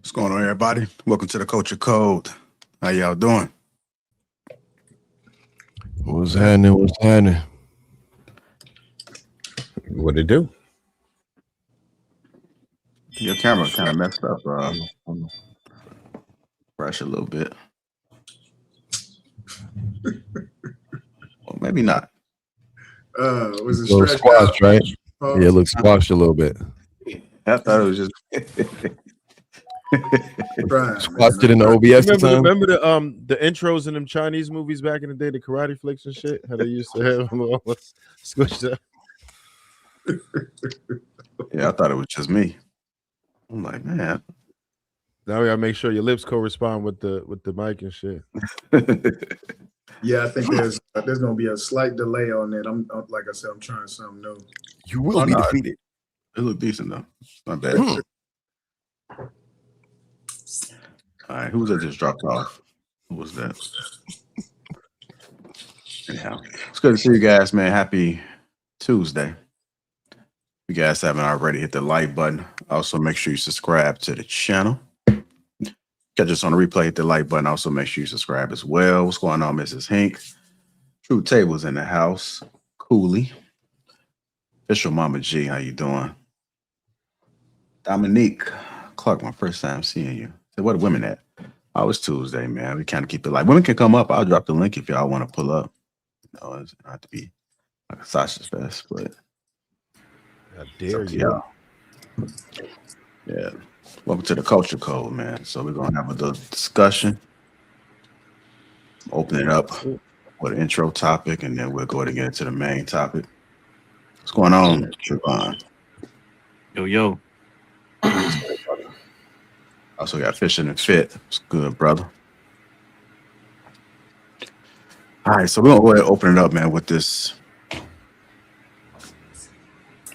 What's going on, everybody? Welcome to the Culture Code. How y'all doing? What's happening? What's happening? What it do? Your camera kind of messed up. Brush a little bit. Well, maybe not. Was it A little stretched squashed, out? right? Oh, Yeah, it looks squashed a little bit. I thought it was just. right, Squashed it man. in the OBS time. Remember the intros in them Chinese movies back in the day, the karate flicks and shit? How they used to have them all squished up. Yeah, I thought it was just me. I'm like, man. Now we gotta make sure your lips correspond with the mic and shit. Yeah, I think there's gonna be a slight delay on that. I'm like I said, I'm trying something new. You will be defeated. It looked decent though. Not bad. All right, who was that just dropped off? Who was that? Anyhow, it's good to see you guys, man. Happy Tuesday. If you guys haven't already, hit the like button. Also, make sure you subscribe to the channel. Catch us on the replay, hit the like button. Also, make sure you subscribe as well. What's going on, Mrs. Hink? True Tables in the house. Cooley. Official Mama G, how you doing? Dominique Clark, my first time seeing you. Said, where the women at? Oh, it's Tuesday, man. We kind of keep it light. Women can come up. I'll drop the link if y'all want to pull up. No, it's not to be like a sausage fest, but How dare you? Yeah. Welcome to the Culture Code, man. So we're gonna have a little discussion. Open it up with an intro topic, and then we'll go ahead and get into the main topic. What's going on, Trevon? Yo. Also got Fishing and Fit. It's good, brother. All right, so we're gonna go ahead and open it up, man, with this.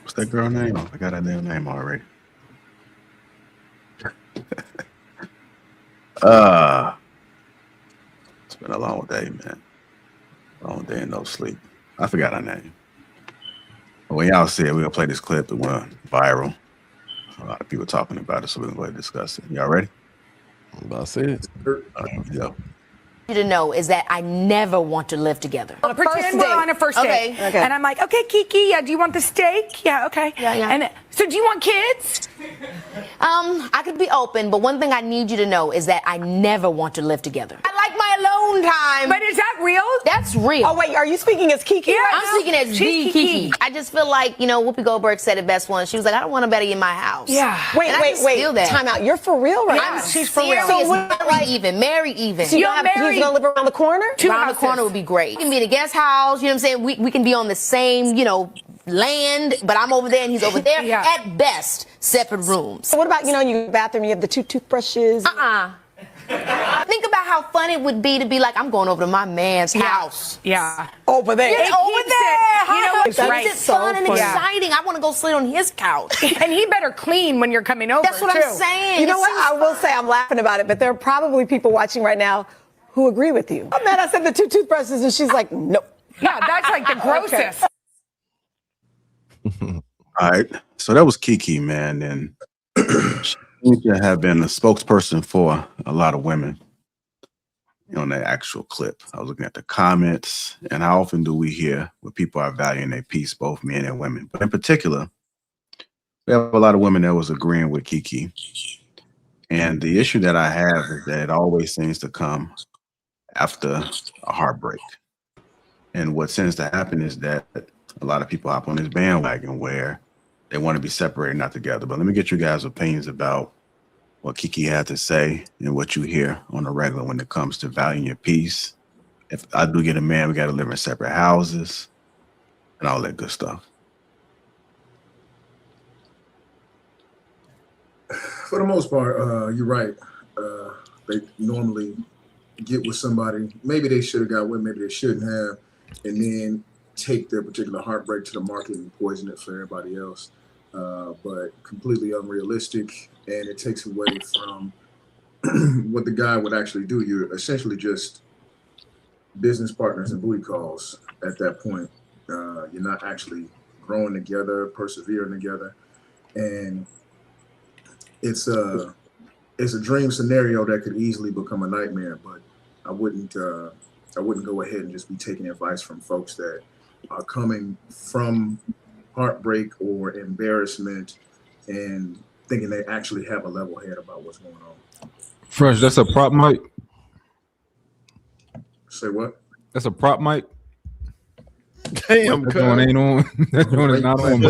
What's that girl name? I got her damn name already. It's been a long day, man. Long day and no sleep. I forgot her name. But when y'all see it, we're gonna play this clip. It went viral. A lot of people talking about it, so we're gonna go ahead and discuss it. Y'all ready? I'm about to say it. Yeah. You to know is that I never want to live together. Pretend we're on a first date. Okay. And I'm like, okay, Kiki, yeah, do you want the steak? Yeah, okay. Yeah. And so do you want kids? I could be open, but one thing I need you to know is that I never want to live together. I like my alone time. But is that real? That's real. Oh, wait, are you speaking as Kiki? Yeah, right I'm speaking as the She's Kiki. I just feel like, Whoopi Goldberg said it best once. She was like, I don't want nobody in my house. Yeah. Wait, And I wait, just wait. feel that. Time out. You're for real right I'm now? she's for real. serious. So what, Marry even. So you You're don't have, he's gonna live around the corner? Two Around the houses. corner would be great. We can be in a guest house, you know what I'm saying? We can be on the same, land, but I'm over there and he's over there. Yeah. At best, separate rooms. So what about, your bathroom, you have the 2 toothbrushes? Think about how fun it would be to be like, I'm going over to my man's house. Yeah. Over there. It's over there. You know what's That's right? It's fun and funny. exciting. I want to go sit on his couch. And he better clean when you're coming over. That's what too. I'm saying. You know It what? seems I will say I'm laughing about it, but there are probably people watching right now who agree with you. Oh, man, I said the 2 toothbrushes, and she's like, nope. Yeah, that's like the grossest. All right. So that was Kiki, man, and she seems to have been a spokesperson for a lot of women on that actual clip. I was looking at the comments, and how often do we hear where people are valuing their peace, both men and women? But in particular, we have a lot of women that was agreeing with Kiki. And the issue that I have is that it always seems to come after a heartbreak. And what tends to happen is that a lot of people hop on this bandwagon where they want to be separated, not together. But let me get you guys' opinions about what Kiki had to say and what you hear on the regular when it comes to valuing your peace. If I do get a man, we got to live in separate houses and all that good stuff. For the most part, you're right. They normally get with somebody. Maybe they should have got with, maybe they shouldn't have, and then take their particular heartbreak to the market and poison it for everybody else. But completely unrealistic, and it takes away from what the guy would actually do. You're essentially just business partners and booty calls at that point. You're not actually growing together, persevering together, and it's it's a dream scenario that could easily become a nightmare. But I wouldn't go ahead and just be taking advice from folks that are coming from heartbreak or embarrassment and thinking they actually have a level head about what's going on. Fresh, that's a prop mic. Say what? That's a prop mic. Damn, That joint ain't on. That joint is not on.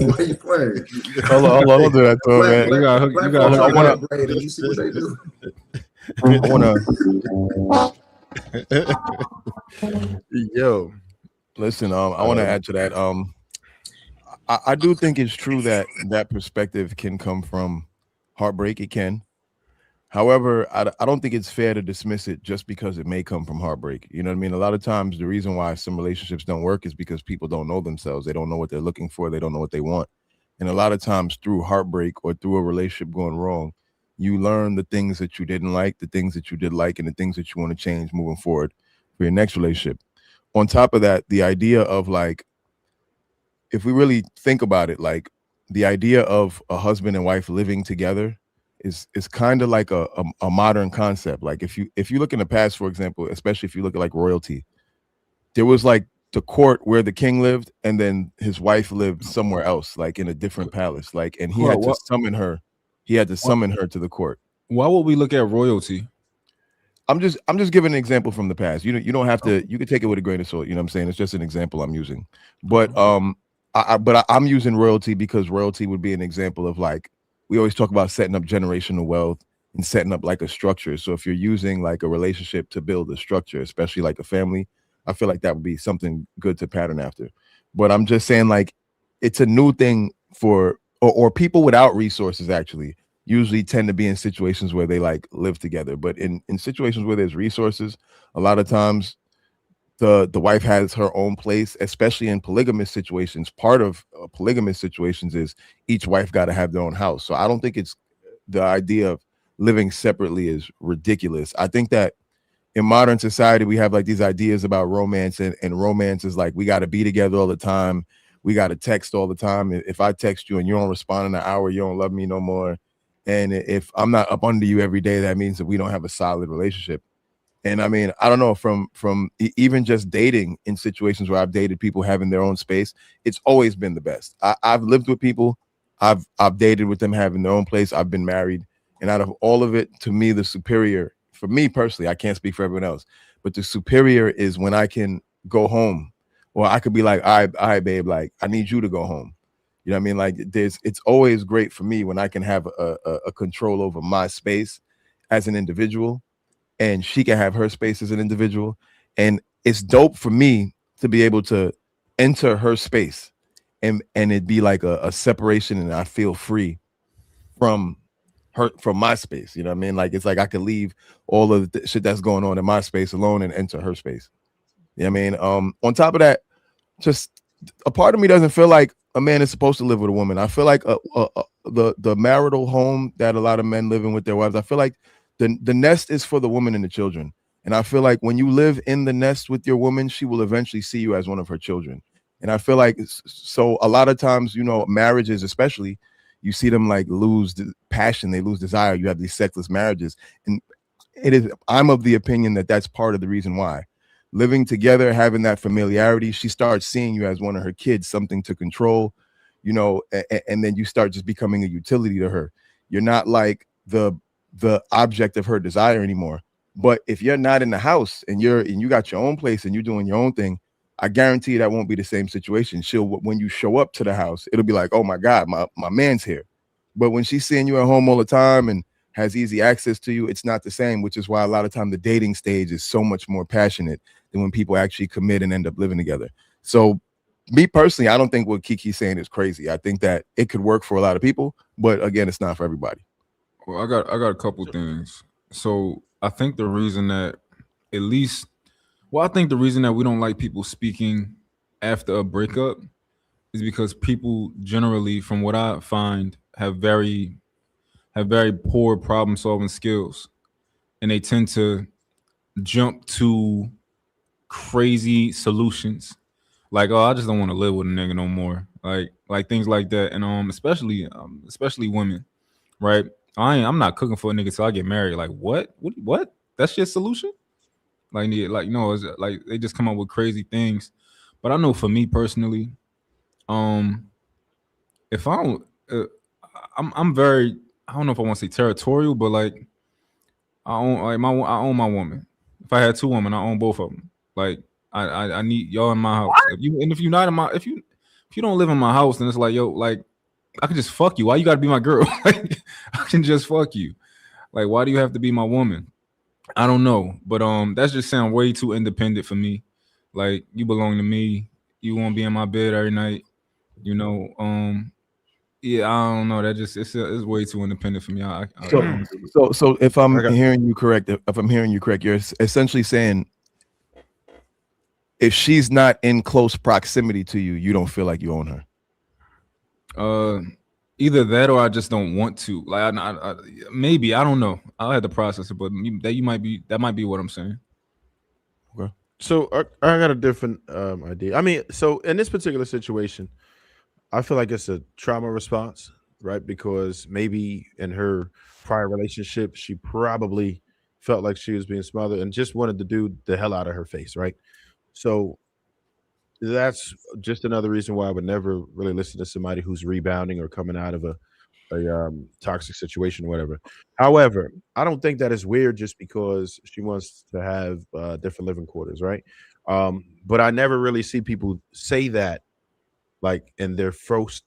Why are you playing? Hold on, don't do that to him, man. You got Black hook folks I wanna- are great, and you see what they do. I wanna Yo, listen. I want to add to that. I do think it's true that that perspective can come from heartbreak. It can. However, I don't think it's fair to dismiss it just because it may come from heartbreak. You know what I mean? A lot of times the reason why some relationships don't work is because people don't know themselves. They don't know what they're looking for. They don't know what they want. And a lot of times through heartbreak or through a relationship going wrong, you learn the things that you didn't like, the things that you did like, and the things that you want to change moving forward for your next relationship. On top of that, the idea of like, if we really think about it, like the idea of a husband and wife living together is kind of like a modern concept. Like if you look in the past, for example, especially if you look at like royalty, there was like the court where the king lived, and then his wife lived somewhere else, like in a different palace. Like, and he had to summon her. He had to summon her to the court. Why would we look at royalty? I'm just giving an example from the past. You don't have to. You can take it with a grain of salt. You know what I'm saying? It's just an example I'm using. But I'm using royalty because royalty would be an example of like, we always talk about setting up generational wealth and setting up like a structure. So if you're using like a relationship to build a structure, especially like a family, I feel like that would be something good to pattern after. But I'm just saying, like, it's a new thing for or people without resources actually usually tend to be in situations where they like live together. But in situations where there's resources, a lot of times the wife has her own place, especially in polygamous situations. Part of polygamous situations is each wife got to have their own house. So I don't think it's the idea of living separately is ridiculous. I think that in modern society, we have like these ideas about romance, and romance is like, we got to be together all the time. We got to text all the time. If I text you and you don't respond in an hour, you don't love me no more. And if I'm not up under you every day, that means that we don't have a solid relationship. And I mean, I don't know, from even just dating in situations where I've dated people having their own space, it's always been the best. I've lived with people, I've dated with them having their own place. I've been married, and out of all of it, to me, the superior, for me personally, I can't speak for everyone else, but the superior is when I can go home, or I could be like, all right, babe, like I need you to go home. You know what I mean? Like it's always great for me when I can have a control over my space as an individual, and she can have her space as an individual. And it's dope for me to be able to enter her space and it'd be like a separation, and I feel free from her, from my space. You know what I mean? Like, it's like I could leave all of the shit that's going on in my space alone and enter her space. You know what I mean? On top of that, just a part of me doesn't feel like a man is supposed to live with a woman. I feel like the marital home that a lot of men live in with their wives, I feel like the nest is for the woman and the children. And I feel like when you live in the nest with your woman, she will eventually see you as one of her children. And I feel like, so a lot of times, you know, marriages, especially, you see them like lose passion, they lose desire. You have these sexless marriages. And I'm of the opinion that that's part of the reason why. Living together, having that familiarity, she starts seeing you as one of her kids, something to control, you know, and then you start just becoming a utility to her. You're not like the object of her desire anymore. But if you're not in the house and you got your own place and you're doing your own thing, I guarantee you that won't be the same situation. When you show up to the house, it'll be like, oh my God, my man's here. But when she's seeing you at home all the time and has easy access to you, it's not the same, which is why a lot of time the dating stage is so much more passionate than when people actually commit and end up living together. So me personally, I don't think what Kiki's saying is crazy. I think that it could work for a lot of people, but again, it's not for everybody. Well, I got a couple things. So I think the reason that I think the reason that we don't like people speaking after a breakup is because people generally, from what I find, have very poor problem solving skills, and they tend to jump to crazy solutions, like, oh, I just don't want to live with a nigga no more, like things like that. And especially women, right? I'm not cooking for a nigga till I get married. Like what? What? That's your solution? Like no, it's like they just come up with crazy things. But I know for me personally, if I don't, I'm very, I don't know if I want to say territorial, but like I own my woman. If I had two women, I own both of them. Like I need y'all in my house. If you're not in my, if you don't live in my house, then it's like, yo, like I can just fuck you. Why you gotta be my girl? Like I can just fuck you. Like why do you have to be my woman? I don't know, but that's just sound way too independent for me. Like you belong to me. You won't be in my bed every night. You know, yeah, I don't know. That just it's way too independent for me. So if I'm hearing you correct, you're essentially saying if she's not in close proximity to you, you don't feel like you own her. Either that or I just don't want to. Like maybe I don't know. I'll have to process it, but that might be what I'm saying. Okay. So I got a different idea. I mean, so in this particular situation, I feel like it's a trauma response, right? Because maybe in her prior relationship, she probably felt like she was being smothered and just wanted to do the hell out of her face, right? So that's just another reason why I would never really listen to somebody who's rebounding or coming out of a toxic situation or whatever. However, I don't think that is weird just because she wants to have different living quarters, right? But I never really see people say that like in their first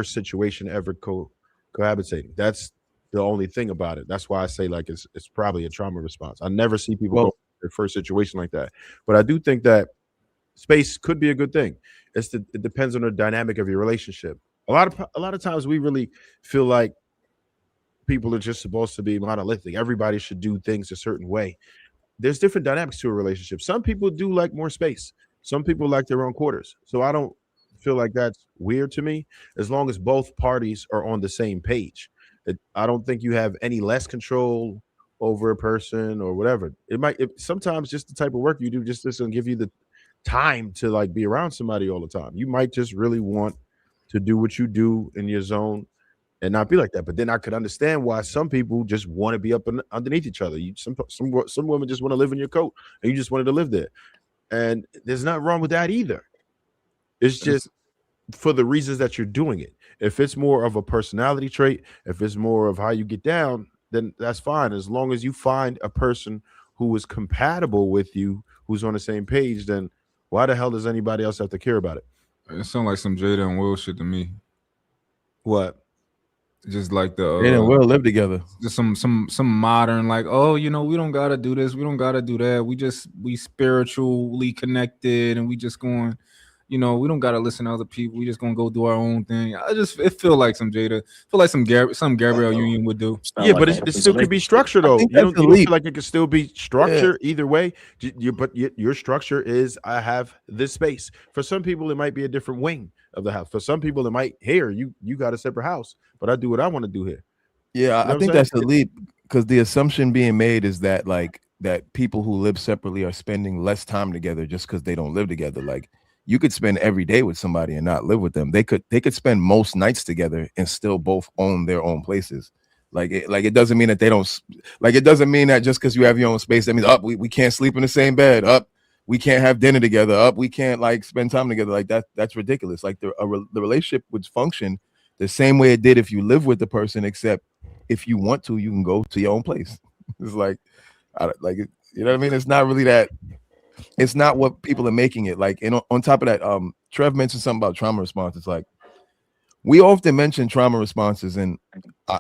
situation ever cohabitating. That's the only thing about it. That's why I say like it's probably a trauma response. I never see people go their first situation like that. But I do think that space could be a good thing. It depends on the dynamic of your relationship. A lot of times we really feel like people are just supposed to be monolithic. Everybody should do things a certain way. There's different dynamics to a relationship. Some people do like more space. Some people like their own quarters. So I don't feel like that's weird to me as long as both parties are on the same page. I don't think you have any less control over a person or whatever. Sometimes just the type of work you do just doesn't give you the time to like be around somebody all the time. You might just really want to do what you do in your zone and not be like that. But then I could understand why some people just want to be up underneath each other. Some women just want to live in your coat and you just wanted to live there. And there's nothing wrong with that either. It's just for the reasons that you're doing it. If it's more of a personality trait, if it's more of how you get down, then that's fine. As long as you find a person who is compatible with you, who's on the same page, then why the hell does anybody else have to care about it? It sounds like some Jada and Will shit to me. What? Just like the Jada and Will live together. Just some modern like, oh, you know, we don't gotta do this, we don't gotta do that. We spiritually connected, and we just going, you know, we don't gotta listen to other people. We just gonna go do our own thing. It feel like some Jada, feel like some Gabrielle Union would do. Yeah, but it still could be structured though. You don't feel like it could still be structured either way. But your structure is I have this space. For some people, it might be a different wing of the house. For some people, it might you got a separate house, but I do what I want to do here. Yeah, I think that's the leap because the assumption being made is that like that people who live separately are spending less time together just because they don't live together. Like you could spend every day with somebody and not live with them. They could spend most nights together and still both own their own places. It doesn't mean that they don't it doesn't mean that just because you have your own space, that means we can't sleep in the same bed, we can't have dinner together, we can't like spend time together. Like that's ridiculous. Like the relationship would function the same way it did if you live with the person, except if you want to, you can go to your own place. It's like you know what I mean? It's not really that. It's not what people are making it like. And on top of that, Trev mentioned something about trauma responses. Like we often mention trauma responses, and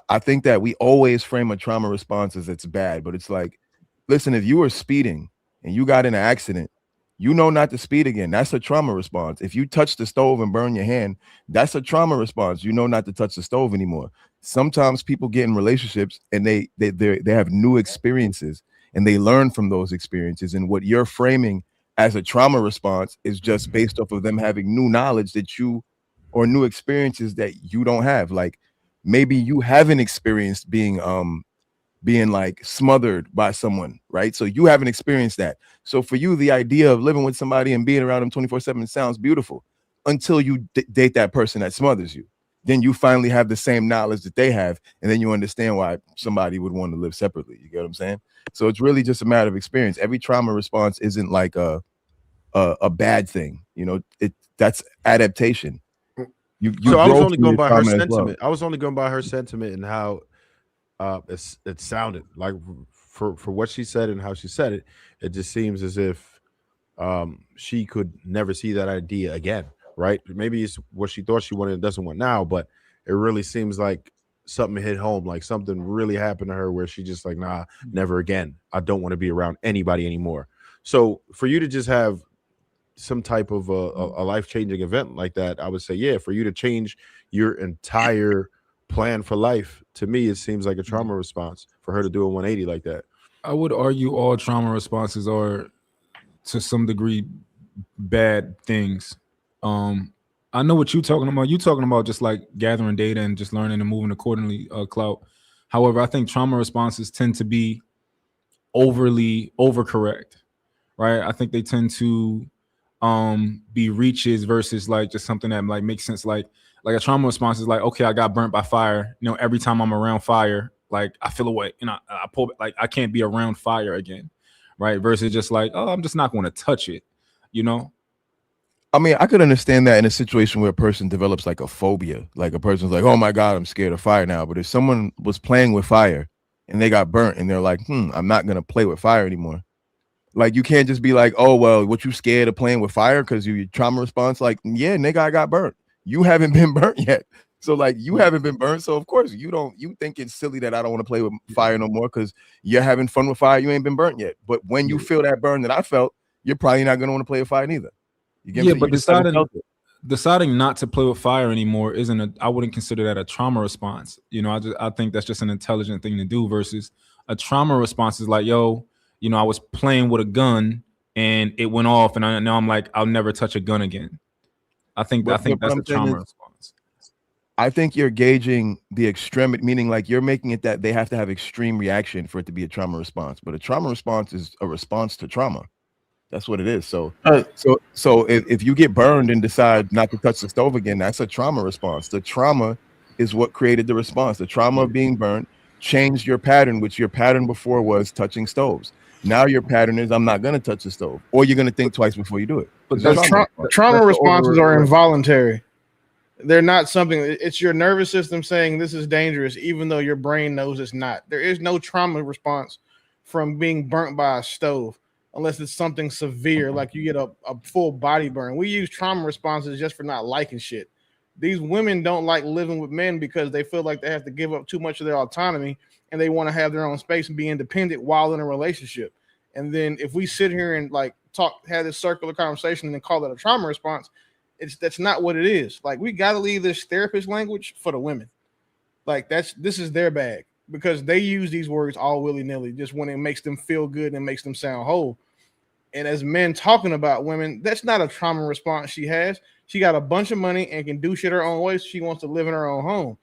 I think that we always frame a trauma response as it's bad. But it's like, listen, if you were speeding and you got in an accident, you know not to speed again. That's a trauma response. If you touch the stove and burn your hand, that's a trauma response. You know not to touch the stove anymore. Sometimes people get in relationships and they have new experiences. And they learn from those experiences. And what you're framing as a trauma response is just based off of them having new knowledge or new experiences that you don't have. Like maybe you haven't experienced being like smothered by someone, right? So you haven't experienced that. So for you, the idea of living with somebody and being around them 24/7 sounds beautiful until you date that person that smothers you. then you finally have the same knowledge that they have, and then you understand why somebody would want to live separately. You get what I'm saying? So it's really just a matter of experience. Every trauma response isn't like a bad thing. You know, that's adaptation. So I was only going by her sentiment. sentiment. I was only going by her sentiment and how it sounded like for what she said and how she said it. It just seems as if she could never see that idea again, right? Maybe it's what she thought she wanted and doesn't want now, but it really seems like something hit home, like something really happened to her where she just like, nah, never again. I don't want to be around anybody anymore. So for you to just have some type of a life-changing event like that, I would say, yeah, for you to change your entire plan for life, to me, it seems like a trauma response for her to do a 180 like that. I would argue all trauma responses are to some degree bad things. I know what you're talking about. You're talking about just like gathering data and just learning and moving accordingly, Clout. However, I think trauma responses tend to be overcorrect, right? I think they tend to be reaches versus like just something that like makes sense. Like a trauma response is like, okay, I got burnt by fire. You know, every time I'm around fire, like I feel away, and I pull, like I can't be around fire again, right? Versus just like, oh, I'm just not going to touch it, you know? I mean, I could understand that in a situation where a person develops like a phobia, like a person's like, oh my God, I'm scared of fire now. But if someone was playing with fire and they got burnt and they're like, I'm not going to play with fire anymore. Like, you can't just be like, oh, well, what, you scared of playing with fire because your trauma response? Like, yeah, nigga, I got burnt. You haven't been burnt yet. So like, you haven't been burnt. So of course you think it's silly that I don't want to play with fire no more because you're having fun with fire. You ain't been burnt yet. But when you feel that burn that I felt, you're probably not going to want to play with fire neither. Yeah, but deciding not to play with fire anymore I wouldn't consider that a trauma response. You know, I think that's just an intelligent thing to do versus a trauma response is like, yo, you know, I was playing with a gun and it went off and now I'm like, I'll never touch a gun again. I think that's a trauma response. I think you're gauging the extremity, meaning like you're making it that they have to have extreme reaction for it to be a trauma response. But a trauma response is a response to trauma. That's what it is. So if you get burned and decide not to touch the stove again, that's a trauma response. The trauma is what created the response. The trauma of being burned changed your pattern, which your pattern before was touching stoves. Now your pattern is I'm not going to touch the stove, or you're going to think twice before you do it. But trauma responses are involuntary. They're not something, it's your nervous system saying this is dangerous, even though your brain knows it's not. There is no trauma response from being burnt by a stove unless it's something severe, like you get a full body burn. We use trauma responses just for not liking shit. These women don't like living with men because they feel like they have to give up too much of their autonomy and they want to have their own space and be independent while in a relationship. And then if we sit here and like have this circular conversation and then call it a trauma response, that's not what it is. Like, we got to leave this therapist language for the women. Like, this is their bag because they use these words all willy-nilly just when it makes them feel good and makes them sound whole. And as men talking about women, that's not a trauma response she has. She got a bunch of money and can do shit her own way. So she wants to live in her own home.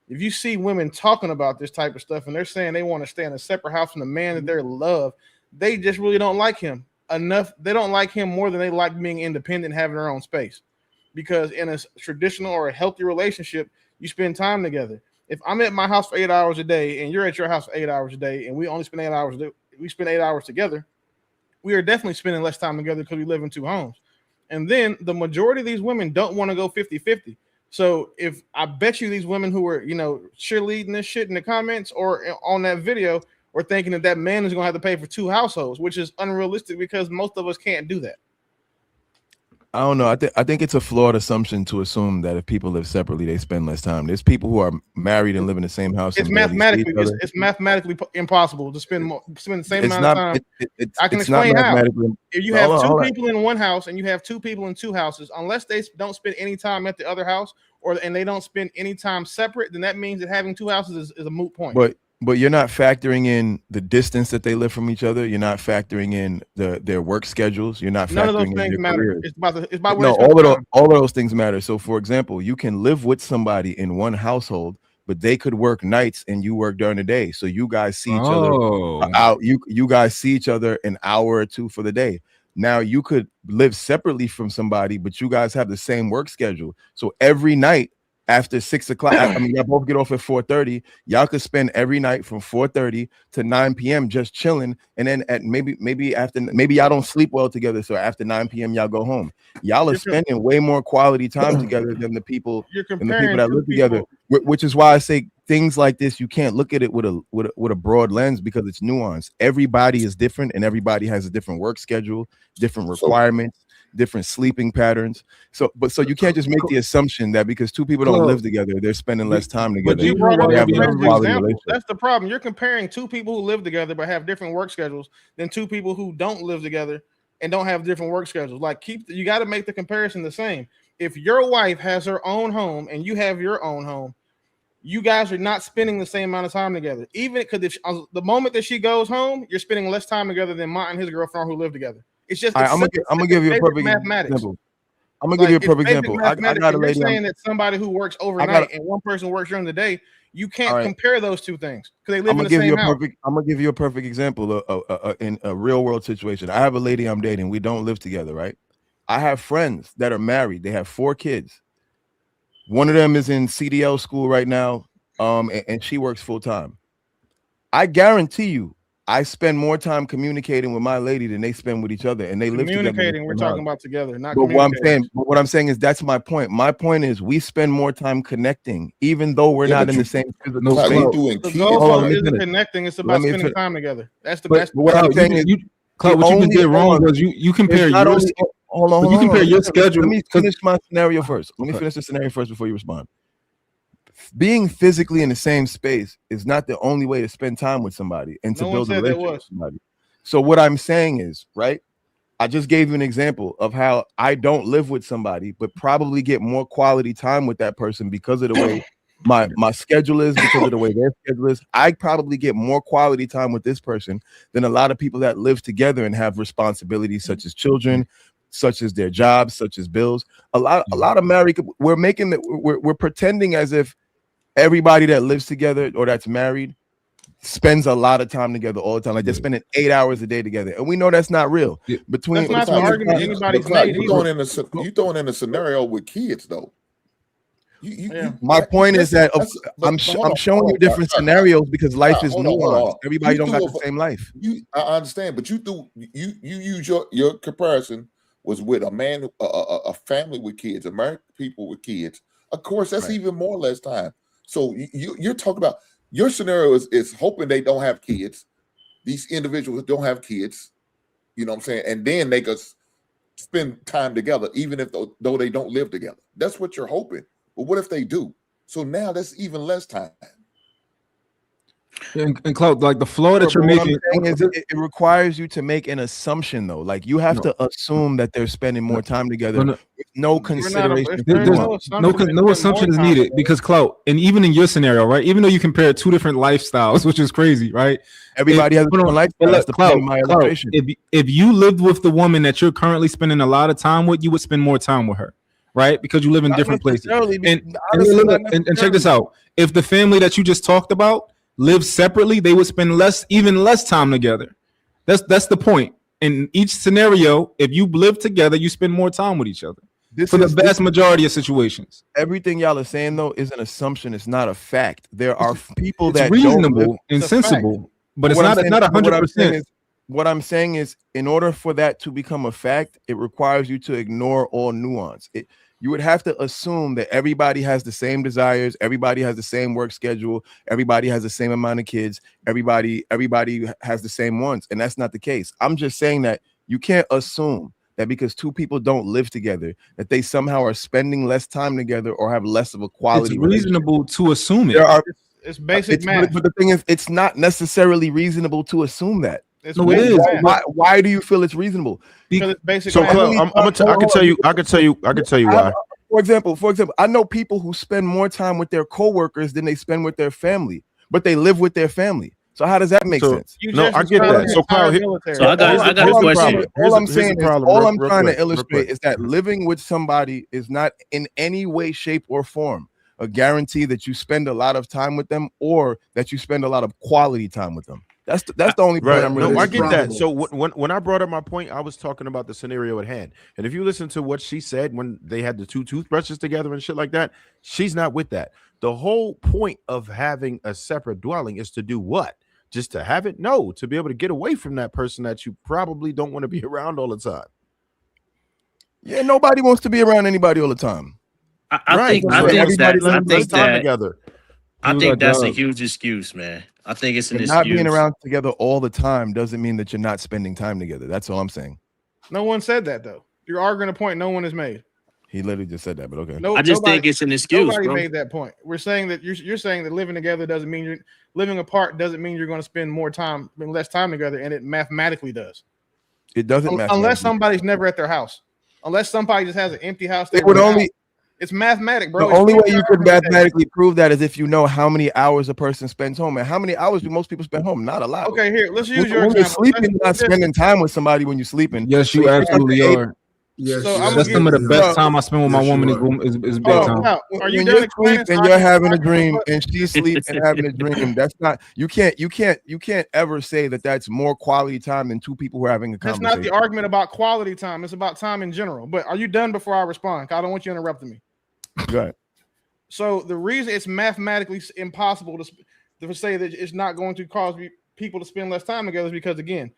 If you see women talking about this type of stuff and they're saying they want to stay in a separate house from the man that they love, they just really don't like him enough. They don't like him more than they like being independent and having their own space. Because in a traditional or a healthy relationship, you spend time together. If I'm at my house for 8 hours a day and you're at your house for 8 hours a day and we only spend 8 hours, we spend 8 hours together, we are definitely spending less time together because we live in two homes. And then the majority of these women don't want to go 50-50. So if I bet you these women who are, you know, cheerleading this shit in the comments or on that video or thinking that man is going to have to pay for two households, which is unrealistic because most of us can't do that. I don't know. I think it's a flawed assumption to assume that if people live separately, they spend less time. There's people who are married and live in the same house. It's mathematically impossible to spend the same amount of time. I can explain how. If you have two people in one house and you have two people in two houses, unless they don't spend any time at the other house and they don't spend any time separate, then that means that having two houses is a moot point. But you're not factoring in the distance that they live from each other. You're not factoring in their work schedules. You're not factoring none of those in things their matter. careers. It's about no, all of those things matter. So, for example, you can live with somebody in one household, but they could work nights and you work during the day. So you guys see each other out. You guys see each other an hour or two for the day. Now you could live separately from somebody, but you guys have the same work schedule. So every night after 6 o'clock. I mean, y'all both get off at 4:30. Y'all could spend every night from 4:30 to 9 p.m. just chilling, and then at maybe y'all don't sleep well together. So after 9 p.m. y'all go home. Y'all are spending way more quality time together than the people that live together. Which is why I say things like this, you can't look at it with a broad lens because it's nuanced. Everybody is different, and everybody has a different work schedule, different requirements, different sleeping patterns. So you can't just make the assumption that because two people don't live together, they're spending less time together. But you brought up they have a less perfect quality example. relationship. That's the problem. You're comparing two people who live together but have different work schedules than two people who don't live together and don't have different work schedules. Like you got to make the comparison the same. If your wife has her own home and you have your own home, you guys are not spending the same amount of time together. Even because if the moment that she goes home, you're spending less time together than Mont and his girlfriend who live together. It's just I'm gonna give you a perfect example. I'm gonna give you a perfect example. I got a lady. You're saying that somebody who works overnight and one person works during the day, you can't compare those two things because they live in the same house. I'm gonna give you a perfect example in a real world situation. I have a lady I'm dating. We don't live together, right? I have friends that are married. They have 4 kids. One of them is in CDL school right now, and she works full time. I guarantee you, I spend more time communicating with my lady than they spend with each other, and they live together. Communicating, we're talking about together, not but communicating. what I'm saying is that's my point. My point is we spend more time connecting, even though we're not in the same physical space. The goal isn't connecting; it's about spending time together. That's the best. What I'm saying is, Claude, what you did wrong was you compare your hold on. Your schedule. Let me finish my scenario first. Let me finish the scenario first before you respond. Being physically in the same space is not the only way to spend time with somebody and to build a relationship with somebody. So what I'm saying is, right? I just gave you an example of how I don't live with somebody, but probably get more quality time with that person because of the way my schedule is, because of the way their schedule is. I probably get more quality time with this person than a lot of people that live together and have responsibilities such as children, such as their jobs, such as bills. A lot of married, we're pretending as if everybody that lives together or that's married spends a lot of time together all the time. Like they're spending 8 hours a day together, and we know that's not real. That's not the argument anybody's made. You throwing in a scenario with kids though. My point is that I'm showing you different scenarios because life is nuanced. Everybody don't got the same life. I understand, but you use your comparison was with a man, a family with kids, American people with kids. Of course, that's even more or less time. So you're talking about your scenario is hoping they don't have kids. These individuals don't have kids, you know what I'm saying? And then they could spend time together, even if though they don't live together. That's what you're hoping. But what if they do? So now that's even less time. And Claude, like the flow that you're making, it requires you to make an assumption, though. Like you have to assume that they're spending more time together. With no consideration. No assumption is needed because Claude, and even in your scenario, right? Even though you compare 2 different lifestyles, which is crazy, right? Everybody has a different lifestyle. That's the point of my illustration. If you lived with the woman that you're currently spending a lot of time with, you would spend more time with her, right? Because you live in different places. And check this out: if the family that you just talked about live separately, they would spend even less time together. That's the point. In each scenario, if you live together, you spend more time with each other. For the vast majority of situations. Everything y'all are saying though is an assumption. It's not a fact. There are people it's that reasonable and sensible, but it's not 100%. What I'm saying is, in order for that to become a fact, it requires you to ignore all nuance. You would have to assume that everybody has the same desires, everybody has the same work schedule, everybody has the same amount of kids, everybody has the same wants, and that's not the case. I'm just saying that you can't assume that because 2 people don't live together that they somehow are spending less time together or have less of a quality. It's reasonable to assume it. It's basic math. But the thing is, it's not necessarily reasonable to assume that. No, it is. Why do you feel it's reasonable? Because it's basic. So, I can tell you why. For example, I know people who spend more time with their coworkers than they spend with their family, but they live with their family. So how does that make sense? No, I get that. So, Cloud, I got a question. All I'm saying is, all I'm trying to illustrate is that living with somebody is not in any way, shape, or form a guarantee that you spend a lot of time with them or that you spend a lot of quality time with them. That's the only point Right. I'm No, really. I get that. probable. So when I brought up my point, I was talking about the scenario at hand. And if you listen to what she said when they had the two toothbrushes together and shit like that, she's not with that. The whole point of having a separate dwelling is to do what? Just to have it? No, to be able to get away from that person that you probably don't want to be around all the time. Yeah, nobody wants to be around anybody all the time. I think everybody that less time together. I People think got that's a jobs. huge excuse, man. I think it's an But excuse. not being around together all the time doesn't mean that you're not spending time together. That's all I'm saying. No one said that though. You're arguing a point no one has made. He literally just said that, but okay. No, I just think it's an excuse, Nobody bro. made that point. We're saying that you're saying that living together doesn't mean you're living apart doesn't mean you're going to spend less time together, and it mathematically does. It doesn't matter Unless somebody's never at their house. Unless somebody just has an empty house. It would only. It's mathematic, bro. The only way you could mathematically prove that is if you know how many hours a person spends home. And how many hours do most people spend home? Not a lot. Okay, here, let's use your when you're example. sleeping, you're not spending time with somebody when you're sleeping. Yes, you absolutely are. Yes, So yes, That's some of the yes. best time I spend with my Yes, you woman are. is Hold bedtime. on, now, are you When done you're explaining asleep and so I you're can- having I a can- dream and she's asleep and having a dream, that's not you can't ever say that that's more quality time than two people who are having a That's conversation. not the argument about quality time. It's about time in general. But are you done before I respond? 'Cause I don't want you interrupting me. Go ahead. So the reason it's mathematically impossible to say that it's not going to cause people to spend less time together is because, again,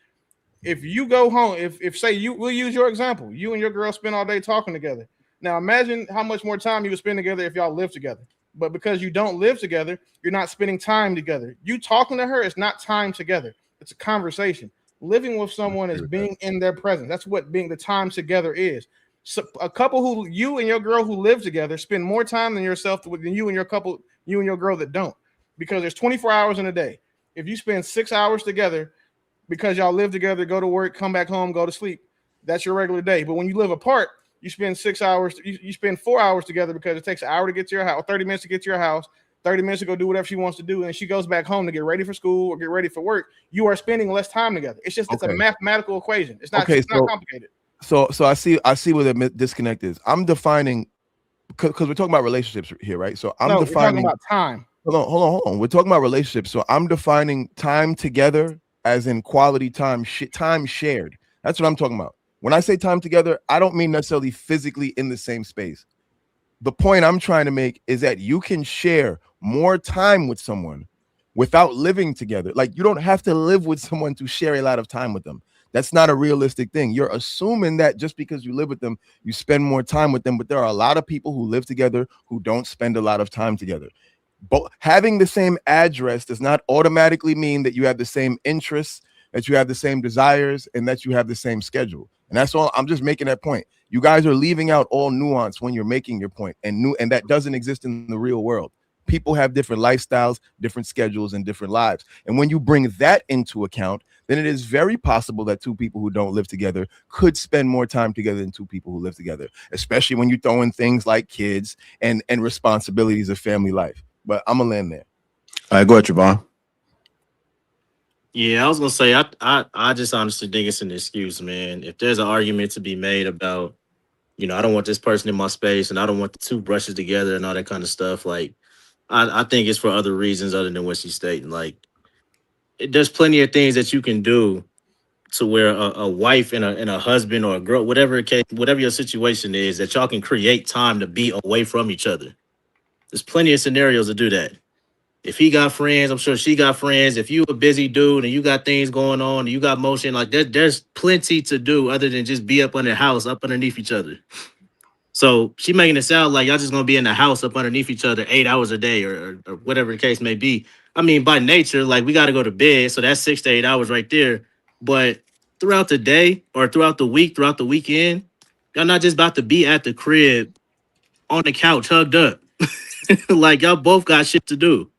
if you go home, if say we'll use your example, you and your girl spend all day talking together. Now imagine how much more time you would spend together if y'all live together. But because you don't live together, you're not spending time together. You talking to her is not time together. It's a conversation. Living with someone is being in their presence. That's what being the time together is. So a couple who you and your girl who live together spend more time than yourself than you and your girl that don't, because there's 24 hours in a day. If you spend 6 hours together because y'all live together, go to work, come back home, go to sleep, that's your regular day. But when you live apart, you spend 6 hours, you spend 4 hours together because it takes an hour to get to your house, 30 minutes to get to your house, 30 minutes to go do whatever she wants to do, and she goes back home to get ready for school or get ready for work. You are spending less time together. It's just it's a mathematical equation. It's not not complicated. So I see where the disconnect is. I'm defining because we're talking about relationships here, right? So I'm defining we're talking about time. Hold on. We're talking about relationships. So I'm defining time together as in quality time, time shared. That's what I'm talking about. When I say time together, I don't mean necessarily physically in the same space. The point I'm trying to make is that you can share more time with someone without living together. Like, you don't have to live with someone to share a lot of time with them. That's not a realistic thing. You're assuming that just because you live with them, you spend more time with them. But there are a lot of people who live together who don't spend a lot of time together. But having the same address does not automatically mean that you have the same interests, that you have the same desires, and that you have the same schedule. And that's all. I'm just making that point. You guys are leaving out all nuance when you're making your point, and that doesn't exist in the real world. People have different lifestyles, different schedules, and different lives. And when you bring that into account, then it is very possible that two people who don't live together could spend more time together than two people who live together, especially when you throw in things like kids and responsibilities of family life. But I'm gonna land there. All right, go ahead, Trevon. Yeah, I was gonna say I just honestly think it's an excuse, man. If there's an argument to be made about, I don't want this person in my space and I don't want the two brushes together and all that kind of stuff, like I think it's for other reasons other than what she's stating. Like, there's plenty of things that you can do to where a wife and a husband or a girl, whatever your situation is, that y'all can create time to be away from each other. There's plenty of scenarios to do that. If he got friends, I'm sure she got friends. If you a busy dude and you got things going on and you got motion, like there's plenty to do other than just be up under the house, up underneath each other. So she making it sound like y'all just gonna be in the house up underneath each other 8 hours a day or whatever the case may be. I mean, by nature, like, we got to go to bed, so that's 6 to 8 hours right there. But throughout the day or throughout the week, throughout the weekend, y'all not just about to be at the crib on the couch hugged up. Like, y'all both got shit to do.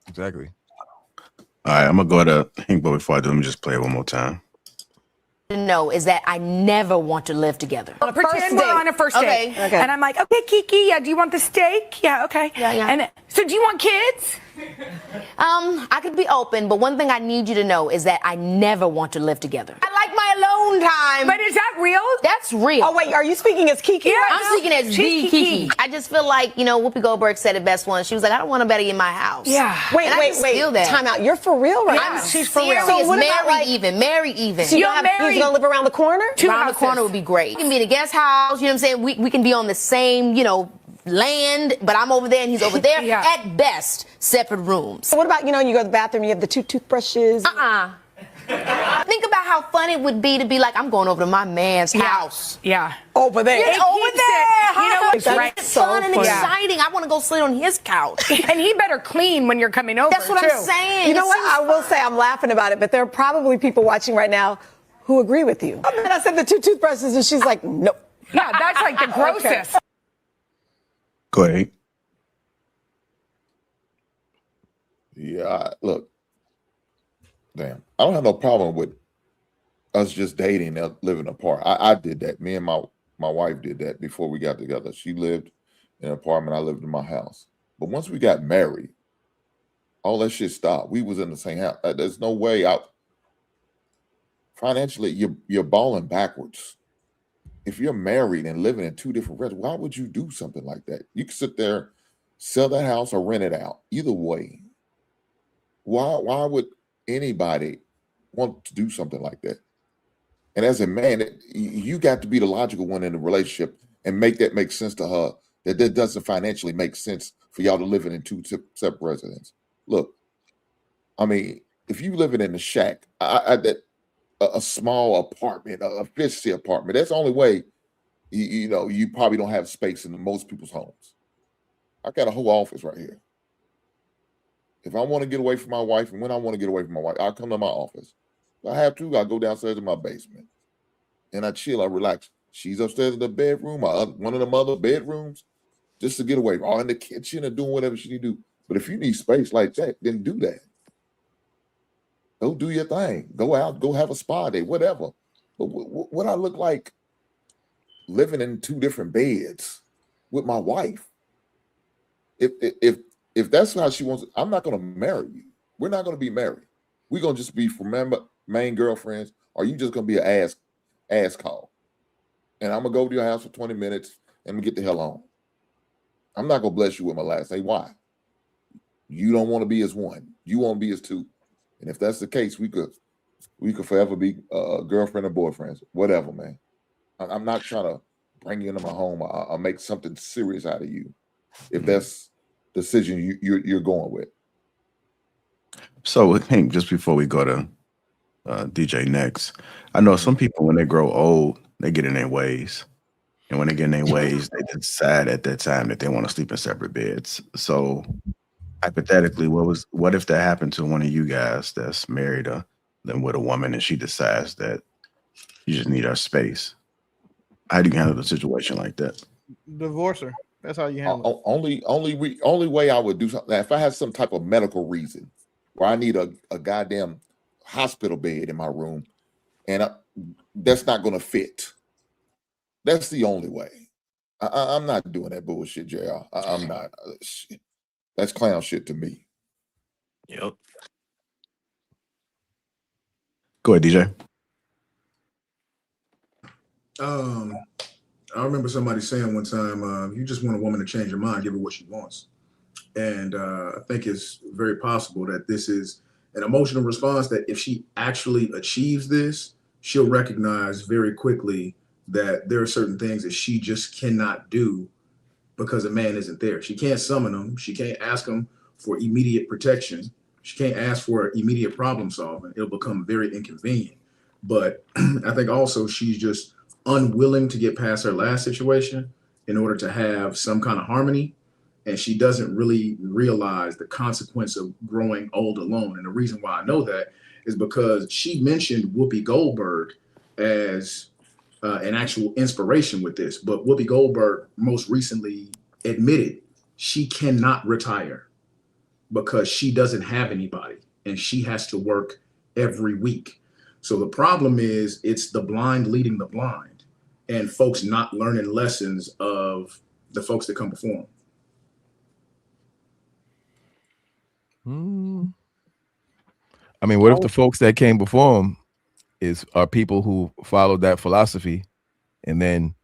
Exactly. All right, I'm gonna go to Hink, but before I do, let me just play it one more time. know is that I never want to live together. Pretend we're on a first date. Okay. And I'm like, okay, Kiki, yeah, do you want the steak? Yeah, okay. Yeah. And so do you want kids? I could be open, but one thing I need you to know is that I never want to live together. I like my alone alone time. But is that real? That's real. Oh, wait, are you speaking as Kiki? Yeah, right I'm now? speaking as the Kiki. I just feel like, Whoopi Goldberg said it best once. She was like, I don't want nobody in my house. Yeah. Wait, And I just feel that. Time out. You're for real right I'm now? she's for real. serious. So what about, married like- even. Married even. So You're he's married. going to live around the corner? Around the corner would be great. We can be in a guest house, you know what I'm saying? We can be on the same, land, but I'm over there and he's over there. Yeah. At best, separate rooms. So what about, you go to the bathroom, you have the 2 toothbrushes? Think about how fun it would be to be like, I'm going over to my man's house. Yeah. Over there. It's over keeps there. it- you know what's That's right? It's fun and So fun. exciting. I want to go sleep on his couch. And he better clean when you're coming over. That's what too. I'm saying. You know It what? seems I will fun. say I'm laughing about it, but there are probably people watching right now who agree with you. And I said the 2 toothbrushes, and she's like, nope. Yeah, that's like the grossest. Go ahead. Yeah, look, damn, I don't have no problem with us just dating and living apart. I did that. Me and my wife did that before we got together. She lived in an apartment. I lived in my house. But once we got married, all that shit stopped. We was in the same house. There's no way out. Financially, you're balling backwards. If you're married and living in 2 different residences, why would you do something like that? You can sit there, sell that house or rent it out. Either way. Why would anybody want to do something like that? And as a man, you got to be the logical one in the relationship and make that make sense to her, that doesn't financially make sense for y'all to live in 2 separate residences. Look, I mean, if you living in a shack, a small apartment, a fishy apartment, that's the only way, you probably don't have space in most people's homes. I got a whole office right here. If I want to get away from my wife, and when I want to get away from my wife, I'll come to my office. If I have to, I'll go downstairs in my basement. And I chill, I relax. She's upstairs in the bedroom, one of the other bedrooms, just to get away. Or in the kitchen or doing whatever she need to do. But if you need space like that, then do that. Go do your thing. Go out, go have a spa day, whatever. But what I look like living in 2 different beds with my wife? If that's how she wants it, I'm not going to marry you. We're not going to be married. We're going to just be main girlfriends, or you just going to be an ass call. And I'm going to go to your house for 20 minutes and get the hell on. I'm not going to bless you with my last name. Why? You don't want to be as 1. You want to be as 2. And if that's the case, we could forever be girlfriend or boyfriends, whatever, man. I'm not trying to bring you into my home or make something serious out of you. If that's the decision you're going with. So, Hank, just before we go to DJ next, I know some people, when they grow old, they get in their ways. And when they get in their ways, they decide at that time that they want to sleep in separate beds. So, hypothetically, what if that happened to one of you guys that's married then with a woman and she decides that you just need her space? How do you handle the situation like that? Divorce her. That's how you handle it. Only way I would do something, if I had some type of medical reason where I need a goddamn hospital bed in my room, and that's not going to fit. That's the only way. I'm not doing that bullshit, JR. I'm not. Shit. That's clown shit to me. Yep. Go ahead, DJ. I remember somebody saying one time, you just want a woman to change her mind, give her what she wants. And I think it's very possible that this is an emotional response that if she actually achieves this, she'll recognize very quickly that there are certain things that she just cannot do because a man isn't there. She can't summon him. She can't ask him for immediate protection. She can't ask for immediate problem solving. It'll become very inconvenient. But I think also she's just unwilling to get past her last situation in order to have some kind of harmony. And she doesn't really realize the consequence of growing old alone. And the reason why I know that is because she mentioned Whoopi Goldberg as an actual inspiration with this. But Whoopi Goldberg most recently admitted she cannot retire because she doesn't have anybody and she has to work every week. So the problem is it's the blind leading the blind and folks not learning lessons of the folks that come before them. I mean, what if the folks that came before him are people who followed that philosophy and then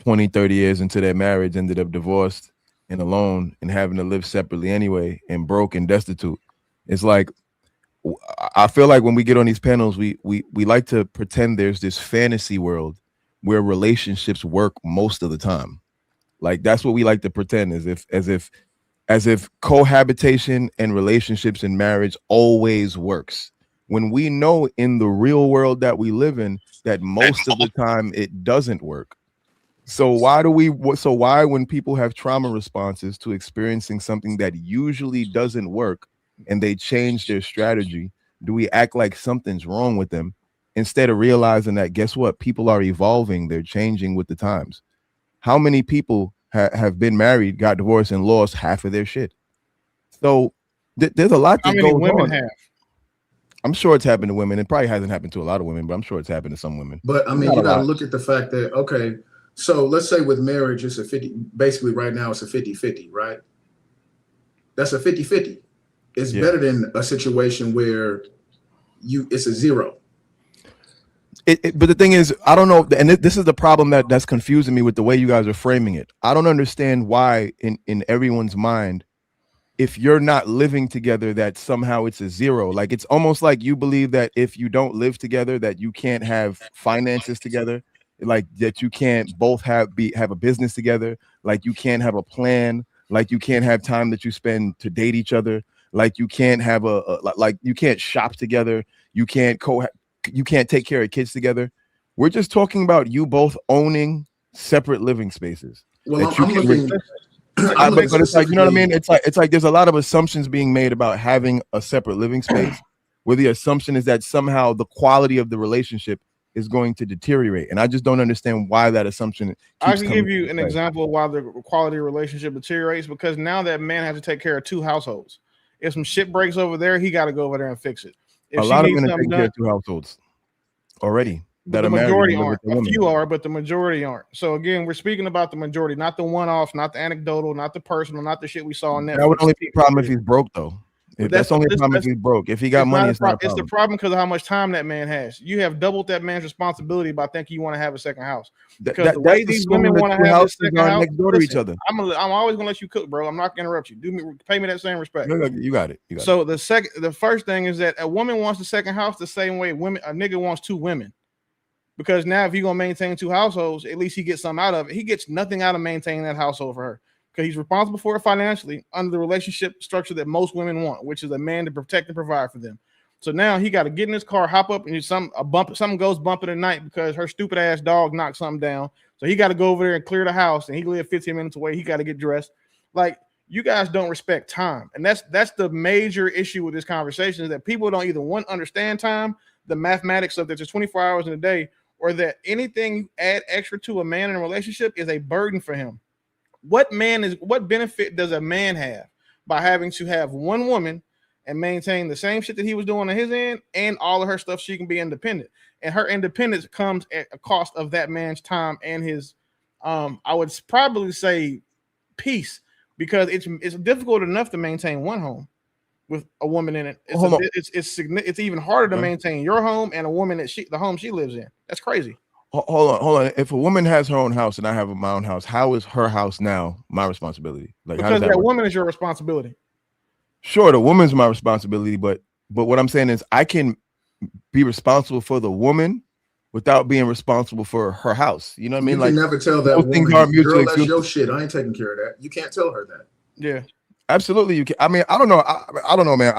20, 30 years into their marriage ended up divorced and alone and having to live separately anyway and broke and destitute. It's like, I feel like when we get on these panels, we like to pretend there's this fantasy world where relationships work most of the time. Like that's what we like to pretend, as if cohabitation and relationships and marriage always works. When we know in the real world that we live in that most of the time it doesn't work. So why when people have trauma responses to experiencing something that usually doesn't work and they change their strategy, do we act like something's wrong with them instead of realizing that, guess what? People are evolving. They're changing with the times. How many people have been married, got divorced, and lost half of their shit? So there's a lot that goes on. Have? I'm sure it's happened to women. It probably hasn't happened to a lot of women, but I'm sure it's happened to some women. But I mean, you got to look at the fact that, okay, so let's say with marriage, it's a 50, basically right now it's a 50-50, right? That's a 50-50. It's better than a situation where it's a zero. But the thing is, I don't know, and this is the problem that's confusing me with the way you guys are framing it. I don't understand why in everyone's mind, if you're not living together, that somehow it's a zero. Like it's almost like you believe that if you don't live together, that you can't have finances together, like that you can't both have a business together, like you can't have a plan, like you can't have time that you spend to date each other, like you can't have like you can't shop together, you can't take care of kids together. We're just talking about you both owning separate living spaces. Well, I'm looking. But it's like, you know what I mean? It's like there's a lot of assumptions being made about having a separate living space, where the assumption is that somehow the quality of the relationship is going to deteriorate. And I just don't understand why that assumption. I can give you an example of why the quality of relationship deteriorates, because now that man has to take care of two households. If some shit breaks over there, he got to go over there and fix it. If a lot of men are taking care of two households already. The majority aren't. A few are, but the majority aren't. So again, we're speaking about the majority, not the one-off, not the anecdotal, not the personal, not the shit we saw on Netflix. That would only be a problem if he's broke, though. That's only a problem if he's broke. If he got money, it's not a problem. It's the problem because of how much time that man has. You have doubled that man's responsibility by thinking you want to have a second house. Because the way these women want to have a second house next door to each other. I'm always gonna let you cook, bro. I'm not gonna interrupt you. Pay me that same respect. You got it. So the first thing is that a woman wants the second house the same way a nigga wants two women. Because now if you're gonna maintain two households, at least he gets something out of it. He gets nothing out of maintaining that household for her, because he's responsible for it financially under the relationship structure that most women want, which is a man to protect and provide for them. So now he got to get in his car, hop up, and something goes bumping at night because her stupid ass dog knocked something down. So he got to go over there and clear the house, and he live 15 minutes away. He got to get dressed. Like, you guys don't respect time, and that's the major issue with this conversation, is that people don't either understand time, the mathematics of that there's 24 hours in a day, or that anything you add extra to a man in a relationship is a burden for him. What benefit does a man have by having to have one woman and maintain the same shit that he was doing on his end and all of her stuff? She can be independent, and her independence comes at a cost of that man's time and his, I would probably say, peace, because it's difficult enough to maintain one home with a woman in it. It's even harder to maintain your home and a woman the home she lives in. That's crazy. Hold on. If a woman has her own house and I have my own house, how is her house now my responsibility? Like, because that woman is your responsibility. Sure, the woman's my responsibility, but what I'm saying is I can be responsible for the woman without being responsible for her house. You know what I mean? You can never tell that woman, girl, that's your shit. I ain't taking care of that. You can't tell her that. Yeah, absolutely. You can. I mean, I don't know. I don't know, man.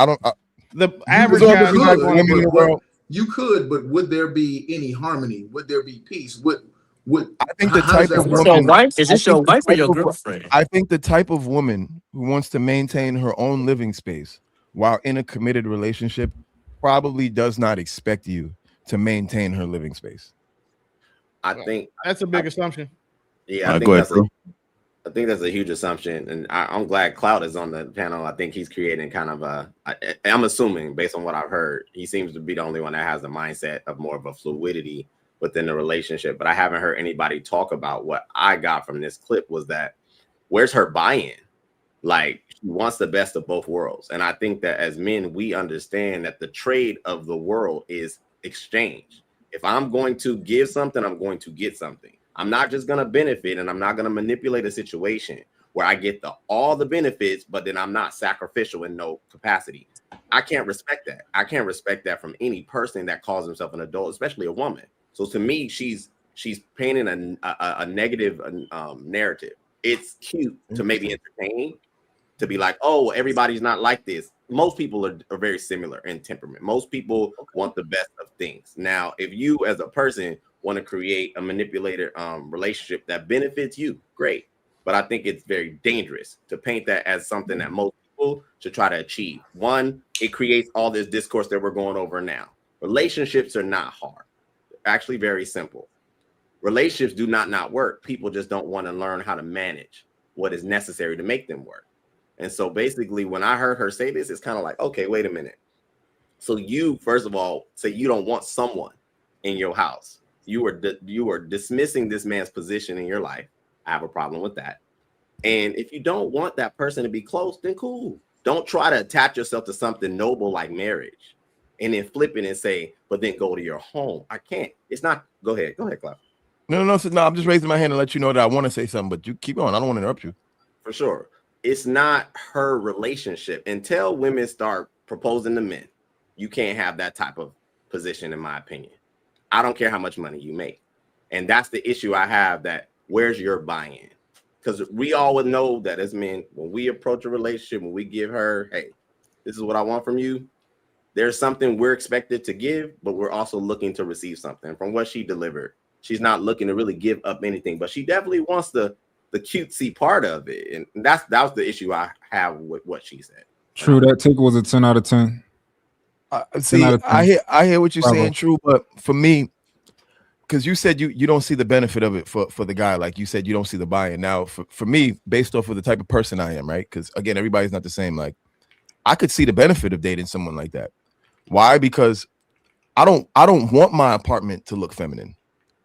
The average guy women in the world. You could, but would there be any harmony? Would there be peace? I think the type of woman, is this your wife or your girlfriend? I think the type of woman who wants to maintain her own living space while in a committed relationship probably does not expect you to maintain her living space. I think that's a big assumption. Yeah, I think that's a huge assumption, and I'm glad Cloud is on the panel. I think he's creating kind of I'm assuming, based on what I've heard, he seems to be the only one that has the mindset of more of a fluidity within the relationship. But I haven't heard anybody talk about what I got from this clip was that where's her buy-in? Like, she wants the best of both worlds. And I think that as men, we understand that the trade of the world is exchange. If I'm going to give something, I'm going to get something. I'm not just going to benefit, and I'm not going to manipulate a situation where I get all the benefits, but then I'm not sacrificial in no capacity. I can't respect that. I can't respect that from any person that calls himself an adult, especially a woman. So to me, she's painting a negative narrative. It's cute to maybe entertain, to be like, oh, everybody's not like this. Most people are very similar in temperament. Most people want the best of things. Now, if you as a person want to create a manipulated relationship that benefits you, great. But I think it's very dangerous to paint that as something that most people should try to achieve. One, it creates all this discourse that we're going over now. Relationships are not hard. They're actually very simple. Relationships do not work. People just don't want to learn how to manage what is necessary to make them work. And so basically, when I heard her say this, it's kind of like, okay, wait a minute. So you, first of all, say you don't want someone in your house. You are dismissing this man's position in your life. I have a problem with that. And if you don't want that person to be close, then cool. Don't try to attach yourself to something noble like marriage and then flip it and say, but then go to your home. I can't. It's not. Go ahead, Clive. No. I'm just raising my hand to let you know that I want to say something, but you keep on. I don't want to interrupt you. For sure. It's not her relationship. Until women start proposing to men, you can't have that type of position, in my opinion. I don't care how much money you make. And that's the issue I have, that where's your buy-in? Because we all would know that as men, when we approach a relationship, when we give her, hey, this is what I want from you, there's something we're expected to give, but we're also looking to receive something. From what she delivered, she's not looking to really give up anything, but she definitely wants the cutesy part of it. And that was the issue I have with what she said. True, that take was a 10 out of 10. See, I hear what you're saying, True, but for me, because you said you don't see the benefit of it for the guy, like you said, you don't see the buy-in. Now, for me, based off of the type of person I am, right? Because again, everybody's not the same. Like, I could see the benefit of dating someone like that. Why? Because I don't want my apartment to look feminine.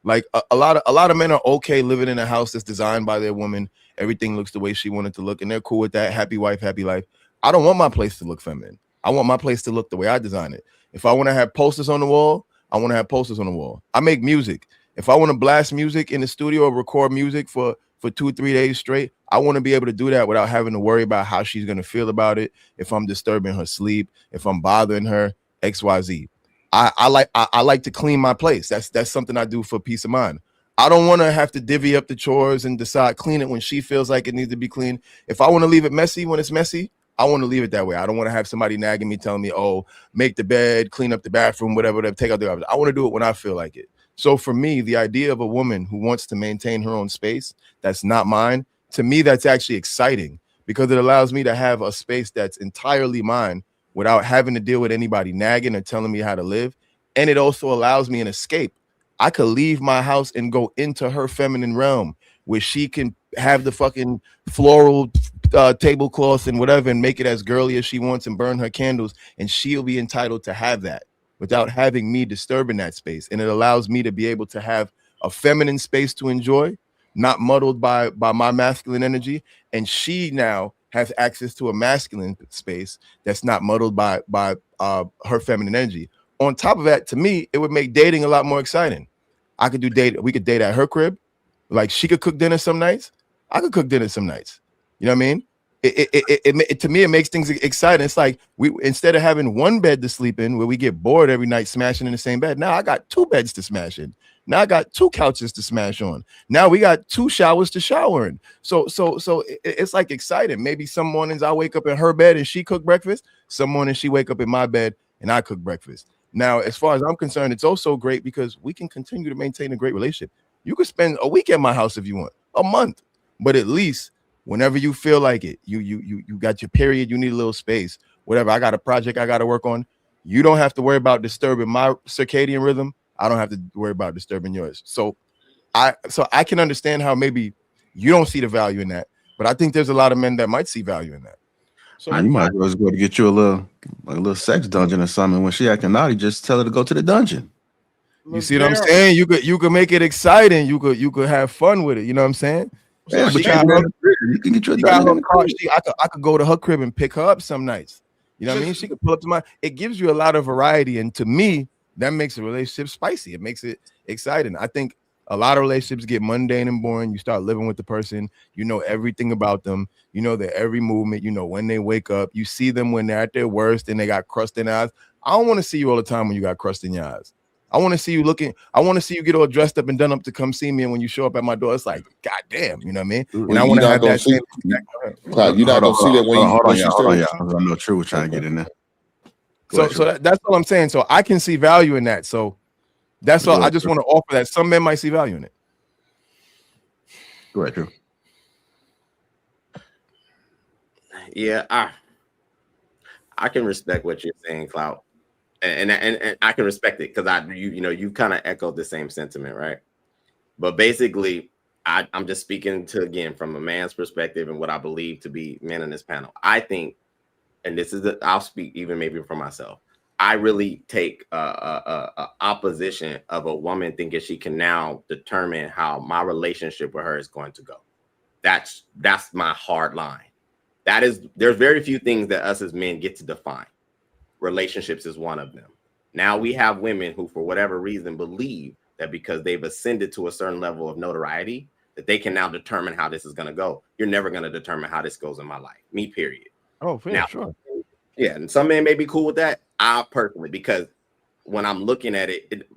Like a lot of men are okay living in a house that's designed by their woman. Everything looks the way she wanted to look, and they're cool with that. Happy wife, happy life. I don't want my place to look feminine. I want my place to look the way I design it. If I want to have posters on the wall, I want to have posters on the wall. I make music. If I want to blast music in the studio or record music for 2-3 days straight, I want to be able to do that without having to worry about how she's going to feel about it, if I'm disturbing her sleep, if I'm bothering her, XYZ. I like to clean my place. That's something I do for peace of mind. I don't want to have to divvy up the chores and decide clean it when she feels like it needs to be clean. If I want to leave it messy when it's messy, I want to leave it that way. I don't want to have somebody nagging me, telling me, oh, make the bed, clean up the bathroom, whatever, take out the garbage. I want to do it when I feel like it. So for me, the idea of a woman who wants to maintain her own space that's not mine, to me, that's actually exciting, because it allows me to have a space that's entirely mine without having to deal with anybody nagging or telling me how to live. And it also allows me an escape. I could leave my house and go into her feminine realm where she can have the fucking floral tablecloths and whatever and make it as girly as she wants and burn her candles, and she'll be entitled to have that without having me disturbing that space. And it allows me to be able to have a feminine space to enjoy, not muddled by my masculine energy. And she now has access to a masculine space that's not muddled by her feminine energy. On top of that, to me, it would make dating a lot more exciting. We could date at her crib. Like, she could cook dinner some nights. I could cook dinner some nights. You know what I mean? It to me, it makes things exciting. It's like we, instead of having one bed to sleep in where we get bored every night smashing in the same bed, now I got 2 beds to smash in. Now I got 2 couches to smash on. Now we got 2 showers to shower in. So it's like exciting. Maybe some mornings I wake up in her bed and she cook breakfast. Some mornings she wake up in my bed and I cook breakfast. Now, as far as I'm concerned, it's also great because we can continue to maintain a great relationship. You could spend a week at my house if you want, a month, but at least whenever you feel like it, you got your period, you need a little space, whatever. I got a project I got to work on. You don't have to worry about disturbing my circadian rhythm. I don't have to worry about disturbing yours. So I can understand how maybe you don't see the value in that, but I think there's a lot of men that might see value in that. So you might as well go to get you a little sex dungeon or something. When she acting naughty, just tell her to go to the dungeon. You see what I'm saying? You could make it exciting. You could have fun with it. You know what I'm saying? Yeah, So but you can get you a dungeon. I could go to her crib and pick her up some nights. You know what I mean? She could pull up to my. It gives you a lot of variety, and to me, That makes a relationship spicy. It makes it exciting. I think a lot of relationships get mundane and boring. You start living with the person, you know everything about them, you know their every movement, you know when they wake up, you see them when they're at their worst and they got crust in their eyes. I don't want to see you all the time when you got crust in your eyes. I want to see you looking, I want to see you get all dressed up and done up to come see me. And when you show up at my door, it's like, God damn, you know what I mean? And I want to have that same. You're not gonna see that when she starts. I know True was trying to get in there. So that's all I'm saying. So I can see value in that. So that's all. I just want to offer that. Some men might see value in it. Go ahead, True. Yeah, I can respect what you're saying, Clout. And I can respect it because you kind of echoed the same sentiment, right? But basically, I'm just speaking to, again, from a man's perspective and what I believe to be men in this panel. I think, and this is I'll speak even maybe for myself. I really take a opposition of a woman thinking she can now determine how my relationship with her is going to go. That's my hard line. There's very few things that us as men get to define. Relationships is one of them. Now we have women who, for whatever reason, believe that because they've ascended to a certain level of notoriety, that they can now determine how this is going to go. You're never going to determine how this goes in my life. Me, period. Oh, yeah, sure. Yeah, and some men may be cool with that. I personally, because when I'm looking at it,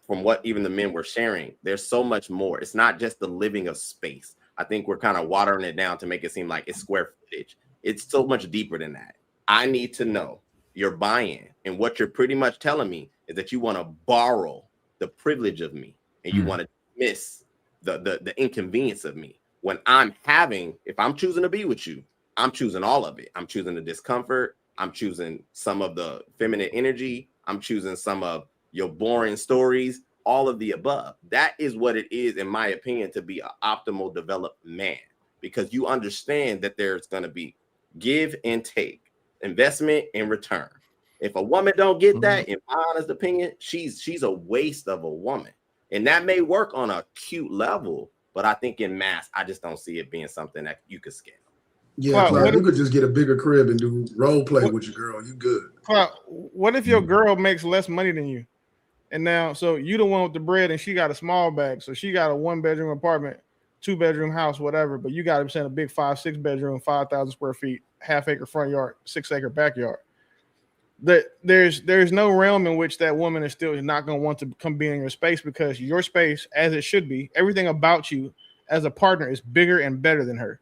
from what even the men were sharing, there's so much more. It's not just the living of space. I think we're kind of watering it down to make it seem like it's square footage. It's so much deeper than that. I need to know your buy-in, and what you're pretty much telling me is that you want to borrow the privilege of me, and you want to miss the inconvenience of me. When if I'm choosing to be with you, I'm choosing all of it. I'm choosing the discomfort. I'm choosing some of the feminine energy. I'm choosing some of your boring stories, all of the above. That is what it is, in my opinion, to be an optimal developed man, because you understand that there's going to be give and take, investment and return. If a woman don't get that, in my honest opinion, she's a waste of a woman. And that may work on a cute level, but I think in mass, I just don't see it being something that you could scale. Yeah, you could just get a bigger crib and do role play with your girl. You good. What if your girl makes less money than you? And now, so you the one with the bread and she got a small bag. So she got a 1-bedroom apartment, 2-bedroom house, whatever. But you got to send a big 5-6 bedroom, 5,000 square feet, half-acre front yard, 6-acre backyard. There's no realm in which that woman is still not going to want to come be in your space, because your space, as it should be, everything about you as a partner is bigger and better than her.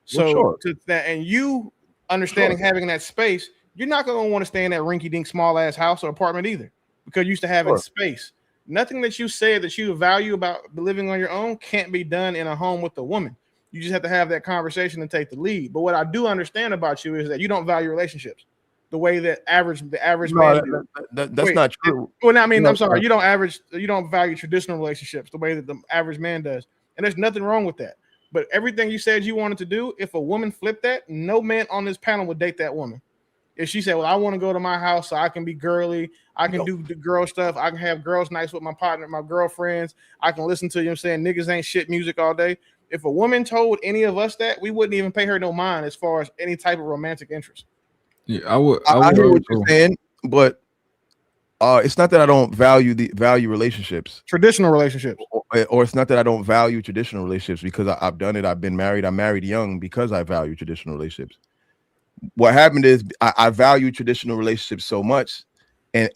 So and you understanding having that space, you're not going to want to stay in that rinky-dink small-ass house or apartment either, because you're used to having space. Nothing that you said that you value about living on your own can't be done in a home with a woman. You just have to have that conversation and take the lead. But what I do understand about you is that you don't value relationships the way that the average man do. That's not true. Well, I mean, I'm sorry. You don't value traditional relationships the way that the average man does. And there's nothing wrong with that. But everything you said you wanted to do, if a woman flipped that, no man on this panel would date that woman. If she said, well, I want to go to my house so I can be girly, I can do the girl stuff, I can have girls nights with my partner, my girlfriends, I can listen to, niggas ain't shit music all day. If a woman told any of us that, we wouldn't even pay her no mind as far as any type of romantic interest. Yeah, I would hear what you're saying, but it's not that I don't value relationships, traditional relationships, or it's not that I don't value traditional relationships, because I've done it. I've been married. I married young because I value traditional relationships. What happened is I value traditional relationships so much, and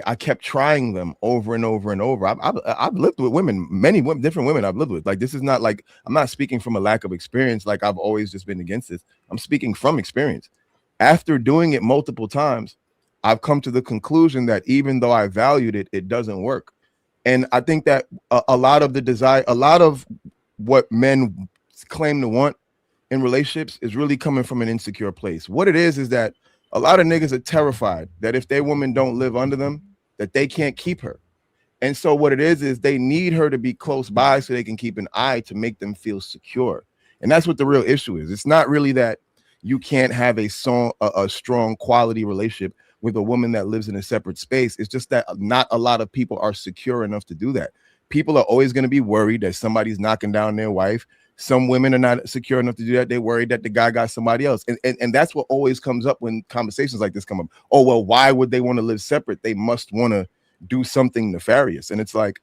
I kept trying them over and over and over. I've lived with women, many women, different women I've lived with. Like, this is not like, I'm not speaking from a lack of experience. Like, I've always just been against this. I'm speaking from experience. After doing it multiple times, I've come to the conclusion that even though I valued it, it doesn't work. And I think that a lot of what men claim to want in relationships is really coming from an insecure place. What it is that a lot of niggas are terrified that if their woman don't live under them, that they can't keep her. And so what it is they need her to be close by so they can keep an eye to make them feel secure. And that's what the real issue is. It's not really that you can't have a strong quality relationship with a woman that lives in a separate space. It's just that not a lot of people are secure enough to do that. People are always going to be worried that somebody's knocking down their wife. Some women are not secure enough to do that. They're worried that the guy got somebody else. And that's what always comes up when conversations like this come up. Oh, well, why would they want to live separate? They must want to do something nefarious. And it's like,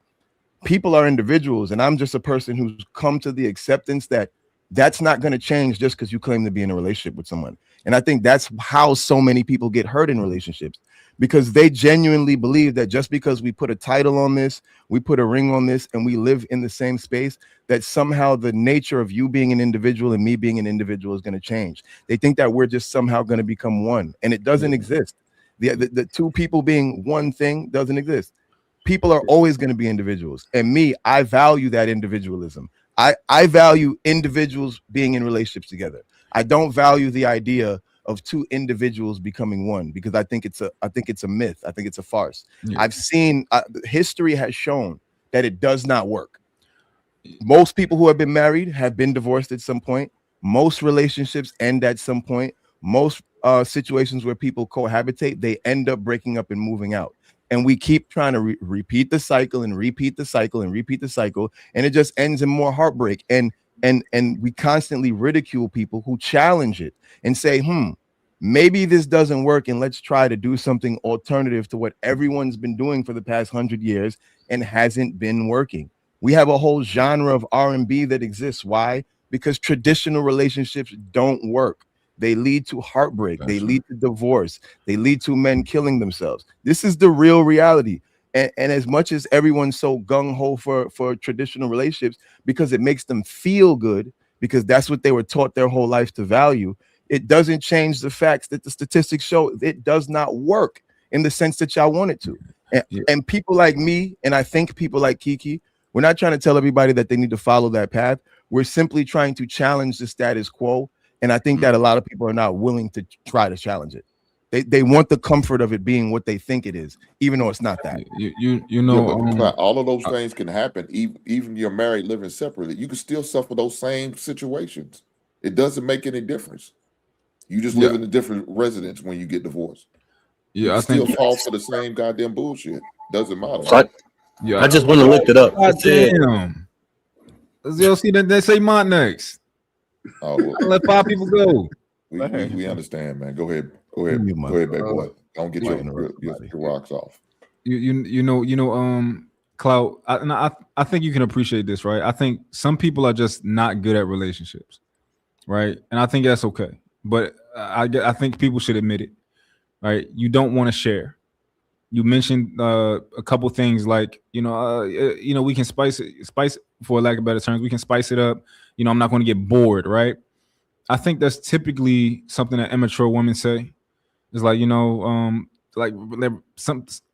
people are individuals, and I'm just a person who's come to the acceptance that that's not going to change just because you claim to be in a relationship with someone. And I think that's how so many people get hurt in relationships, because they genuinely believe that just because we put a title on this, we put a ring on this, and we live in the same space, that somehow the nature of you being an individual and me being an individual is going to change. They think that we're just somehow going to become one, and it doesn't exist. The two people being one thing doesn't exist. People are always going to be individuals. And me, I value that individualism. I value individuals being in relationships together. I don't value the idea of two individuals becoming one, because I think it's a myth. I think it's a farce. Yeah. I've seen history has shown that it does not work. Most people who have been married have been divorced at some point. Most relationships end at some point. Most situations where people cohabitate, they end up breaking up and moving out. And we keep trying to repeat the cycle and repeat the cycle and repeat the cycle, and it just ends in more heartbreak. And we constantly ridicule people who challenge it and say, maybe this doesn't work, and let's try to do something alternative to what everyone's been doing for the past 100 years and hasn't been working. We have a whole genre of R&B that exists. Why? Because traditional relationships don't work. They lead to heartbreak. They lead to divorce. They lead to men killing themselves. This is the real reality. And as much as everyone's so gung-ho for traditional relationships because it makes them feel good, because that's what they were taught their whole life to value, it doesn't change the facts that the statistics show it does not work in the sense that y'all want it to. And people like me, and I think people like Kiki, we're not trying to tell everybody that they need to follow that path. We're simply trying to challenge the status quo. And I think that a lot of people are not willing to try to challenge it. They want the comfort of it being what they think it is, even though it's not that. You know, all of those things can happen. Even you're married, living separately, you can still suffer those same situations. It doesn't make any difference. You just live in a different residence when you get divorced. Yeah, I think fall for the same goddamn bullshit. Doesn't matter. So I just want to look it up. Damn. Yo, see that they say Mont next. Oh, well, let 5 people go. We understand, man. Go ahead, big boy. Don't get your rocks off. You know, Clout. I think you can appreciate this, right? I think some people are just not good at relationships, right? And I think that's okay. But I think people should admit it, right? You don't want to share. You mentioned a couple things like, we can spice for lack of better terms. We can spice it up. I'm not going to get bored, right? I think that's typically something that immature women say. It's like,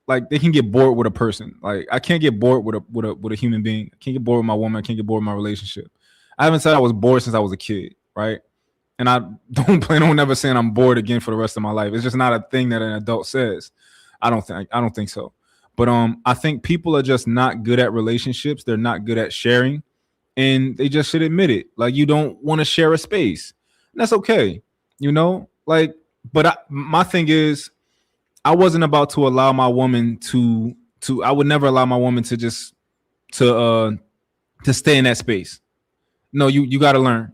like they can get bored with a person. Like I can't get bored with a human being. I can't get bored with my woman. I can't get bored with my relationship. I haven't said I was bored since I was a kid, right? And I don't plan on never saying I'm bored again for the rest of my life. It's just not a thing that an adult says. I don't think so. But I think people are just not good at relationships. They're not good at sharing, and they just should admit it. Like you don't want to share a space. And that's okay, But my thing is, I wasn't about to allow my woman to. I would never allow my woman to just to stay in that space. No, you got to learn.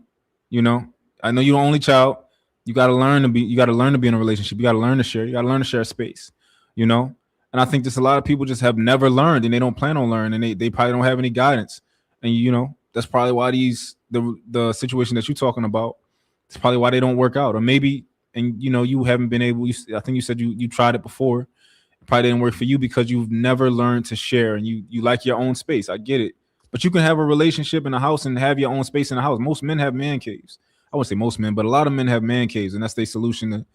I know you're the only child. You got to learn to be. You got to learn to be in a relationship. You got to learn to share. You got to learn to share a space. And I think just a lot of people just have never learned, and they don't plan on learning, and they probably don't have any guidance. And that's probably why the situation that you're talking about. It's probably why they don't work out, or maybe, and you haven't been able. I think you said you tried it before. It probably didn't work for you because you've never learned to share, and you like your own space. I get it, but you can have a relationship in a house and have your own space in the house. Most men have man caves. I wouldn't say most men, but a lot of men have man caves, and that's their solution to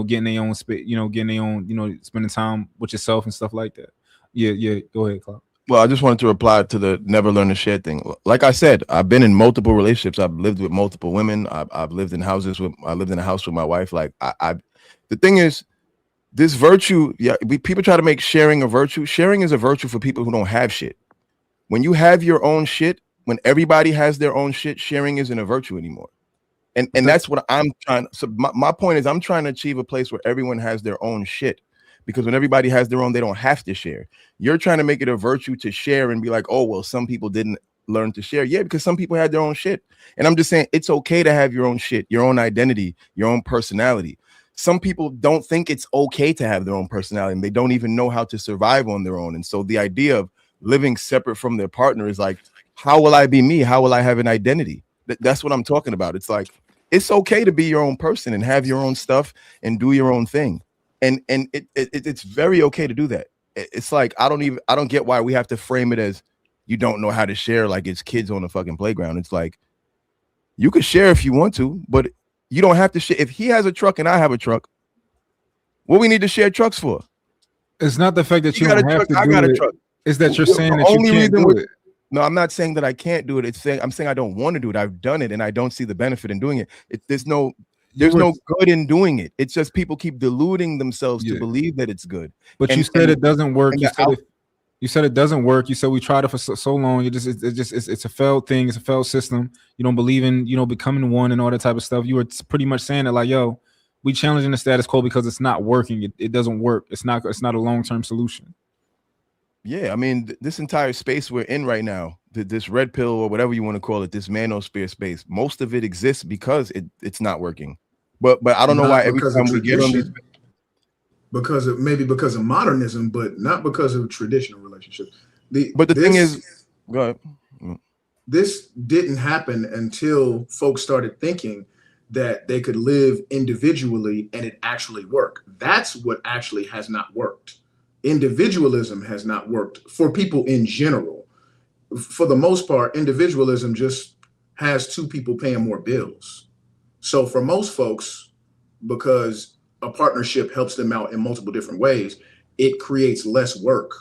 getting their own space. Getting their own. Spending time with yourself and stuff like that. Yeah. Go ahead, Clark. Well, I just wanted to reply to the never learn to share thing. Like I said, I've been in multiple relationships. I've lived with multiple women. I've lived in houses I lived in a house with my wife. Like the thing is, this virtue, people try to make sharing a virtue. Sharing is a virtue for people who don't have shit. When you have your own shit, when everybody has their own shit, sharing isn't a virtue anymore. And that's what I'm trying. So my point is, I'm trying to achieve a place where everyone has their own shit. Because when everybody has their own, they don't have to share. You're trying to make it a virtue to share and be like, oh, well, some people didn't learn to share. Yeah, because some people had their own shit. And I'm just saying it's okay to have your own shit, your own identity, your own personality. some people don't think it's okay to have their own personality, and they don't even know how to survive on their own. And so the idea of living separate from their partner is like, how will I be me? How will I have an identity? That's what I'm talking about. It's like, it's okay to be your own person and have your own stuff and do your own thing. And it's very okay to do that. It's like, I don't get why we have to frame it as you don't know how to share like it's kids on the fucking playground. It's like, you could share if you want to, but you don't have to share. If he has a truck and I have a truck, what we need to share trucks for? It's not the fact that you got don't a have truck, to I do got a it. truck. It's that you're The saying that you only can't reason do it. No, I'm not saying that I can't do it. I'm saying I don't want to do it. I've done it and I don't see the benefit in doing it. There's no good in doing it. It's just people keep deluding themselves to believe that it's good. But you said it doesn't work. You said it doesn't work. You said we tried it for so long. It's a failed thing. It's a failed system. You don't believe in, becoming one and all that type of stuff. You were pretty much saying it like, yo, we challenging the status quo because it's not working. It doesn't work. It's not a long-term solution. Yeah, I mean, this entire space we're in right now, this red pill or whatever you want to call it, this manosphere space, most of it exists because it's not working. But I don't know why every time we get on these, because of modernism, but not because of traditional relationships. But the thing is, go ahead. This didn't happen until folks started thinking that they could live individually and it actually worked. That's what actually has not worked. Individualism has not worked for people in general. For the most part, individualism just has two people paying more bills. So for most folks, because a partnership helps them out in multiple different ways, it creates less work.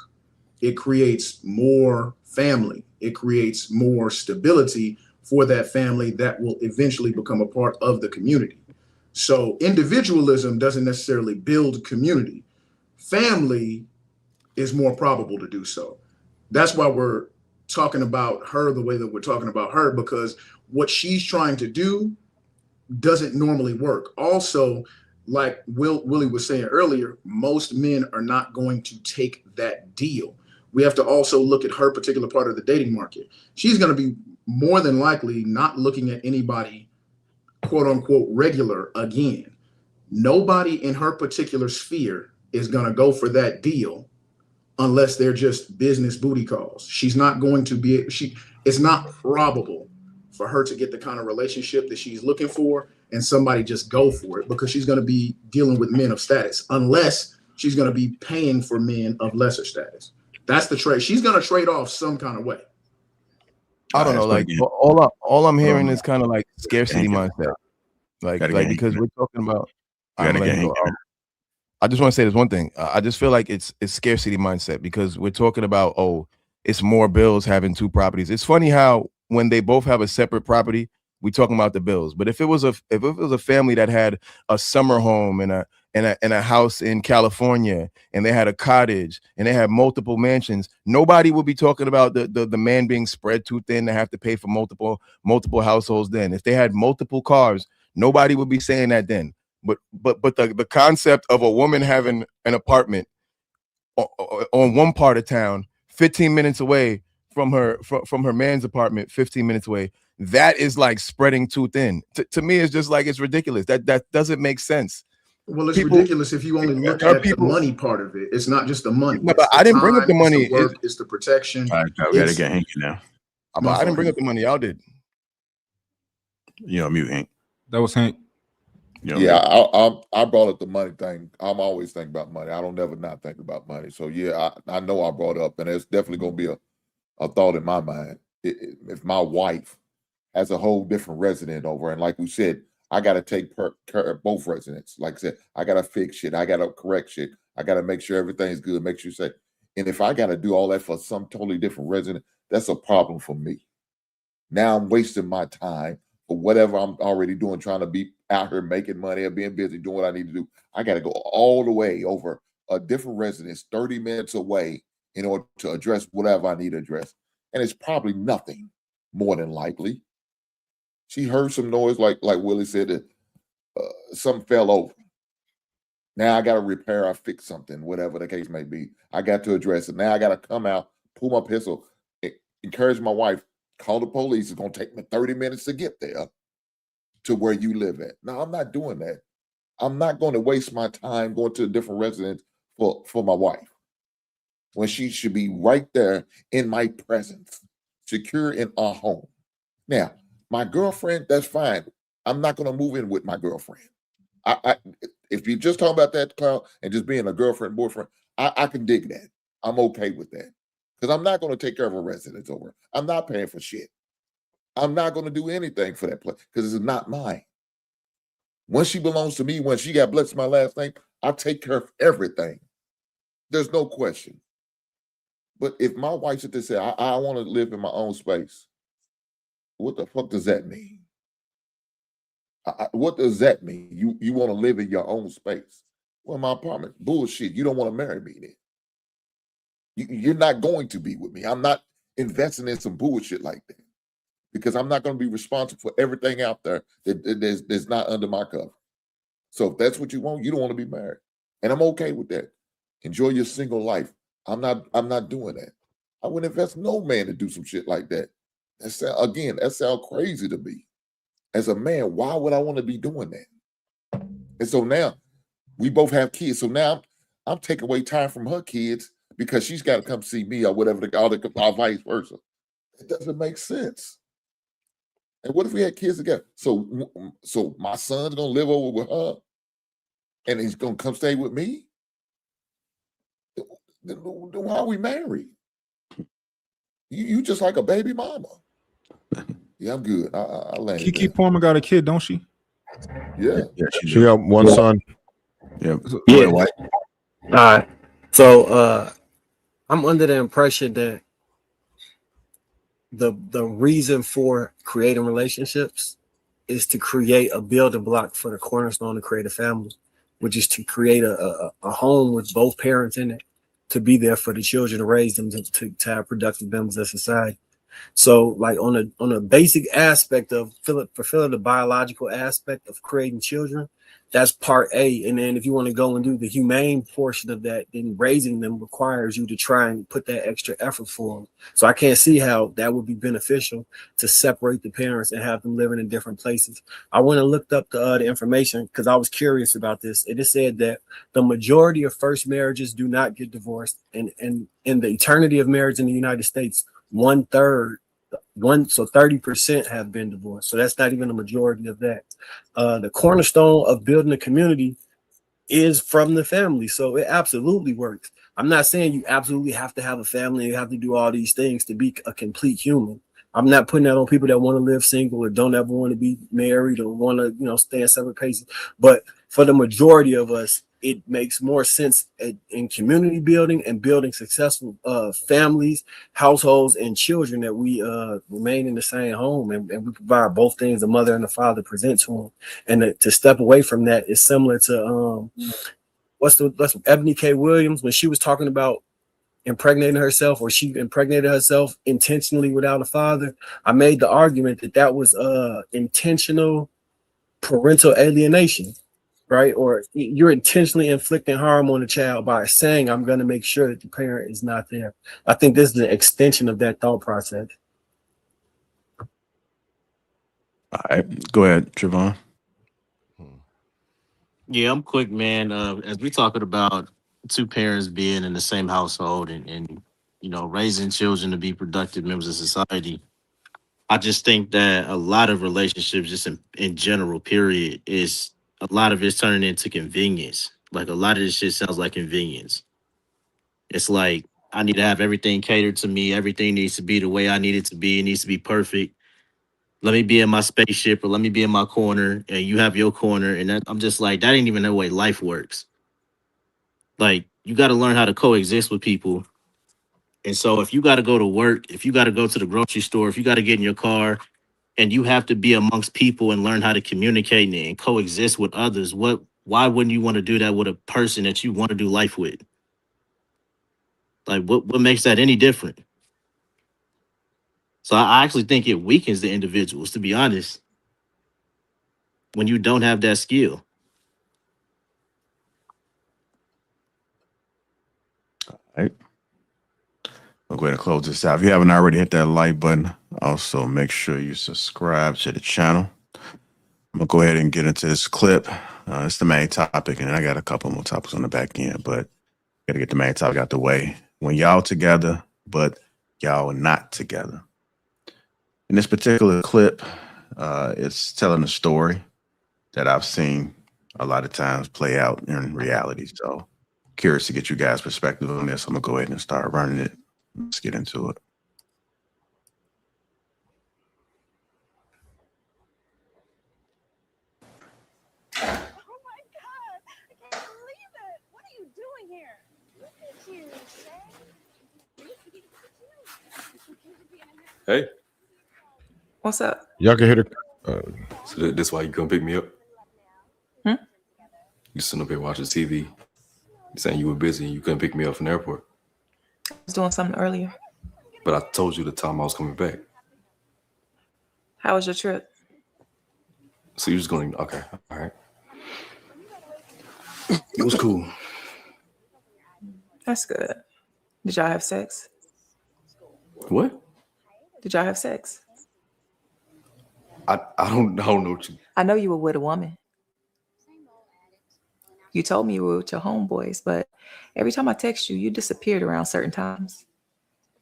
It creates more family. It creates more stability for that family that will eventually become a part of the community. So individualism doesn't necessarily build community. Family is more probable to do so. That's why we're talking about her the way that we're talking about her, because what she's trying to do doesn't normally work. Also, like Willie was saying earlier, most men are not going to take that deal. We have to also look at her particular part of the dating market. She's going to be more than likely not looking at anybody, quote unquote, regular again. Nobody in her particular sphere is going to go for that deal unless they're just business booty calls. She's not going to be, it's not probable for her to get the kind of relationship that she's looking for and somebody just go for it, because she's going to be dealing with men of status, unless she's going to be paying for men of lesser status. That's the trade. She's going to trade off some kind of way. I don't know. Like all I'm hearing is kind of like scarcity mindset. Like because we're talking about. I just want to say this one thing. I just feel like it's scarcity mindset, because we're talking about, oh, it's more bills having two properties. It's funny how when they both have a separate property, we talking about the bills. But if it was a family that had a summer home and a house in California, and they had a cottage and they had multiple mansions, nobody would be talking about the man being spread too thin to have to pay for multiple households. Then if they had multiple cars, nobody would be saying that then. But the concept of a woman having an apartment on one part of town, 15 minutes away from her man's apartment, 15 minutes away, that is like spreading too thin. To me, it's just like, it's ridiculous. That doesn't make sense. Well, it's ridiculous if you only look at the money part of it. It's not just the money. No, but I didn't bring up the money. It's the work, it's the protection. All right, we gotta get Hank now. But I didn't bring up the money. Y'all did. Mute Hank. That was Hank. Yeah, I brought up the money thing. I'm always thinking about money. I don't never not think about money. So yeah, I know I brought up, and it's definitely going to be a thought in my mind. If my wife has a whole different resident over, and like we said, I got to take care of both residents. Like I said, I got to fix shit. I got to correct shit. I got to make sure everything's good. Make sure say, and if I got to do all that for some totally different resident, that's a problem for me. Now I'm wasting my time for whatever I'm already doing, trying to be out here making money or being busy doing what I need to do. I got to go all the way over a different residence, 30 minutes away, in order to address whatever I need to address. And it's probably nothing, more than likely. She heard some noise, like Willie said, that something fell over. Now I got to repair or fix something, whatever the case may be. I got to address it. Now I got to come out, pull my pistol, encourage my wife, call the police. It's going to take me 30 minutes to get there to where you live at. No, I'm not doing that. I'm not going to waste my time going to a different residence for my wife when she should be right there in my presence, secure in our home. Now, my girlfriend, that's fine. I'm not going to move in with my girlfriend. If you're just talking about that, Cloud, and just being a girlfriend, boyfriend, I can dig that. I'm okay with that. Because I'm not going to take care of a residence over. I'm not paying for shit. I'm not going to do anything for that place because it's not mine. Once she belongs to me, when she got blessed my last name, I take care of everything. There's no question. But if my wife said to say, I want to live in my own space, what the fuck does that mean? What does that mean? You want to live in your own space? Well, my apartment. Bullshit. You don't want to marry me then. You're not going to be with me. I'm not investing in some bullshit like that because I'm not going to be responsible for everything out there that's not under my cover. So if that's what you want, you don't want to be married. And I'm okay with that. Enjoy your single life. I'm not doing that. I wouldn't invest no man to do some shit like that. That sounds crazy to me. As a man, why would I want to be doing that? And so now we both have kids. So now I'm taking away time from her kids because she's got to come see me or whatever, or vice versa. It doesn't make sense. And what if we had kids together? So my son's gonna live over with her, and he's gonna come stay with me. Then why are we married? You just like a baby mama. Yeah, I'm good. I landed. Kiki Palmer got a kid, don't she? Yeah. She got one son. Yeah. Yeah. All right. So I'm under the impression that the reason for creating relationships is to create a building block for the cornerstone to create a family, which is to create a home with both parents in it, to be there for the children, to raise them, to have productive members of society. So like on a basic aspect of fulfilling the biological aspect of creating children, that's part A. And then if you want to go and do the humane portion of that, then raising them requires you to try and put that extra effort for them. So I can't see how that would be beneficial to separate the parents and have them living in different places. I went and looked up the information because I was curious about this. It is said that the majority of first marriages do not get divorced. And in the eternity of marriage in the United States, 1/3, so 30% have been divorced. So that's not even a majority of that. The cornerstone of building a community is from the family. So it absolutely works. I'm not saying you absolutely have to have a family and you have to do all these things to be a complete human. I'm not putting that on people that want to live single or don't ever want to be married or want to, stay in separate places. But for the majority of us, it makes more sense in community building and building successful families, households, and children that we remain in the same home and we provide both things the mother and the father present to them. And to step away from that is similar to what's Ebony K. Williams, when she was talking about impregnating herself, or she impregnated herself intentionally without a father. I made the argument that was intentional parental alienation. Right? Or you're intentionally inflicting harm on the child by saying, I'm going to make sure that the parent is not there. I think this is an extension of that thought process. All right. Go ahead, Trevon. Yeah, I'm quick, man. As we talking about two parents being in the same household and raising children to be productive members of society, I just think that a lot of relationships, just in general, period, is a lot of it's turning into convenience. Like a lot of this shit sounds like convenience. It's like I need to have everything catered to me. Everything needs to be the way I need it to be. It needs to be perfect. Let me be in my spaceship or let me be in my corner and you have your corner. And I'm just like, that ain't even the way life works. Like you got to learn how to coexist with people. And so if you got to go to work, if you got to go to the grocery store, if you got to get in your car, and you have to be amongst people and learn how to communicate and coexist with others, why wouldn't you want to do that with a person that you want to do life with? Like what makes that any different? So I actually think it weakens the individuals, to be honest, when you don't have that skill. All right. We'll go ahead and close this out. If you haven't already, hit that like button. Also, make sure you subscribe to the channel. I'm gonna go ahead and get into this clip. It's the main topic, and then I got a couple more topics on the back end, but gotta get the main topic out the way. When y'all together, but y'all not together. In this particular clip, it's telling a story that I've seen a lot of times play out in reality. So curious to get you guys' perspective on this. I'm gonna go ahead and start running it. Let's get into it. Hey, What's up? Y'all can hear so this why you come pick me up? Hmm? You sitting up here watching TV, you saying you were busy and you couldn't pick me up from the airport. I was doing something earlier. But I told you the time I was coming back. How was your trip? So you're just going, okay, all right. It was cool. That's good. Did y'all have sex? What? Did y'all have sex? I don't know what you. I know you were with a woman. You told me you were with your homeboys, but every time I text you, you disappeared around certain times.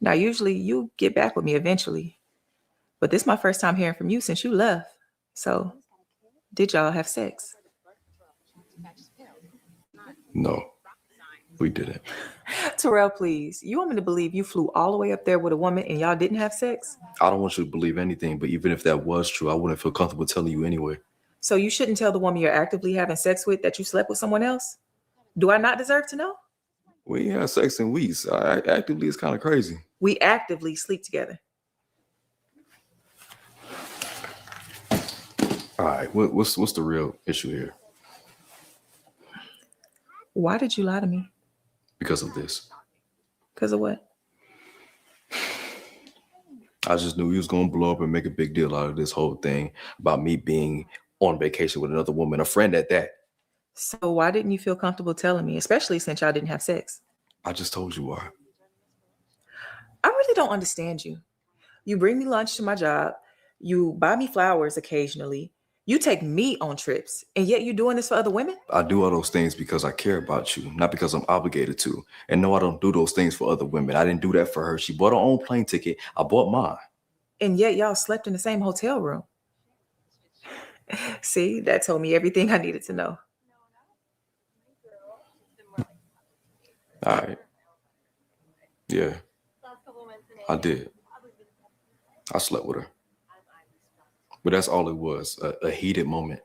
Now, usually you get back with me eventually, but this is my first time hearing from you since you left. So, did y'all have sex? No, we didn't. Terrell, please. You want me to believe you flew all the way up there with a woman and y'all didn't have sex? I don't want you to believe anything, but even if that was true, I wouldn't feel comfortable telling you anyway. So you shouldn't tell the woman you're actively having sex with that you slept with someone else? Do I not deserve to know? We ain't had sex in weeks. Actively, it's kind of crazy. We actively sleep together. All right, what's the real issue here? Why did you lie to me? Because of this. Because of what? I just knew he was going to blow up and make a big deal out of this whole thing about me being on vacation with another woman, a friend at that. So why didn't you feel comfortable telling me, especially since y'all didn't have sex? I just told you why. I really don't understand you. You bring me lunch to my job. You buy me flowers occasionally. You take me on trips, and yet you're doing this for other women? I do all those things because I care about you, not because I'm obligated to. And no, I don't do those things for other women. I didn't do that for her. She bought her own plane ticket. I bought mine. And yet y'all slept in the same hotel room. See, that told me everything I needed to know. All right. Yeah, I did. I slept with her. But that's all it was, a heated moment.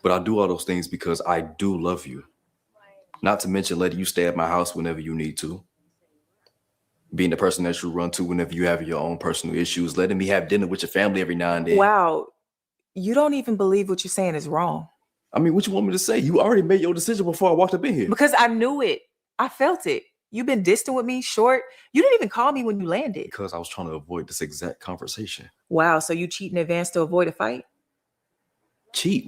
But I do all those things because I do love you. Not to mention letting you stay at my house whenever you need to. Being the person that you run to whenever you have your own personal issues. Letting me have dinner with your family every now and then. Wow. You don't even believe what you're saying is wrong. I mean, what you want me to say? You already made your decision before I walked up in here. Because I knew it. I felt it. You've been distant with me, short. You didn't even call me when you landed. Because I was trying to avoid this exact conversation. Wow, so you cheat in advance to avoid a fight? Cheat?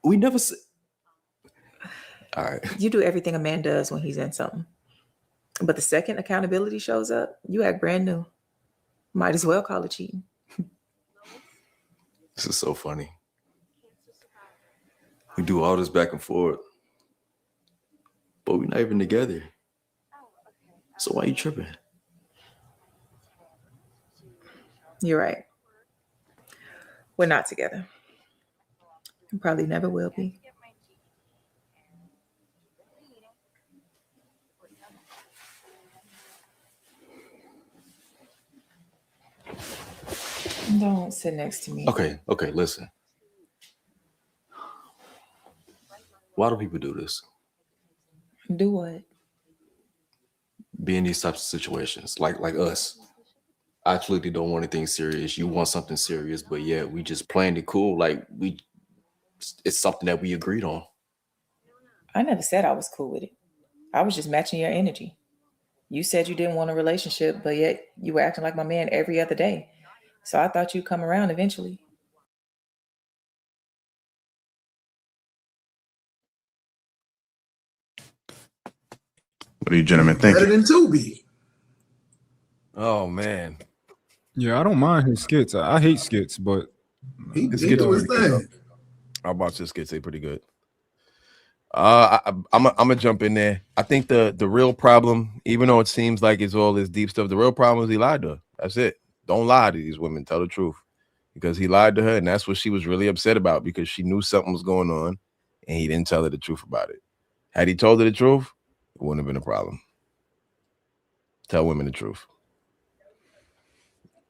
We never said. All right. You do everything a man does when he's in something. But the second accountability shows up, you act brand new. Might as well call it cheating. This is so funny. We do all this back and forth, but we're not even together. So why are you tripping? You're right. We're not together. And probably never will be. Don't sit next to me. Okay, listen. Why do people do this? Do what? Be in these types of situations, like us. I clearly don't want anything serious. You want something serious, but yeah, we just playing it cool. Like it's something that we agreed on. I never said I was cool with it. I was just matching your energy. You said you didn't want a relationship, but yet you were acting like my man every other day. So I thought you'd come around eventually. What do you gentlemen think? Better than Tubi. Oh man. Yeah, I don't mind his skits. I hate skits, but He This do skit's his pretty good, thing. though. I watched this skit. Say pretty good. I'm gonna jump in there. I think the real problem, even though it seems like it's all this deep stuff, the real problem is he lied to her. That's it. Don't lie to these women. Tell the truth, because he lied to her, and that's what she was really upset about, because she knew something was going on, and he didn't tell her the truth about it. Had he told her the truth, it wouldn't have been a problem. Tell women the truth.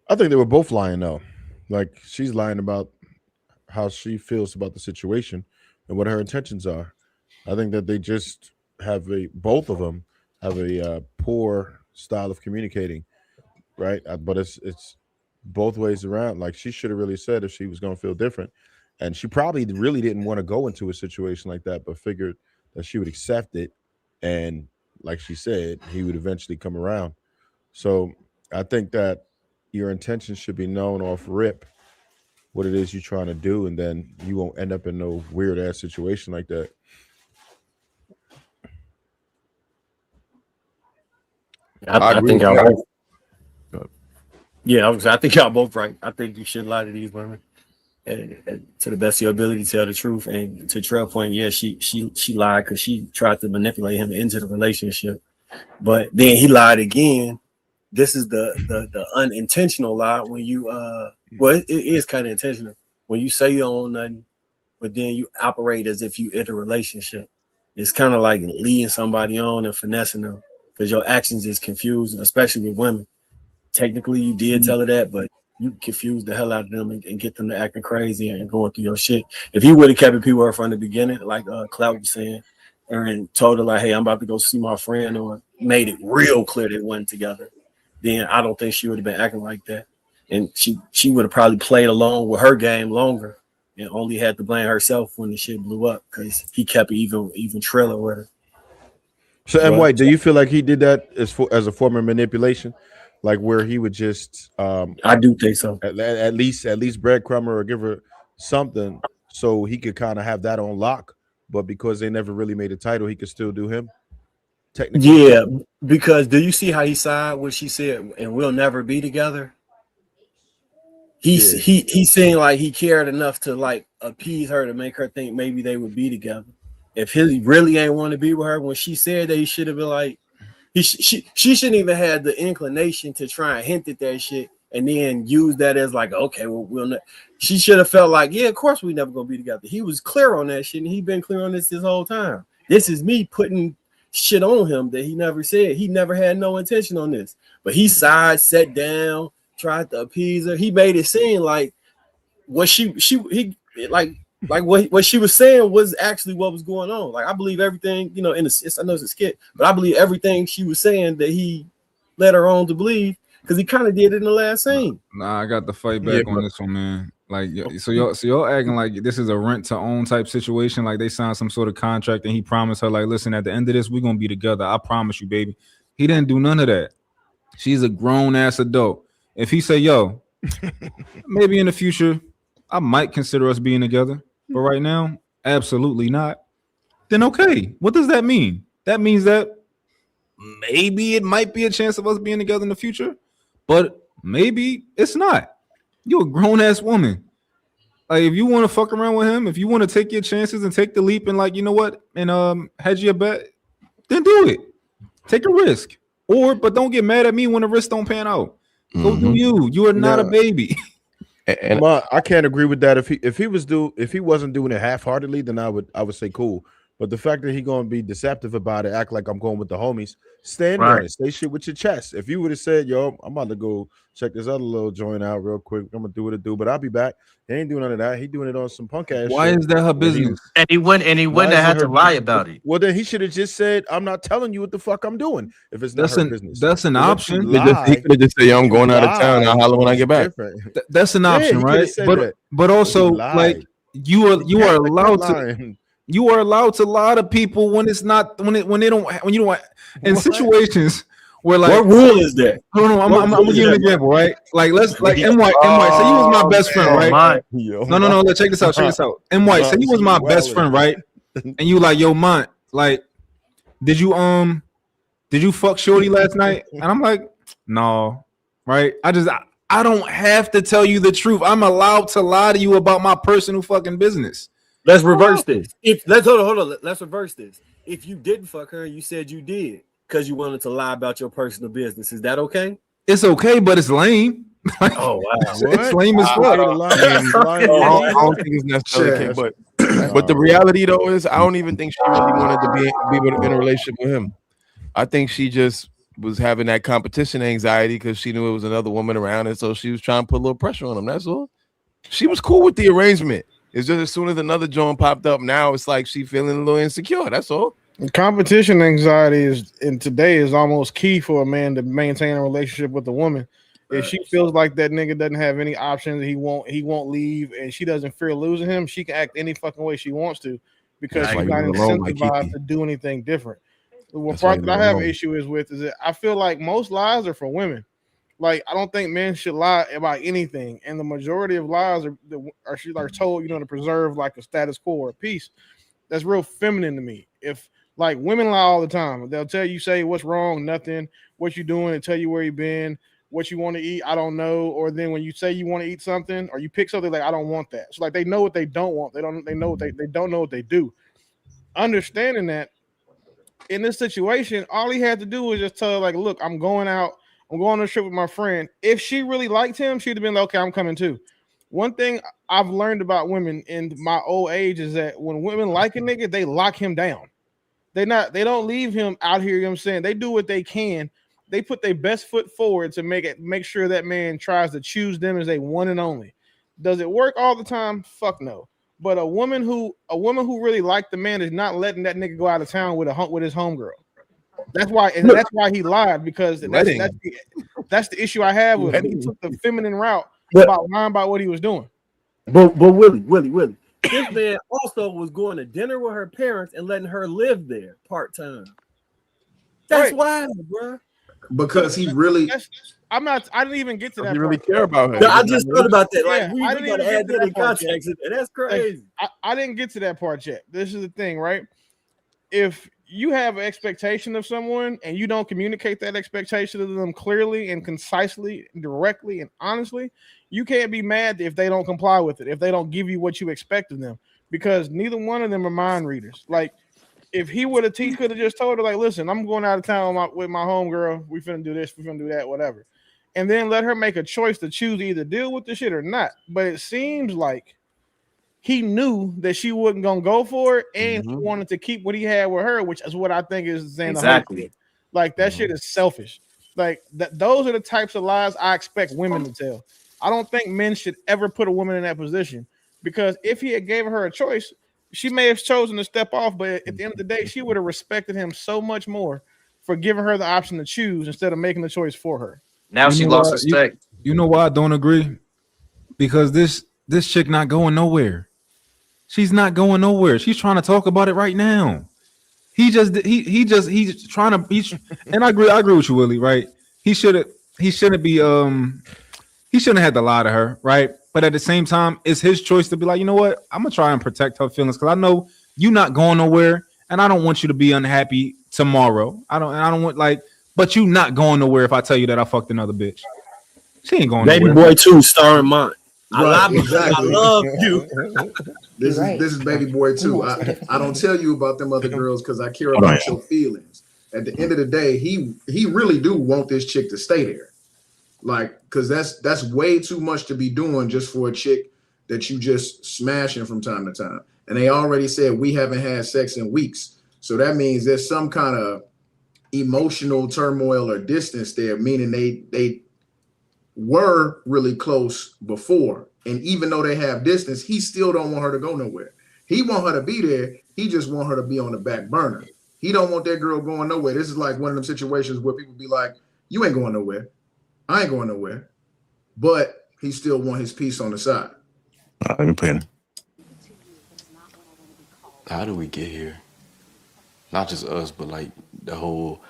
I think they were both lying though. Like, she's lying about how she feels about the situation and what her intentions are. I think that they just have both of them have a poor style of communicating, right? But it's both ways around. Like, she should have really said if she was going to feel different, and she probably really didn't want to go into a situation like that, but figured that she would accept it, and like she said, he would eventually come around. So I think that your intentions should be known off rip, what it is you're trying to do, and then you won't end up in no weird ass situation like that. I think y'all both. Yeah, I think y'all both right. I think you should lie to these women, and to the best of your ability, tell the truth. And to Trell's point, yeah, she lied because she tried to manipulate him into the relationship, but then he lied again. This is the unintentional lie when you well, it is kind of intentional when you say you don't own nothing, but then you operate as if you in a relationship. It's kind of like leading somebody on and finessing them, because your actions is confusing, especially with women. Technically, you did tell her that, but you confused the hell out of them and get them to acting crazy and going through your shit. If you would have kept it pure from the beginning, like Clout was saying, and told her like, "Hey, I'm about to go see my friend," or made it real clear they wasn't together, then I don't think she would have been acting like that. And she would have probably played along with her game longer and only had to blame herself when the shit blew up, because he kept it even trailer with her. So, and White, do you feel like he did that as a form of manipulation, like where he would just? I do think so. At least breadcrumb her or give her something so he could kind of have that on lock. But because they never really made a title, he could still do him. Technically, Yeah, because do you see how he sighed when she said, "And we'll never be together"? He seemed like he cared enough to like appease her to make her think maybe they would be together. If he really ain't want to be with her, when she said that, he should have been like, she shouldn't even had the inclination to try and hint at that shit and then use that as like, okay, well, we'll not. She should have felt like, yeah, of course we never gonna be together. He was clear on that shit, and he been clear on this whole time. This is me putting shit on him that he never said. He never had no intention on this, but he sighed, sat down, tried to appease her. He made it seem like what what she was saying was actually what was going on. Like, I believe everything, I know it's a skit, but I believe everything she was saying that he led her on to believe, because he kind of did it in the last scene. Nah, I got to fight back on this one, man. Like, so y'all acting like this is a rent to own type situation. Like, they signed some sort of contract and he promised her, like, listen, at the end of this, we're gonna be together. I promise you, baby. He didn't do none of that. She's a grown ass adult. If he say, yo, maybe in the future, I might consider us being together, but right now, absolutely not, then okay. What does that mean? That means that maybe it might be a chance of us being together in the future, but maybe it's not. You're a grown-ass woman. Like, if you want to fuck around with him, if you want to take your chances and take the leap and, like, you know what, and hedge your bet, then do it. Take a risk. But don't get mad at me when the risk don't pan out. Go do you. You are not a baby. And I can't agree with that. If he wasn't doing it half-heartedly, then I would say cool. But the fact that he gonna be deceptive about it, act like I'm going with the homies, stand on it, say shit with your chest. If you would have said, yo, I'm about to go check this other little joint out real quick, I'm gonna do what it do, but I'll be back. He ain't doing none of that. He doing it on some punk ass Why shit. is that her business? And he wouldn't have had to lie about it. Well, then he should have just said, I'm not telling you what the fuck I'm doing if it's not her business. That's an option. He could have just said, yo, I'm going out of town. I'll holler when I get back. That's an option, right? But also, like, you are allowed to. You are allowed to lie to people when it's not when you don't in situations where, like, what rule is that? No, I'm gonna give you an example, right? Like, let's like M White. Say you was my best friend, right? No. Let's check this out. M White, say you was my best friend, right? And you like, yo, Mont, like, did you fuck Shorty last night? And I'm like, no, right? I don't have to tell you the truth. I'm allowed to lie to you about my personal fucking business. Let's reverse this. Let's hold on. Let's reverse this. If you didn't fuck her, you said you did because you wanted to lie about your personal business. Is that okay? It's okay, but it's lame. Oh wow, it's lame as fuck. I don't think it's necessarily okay, but the reality though is I don't even think she really wanted to be in a relationship with him. I think she just was having that competition anxiety because she knew it was another woman around, and so she was trying to put a little pressure on him. That's all. She was cool with the arrangement. It's just as soon as another joint popped up, now it's like she feeling a little insecure. That's all. Competition anxiety is almost key for a man to maintain a relationship with a woman. If she feels like that nigga doesn't have any options, he won't leave, and she doesn't fear losing him, she can act any fucking way she wants to because she's not incentivized to do anything different. The part that I have an issue is that I feel like most lies are for women. Like, I don't think men should lie about anything, and the majority of lies are told, to preserve like a status quo or peace. That's real feminine to me. If like women lie all the time, they'll tell you, say what's wrong, nothing, what you doing, and tell you where you been, what you want to eat, I don't know. Or then when you say you want to eat something or you pick something, like I don't want that. So like they know what they don't want. They don't know what they do. Understanding that in this situation, all he had to do was just tell her, like, look, I'm going out. I'm going on a trip with my friend. If she really liked him, she'd have been like, okay, I'm coming too. One thing I've learned about women in my old age is that when women like a nigga, they lock him down. They don't leave him out here, you know what I'm saying? They do what they can. They put their best foot forward to make sure that man tries to choose them as a one and only. Does it work all the time? Fuck no. But a woman who really liked the man is not letting that nigga go out of town with his homegirl. That's why he lied, because that's the issue I have with him. He took the feminine route about lying about what he was doing. But Willie, this man also was going to dinner with her parents and letting her live there part time. That's wild, bro. Because he really. I didn't even get to that. You really care about her? No, I just thought about that. Like, I we gotta add that in context. That's crazy. Like, I didn't get to that part yet. This is the thing, right? If you have an expectation of someone and you don't communicate that expectation to them clearly and concisely, directly and honestly, you can't be mad if they don't comply with it, if they don't give you what you expect of them, because neither one of them are mind readers. Like, if he could have just told her, like, listen, I'm going out of town with my homegirl. We finna do this, we finna do that, whatever. And then let her make a choice to choose to either deal with the shit or not. But it seems like he knew that she wasn't gonna go for it, and he wanted to keep what he had with her, which is what I think is saying exactly. Like that shit is selfish. Like those are the types of lies I expect women to tell. I don't think men should ever put a woman in that position, because if he had gave her a choice, she may have chosen to step off, but at the end of the day, she would have respected him so much more for giving her the option to choose instead of making the choice for her. Now she lost respect. You know why I don't agree? Because this chick not going nowhere. She's not going nowhere. She's trying to talk about it right now. He's trying to. And I agree with you, Willie. Right? He shouldn't have to lie to her, right? But at the same time, it's his choice to be like, you know what? I'm gonna try and protect her feelings, because I know you're not going nowhere, and I don't want you to be unhappy tomorrow. I don't want but you not going nowhere if I tell you that I fucked another bitch. She ain't going Baby nowhere. Boy 2 starring mine. Right, I love you. This is Baby Boy 2. I don't tell you about them other girls because I care about your feelings. At the end of the day, he really do want this chick to stay there. Like, because that's way too much to be doing just for a chick that you just smashing from time to time. And they already said we haven't had sex in weeks. So that means there's some kind of emotional turmoil or distance there, meaning they were really close before. And even though they have distance, he still don't want her to go nowhere. He want her to be there. He just want her to be on the back burner. He don't want that girl going nowhere. This is like one of them situations where people be like, you ain't going nowhere. I ain't going nowhere. But he still want his piece on the side. Let me play it. How do we get here? Not just us, but like the whole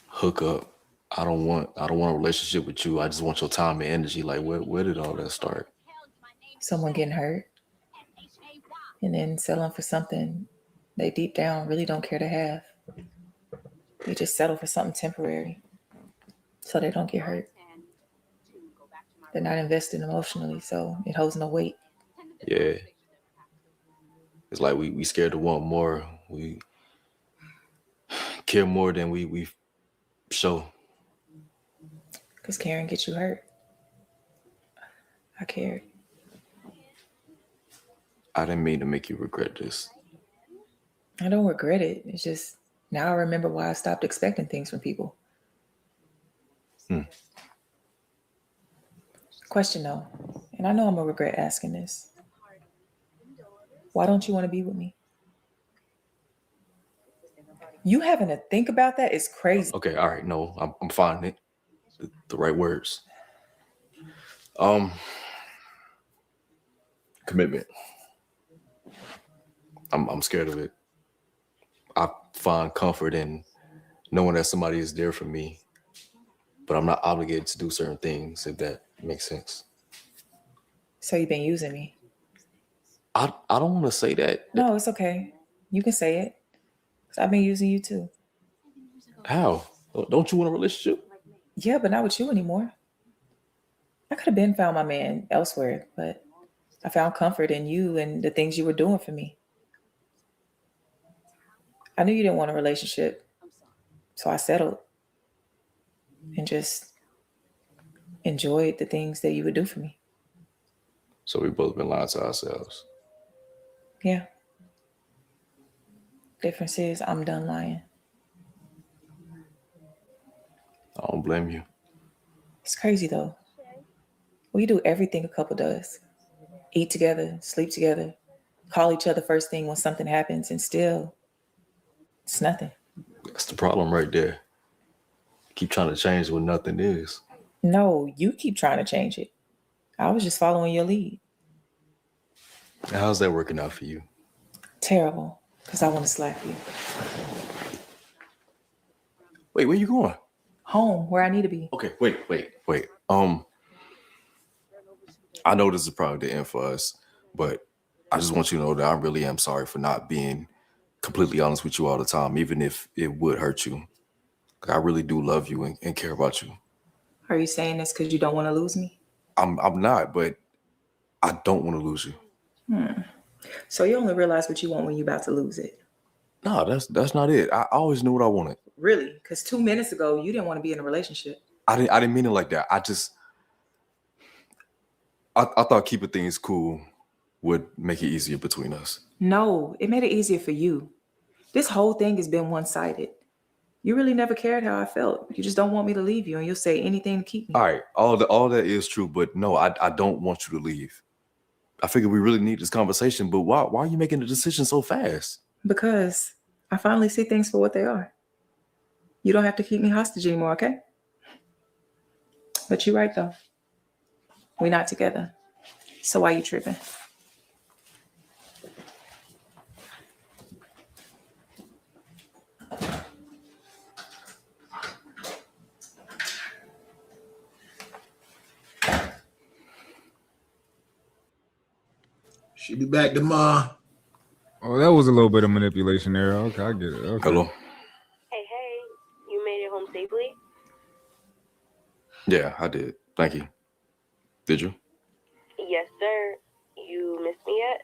hookup. I don't want a relationship with you. I just want your time and energy. Like, where did all that start? Someone getting hurt and then settling for something they deep down really don't care to have. They just settle for something temporary so they don't get hurt. They're not invested emotionally, so it holds no weight. Yeah. It's like we scared to want more. We care more than we show. Because caring gets you hurt. I cared. I didn't mean to make you regret this. I don't regret it. It's just now I remember why I stopped expecting things from people. Question though, and I know I'm gonna regret asking this. Why don't you want to be with me? You having to think about that is crazy. Okay, all right, no, I'm finding it. The right words. Commitment. I'm scared of it. I find comfort in knowing that somebody is there for me, but I'm not obligated to do certain things, if that makes sense. So you've been using me. I don't want to say that. No, it's okay. You can say it. 'Cause I've been using you too. How? Don't you want a relationship? Yeah, but not with you anymore. I could have been found my man elsewhere, but I found comfort in you and the things you were doing for me. I knew you didn't want a relationship, so I settled and just enjoyed the things that you would do for me. So we've both been lying to ourselves. Yeah. Difference is I'm done lying. I don't blame you. It's crazy though. We do everything a couple does. Eat together, sleep together, call each other first thing when something happens, and still, it's nothing. That's the problem right there. Keep trying to change what nothing is. No, you keep trying to change it. I was just following your lead. How's that working out for you? Terrible, because I want to slap you. Wait, where you going? Home, where I need to be. Okay, wait. I know this is probably the end for us, but I just want you to know that I really am sorry for not being completely honest with you all the time, even if it would hurt you. I really do love you and care about you. Are you saying this because you don't want to lose me? I'm not, but I don't want to lose you. So you only realize what you want when you're about to lose it. No, that's not it. I always knew what I wanted. Really? Because 2 minutes ago, you didn't want to be in a relationship. I didn't mean it like that. I thought keeping things cool would make it easier between us. No, it made it easier for you. This whole thing has been one-sided. You really never cared how I felt. You just don't want me to leave you, and you'll say anything to keep me. All right, all that is true, but no, I don't want you to leave. I figure we really need this conversation, but why are you making the decision so fast? Because I finally see things for what they are. You don't have to keep me hostage anymore, okay? But you're right, though. We're not together. So why you tripping? She'll be back tomorrow. Oh, that was a little bit of manipulation there. Okay, I get it. Okay. Hello. Hey, you made it home safely? Yeah, I did. Thank you. Did you? Yes, sir. You missed me yet?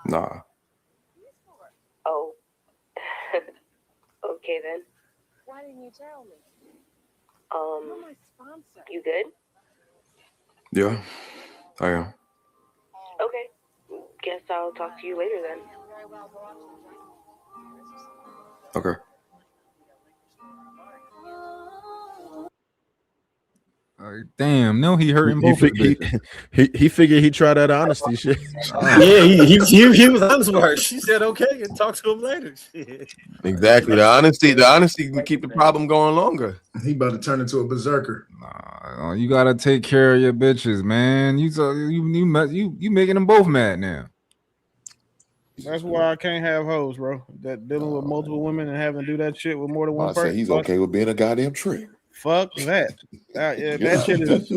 Nah. Oh. Okay then. Why didn't you tell me? You're my sponsor. You good? Yeah, I am. Okay. Guess I'll talk to you later then. Okay. Damn, no, he hurting both. He figured he'd try that honesty shit. Yeah, he was honest with her. She said okay and talk to him later. Exactly. The honesty can keep the problem going longer. He about to turn into a berserker. Nah, you gotta take care of your bitches, man. You making them both mad now. That's why I can't have hoes, bro. That dealing with multiple women and having to do that shit with more than one person. I say he's okay with being a goddamn trick. Fuck that. That shit is.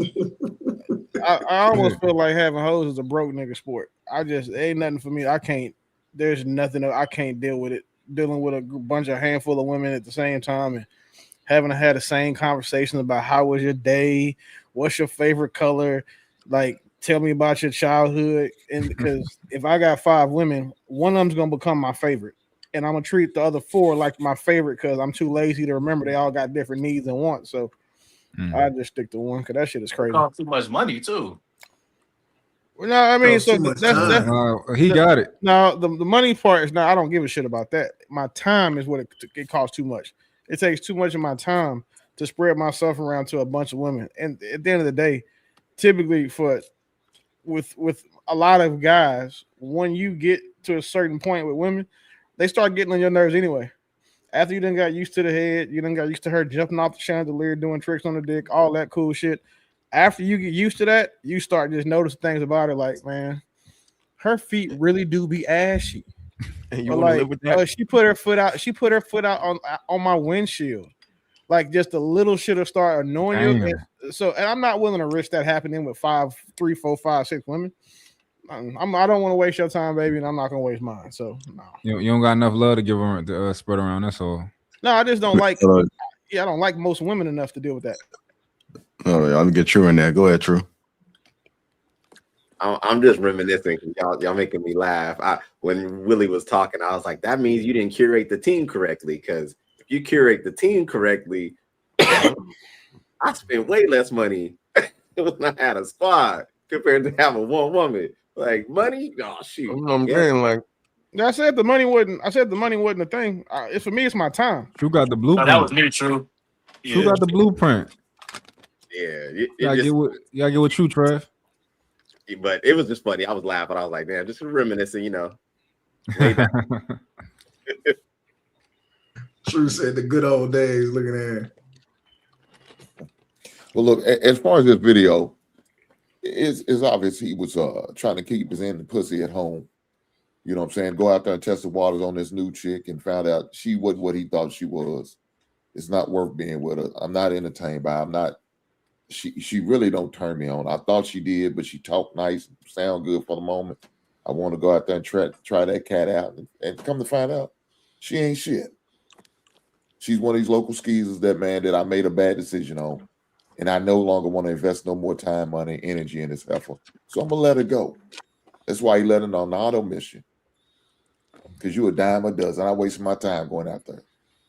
I almost feel like having hoes is a broke nigga sport. Ain't nothing for me. I can't. There's nothing. I can't deal with it. Dealing with a bunch of handful of women at the same time and having had the same conversation about how was your day, what's your favorite color, like tell me about your childhood. And because if I got 5 women, one of them's gonna become my favorite, and I'm gonna treat the other 4 like my favorite because I'm too lazy to remember they all got different needs and wants. So I just stick to one because that shit is crazy. Cost too much money too. No, I mean, so Too much that's time. He got it. No, the money part is not. I don't give a shit about that. My time is what it costs too much. It takes too much of my time to spread myself around to a bunch of women. And at the end of the day, typically with a lot of guys, when you get to a certain point with women, they start getting on your nerves anyway. After you done got used to the head, you done got used to her jumping off the chandelier, doing tricks on the dick, all that cool shit. After you get used to that, you start just noticing things about her, like, man, her feet really do be ashy. And you Or want to like, live with that? she put her foot out. She put her foot out on my windshield. Like, just a little shit will start annoying you. Damn. And I'm not willing to risk that happening with 3, 4, 5, 6 women. I don't want to waste your time, baby, and I'm not gonna waste mine. So no. You don't got enough love to give her to spread around. That's all. No, I just don't like. I don't like most women enough to deal with that. Oh, yeah, let me get True in there. Go ahead, True. I'm just reminiscing. Y'all making me laugh. When Willie was talking, I was like, that means you didn't curate the team correctly. Because if you curate the team correctly, I spent way less money when I had a squad compared to having one woman. Like money, oh shoot. I'm saying, like, I said the money wasn't a thing. It's for me. It's my time. True got the blueprint. That was me, True. True got the blueprint. Yeah, you gotta get with True, Trev. But it was just funny. I was laughing. I was like, damn, just reminiscing, True said the good old days. Looking at. Well, look, as far as this video, it's obvious he was trying to keep his end pussy at home. You know what I'm saying? Go out there and test the waters on this new chick and found out she wasn't what he thought she was. It's not worth being with her. I'm not entertained by her. I'm not. She really don't turn me on. I thought she did, but she talked nice, sound good for the moment. I want to go out there and try that cat out, and come to find out, she ain't shit. She's one of these local skeezers that I made a bad decision on, and I no longer want to invest no more time, money, energy in this heifer. So I'm gonna let her go. That's why he let her on the auto mission. Because you a dime a dozen. I wasted my time going out there,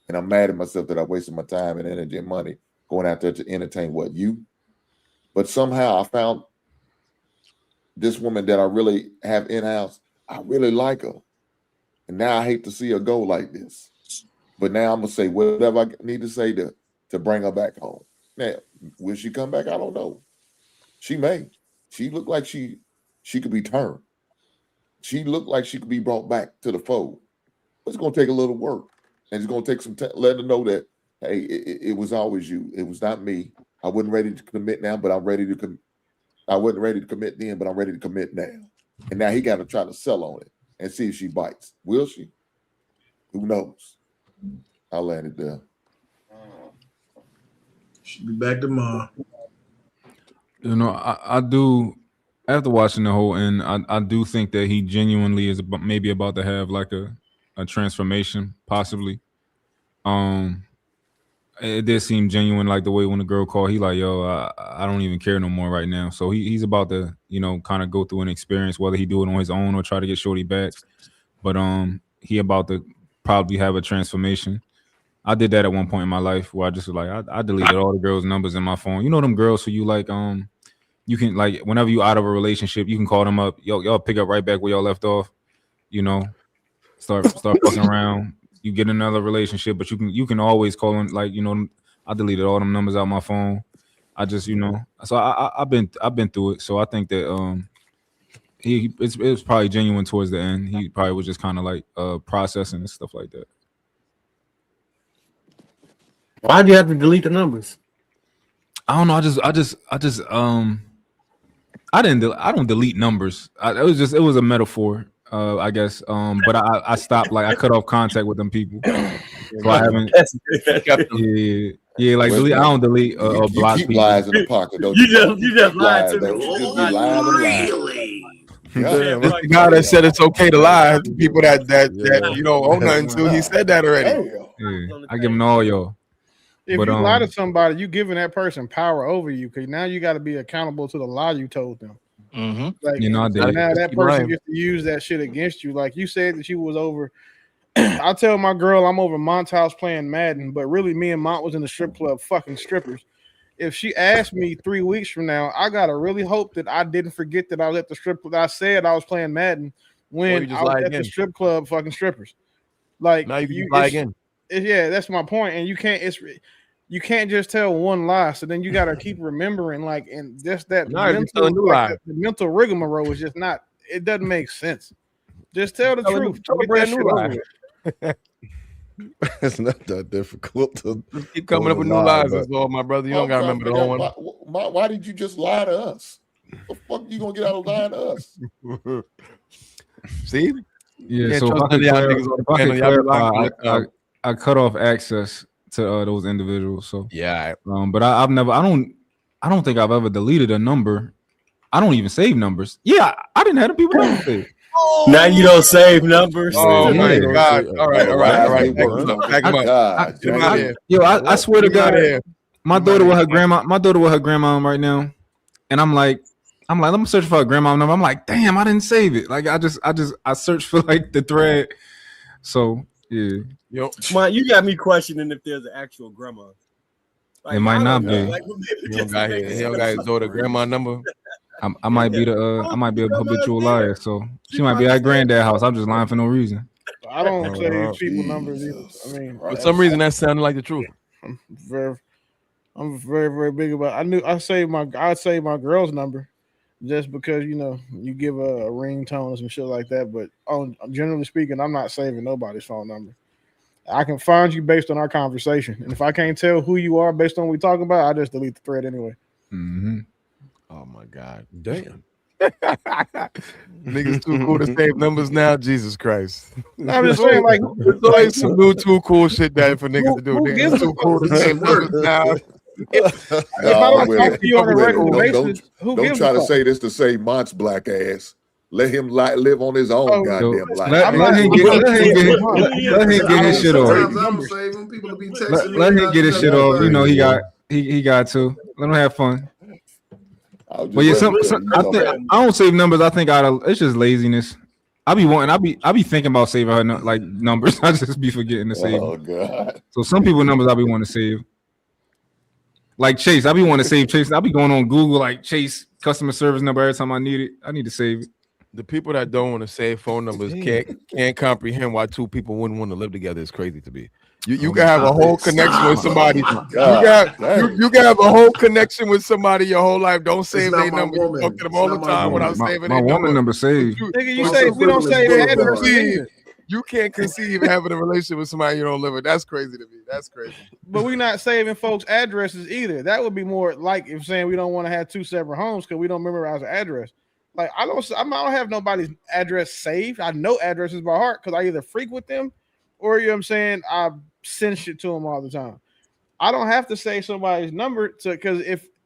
and I'm mad at myself that I wasted my time and energy and money going out there to entertain you. But somehow I found this woman that I really have in-house. I really like her. And now I hate to see her go like this. But now I'm going to say whatever I need to say to bring her back home. Now, will she come back? I don't know. She may. She looked like she could be turned. She looked like she could be brought back to the fold. But it's going to take a little work. And it's going to take some time. Let her know that, hey, it was always you. It was not me. I wasn't ready to commit now, but I'm ready to commit. I wasn't ready to commit then, but I'm ready to commit now. And now he got to try to sell on it and see if she bites. Will she? Who knows? I'll land it there. She'll be back tomorrow. I do. After watching the whole end, I do think that he genuinely is maybe about to have like a transformation, possibly. It did seem genuine, like the way when the girl called, he like, yo, I don't even care no more right now. So he's about to, kind of go through an experience, whether he do it on his own or try to get shorty back. But he about to probably have a transformation. I did that at one point in my life where I just was like, I deleted all the girls' numbers in my phone. You know them girls who you like, you can like whenever you out of a relationship, you can call them up. Y'all pick up right back where y'all left off. Start fucking around. You get another relationship, but you can always call them. Like I deleted all them numbers out my phone. I just so I've been through it. So I think that it was probably genuine towards the end. He probably was just kind of like processing and stuff like that. Why do you have to delete the numbers? I don't know. I don't delete numbers. It was a metaphor, I guess. But I stopped. Like I cut off contact with them people. So I haven't. Like delete. I don't delete or block keep people. Lies in the pocket, don't you just lied to them. Really? Yeah, the guy that said it's okay to lie to people that you don't owe nothing to. He said that already. Yeah, I give them to all y'all. If you lie to somebody, you giving that person power over you, because now you got to be accountable to the lie you told them. Like, You know, I did. now that person gets to use that shit against you. Like you said that you was over. I tell my girl I'm over Mont's house playing Madden, but really me and Mont was in the strip club fucking strippers. If she asked me 3 weeks from now, I gotta really hope that I didn't forget that I was at the strip club. I said I was playing Madden when I was at the strip club fucking strippers. Like now you can lie again. Yeah, that's my point. And you can't just tell one lie. So then you gotta keep remembering, like, and just that the mental rigmarole is just not. It doesn't make sense. Just tell the truth. Tell a brand new lie. It's not that difficult to just keep coming up with new lies. That's all, my brother. You don't gotta remember the whole one. Why did you just lie to us? The fuck you gonna get out of lying to us? See? Yeah. So if I could clarify, I cut off access to those individuals. So yeah. But I don't think I've ever deleted a number. I don't even save numbers. Yeah, I didn't have the people numbers saved. Now you don't save numbers. Oh my God! All right. Back him up. I swear to God, my daughter with her grandma right now, and I'm like, let me search for her grandma number. I'm like, damn, I didn't save it. Like I searched for like the thread. So yeah. Man, you got me questioning if there's an actual grandma. Like, it might not be. Like, he don't got his daughter grandma number. I might be a habitual liar, so she might be at granddad's house. I'm just lying for no reason. I don't save people numbers either. I mean, for some reason that sounded like the truth. I'm very big about. I'd save my girl's number, just because you give a ringtone and some shit like that. But generally speaking, I'm not saving nobody's phone number. I can find you based on our conversation, and if I can't tell who you are based on what we talking about, I just delete the thread anyway. Mm-hmm. Oh my God. Damn. Niggas too cool to save numbers now. Jesus Christ. I'm just saying, like some new too cool shit that for niggas to do. Niggas too cool to save numbers now. If I don't talk to you on a regular basis, don't try to say this to save Mont's black ass. Let him live on his own goddamn life. Let him get his shit off. Let him get his shit off. You know he got to. Let him have fun. But yeah, I don't save numbers. I think it's just laziness. I be thinking about saving her like numbers. I just be forgetting to save. Oh God! So some people numbers I be wanting to save. Like Chase, I be wanting to save Chase. I be going on Google like Chase customer service number every time I need it. I need to save it. The people that don't want to save phone numbers can't comprehend why two people wouldn't want to live together. It's crazy to me. You can have a whole connection with somebody. You can have a whole connection with somebody your whole life. Don't save their number. You talk to them all the time without saving my woman number saved. Nigga, you say we don't save addresses. You can't conceive having a relationship with somebody you don't live with. That's crazy to me. That's crazy. But we're not saving folks' addresses either. That would be more like if saying we don't want to have two separate homes because we don't memorize the address. Like I don't have nobody's address saved. I know addresses by heart because I either frequent them or I send shit to them all the time. I don't have to say somebody's number because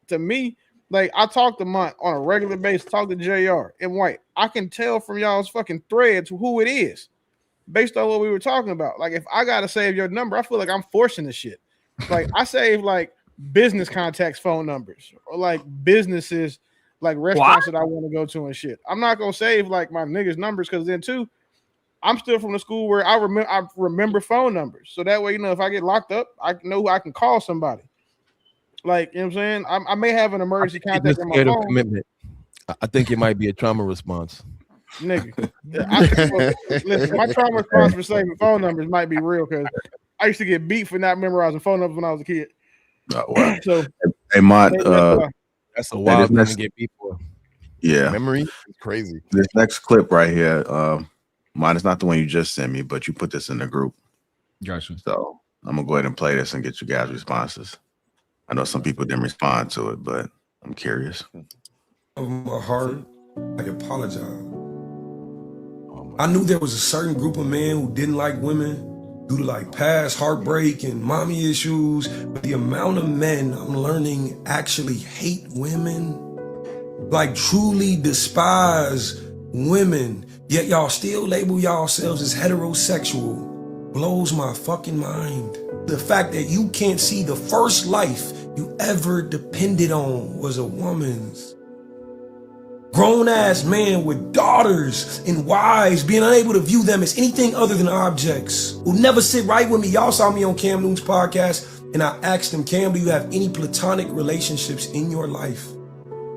to me, like I talk to Mont on a regular basis, talk to JR and White. I can tell from y'all's fucking threads who it is based on what we were talking about. Like if I gotta save your number, I feel like I'm forcing the shit. Like I save like business contacts phone numbers or like businesses. Like restaurants that I want to go to and shit. I'm not gonna save like my niggas' numbers because then too, I'm still from the school where I remember phone numbers. So that way, if I get locked up, I know who I can call somebody. Like, you know what I'm saying? I may have an emergency contact on my phone. Commitment. I think it might be a trauma response. Nigga. Listen, my trauma response for saving phone numbers might be real because I used to get beat for not memorizing phone numbers when I was a kid. So hey Mont, that's a wild thing to get beat for. Yeah. Memory is crazy. This next clip right here, mine is not the one you just sent me, but you put this in the group. Gotcha. So I'm gonna go ahead and play this and get you guys' responses. I know some people didn't respond to it, but I'm curious. Of my heart, I apologize. I knew there was a certain group of men who didn't like women due to like past heartbreak and mommy issues, but the amount of men I'm learning actually hate women, like truly despise women, yet y'all still label yourselves as heterosexual. blows my fucking mind. The fact that you can't see the first life you ever depended on was a woman's. Grown-ass man with daughters and wives being unable to view them as anything other than objects will never sit right with me. Y'all saw me on Cam Newton's podcast, and I asked him, Cam, do you have any platonic relationships in your life?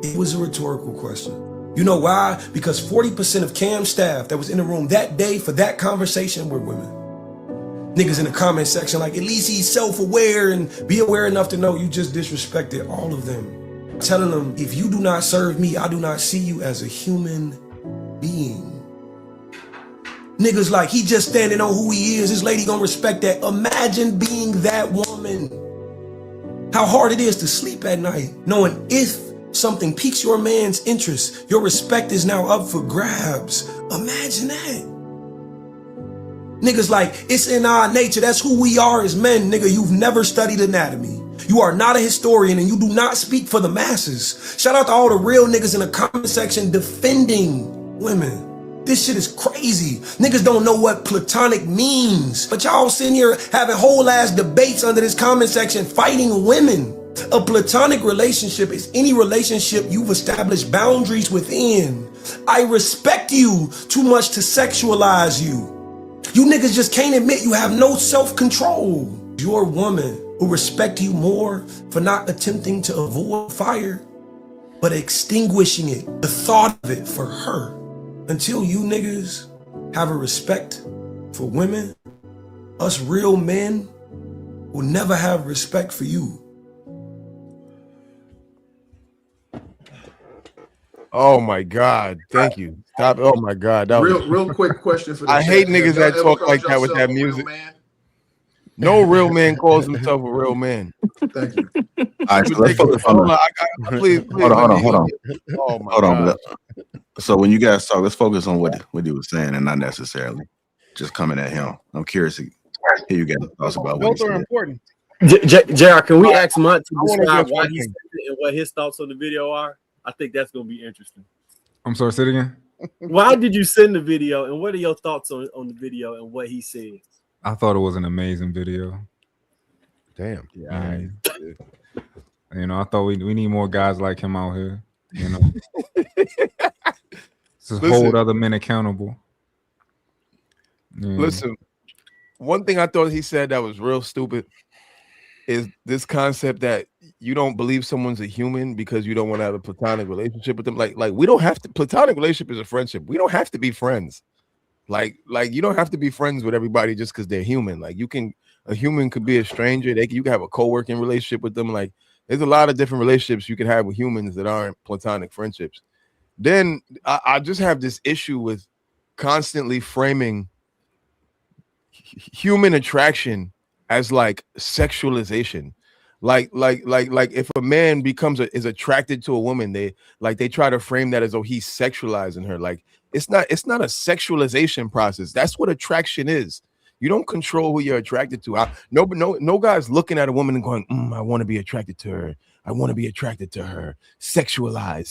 It was a rhetorical question. You know why? Because 40% of Cam's staff that was in the room that day for that conversation were women. Niggas in the comment section like, at least he's self-aware and be aware enough to know you just disrespected all of them. Telling them, if you do not serve me, I do not see you as a human being. Niggas like, he just standing on who he is. This lady gonna respect that. Imagine being that woman. How hard it is to sleep at night, knowing if something piques your man's interest, your respect is now up for grabs. Imagine that. Niggas like, it's in our nature. That's who we are as men, nigga. You've never studied anatomy. You are not a historian and you do not speak for the masses. Shout out to all the real niggas in the comment section defending women. This shit is crazy. Niggas don't know what platonic means. But y'all sitting here having whole ass debates under this comment section fighting women. A platonic relationship is any relationship you've established boundaries within. I respect you too much to sexualize you. You niggas just can't admit you have no self-control. Your woman will respect you more for not attempting to avoid fire, but extinguishing it, the thought of it for her. Until you niggas have a respect for women, us real men will never have respect for you. Oh my God! Thank you. Stop. Oh my God! That Real quick question for the I chat. hate niggas Have y'all that ever talk called like that with yourself that a real music. man? No real man calls himself a real man. Thank you. All right, so let's focus on Hold on, the, please, hold on. Oh my Hold on. God! So when you guys talk, let's focus on what he was saying and not necessarily just coming at him. I'm curious to hear you guys thoughts about what he Both are said. important. JR, can we ask Mutt to I wanna describe get why one he thing. said it and what his thoughts on the video are? I think that's going to be interesting. I'm sorry, say it again. Why did you send the video, and what are your thoughts on the video and what he said? I thought it was an amazing video. Damn. Yeah. You know, I thought we need more guys like him out here. You know, to hold other men accountable. Yeah. Listen, one thing I thought he said that was real stupid is this concept that you don't believe someone's a human because you don't want to have a platonic relationship with them. Like we don't have to. Platonic relationship is a friendship. We don't have to be friends. Like you don't have to be friends with everybody just because they're human. Like a human could be a stranger. You can have a co-working relationship with them. Like there's a lot of different relationships you can have with humans that aren't platonic friendships. Then I just have this issue with constantly framing human attraction as like sexualization. Like if a man is attracted to a woman, they try to frame that as though he's sexualizing her. Like it's not a sexualization process. That's what attraction is. You don't control who you're attracted to. No guy's looking at a woman and going, I want to be attracted to her. I want to be attracted to her. Sexualize.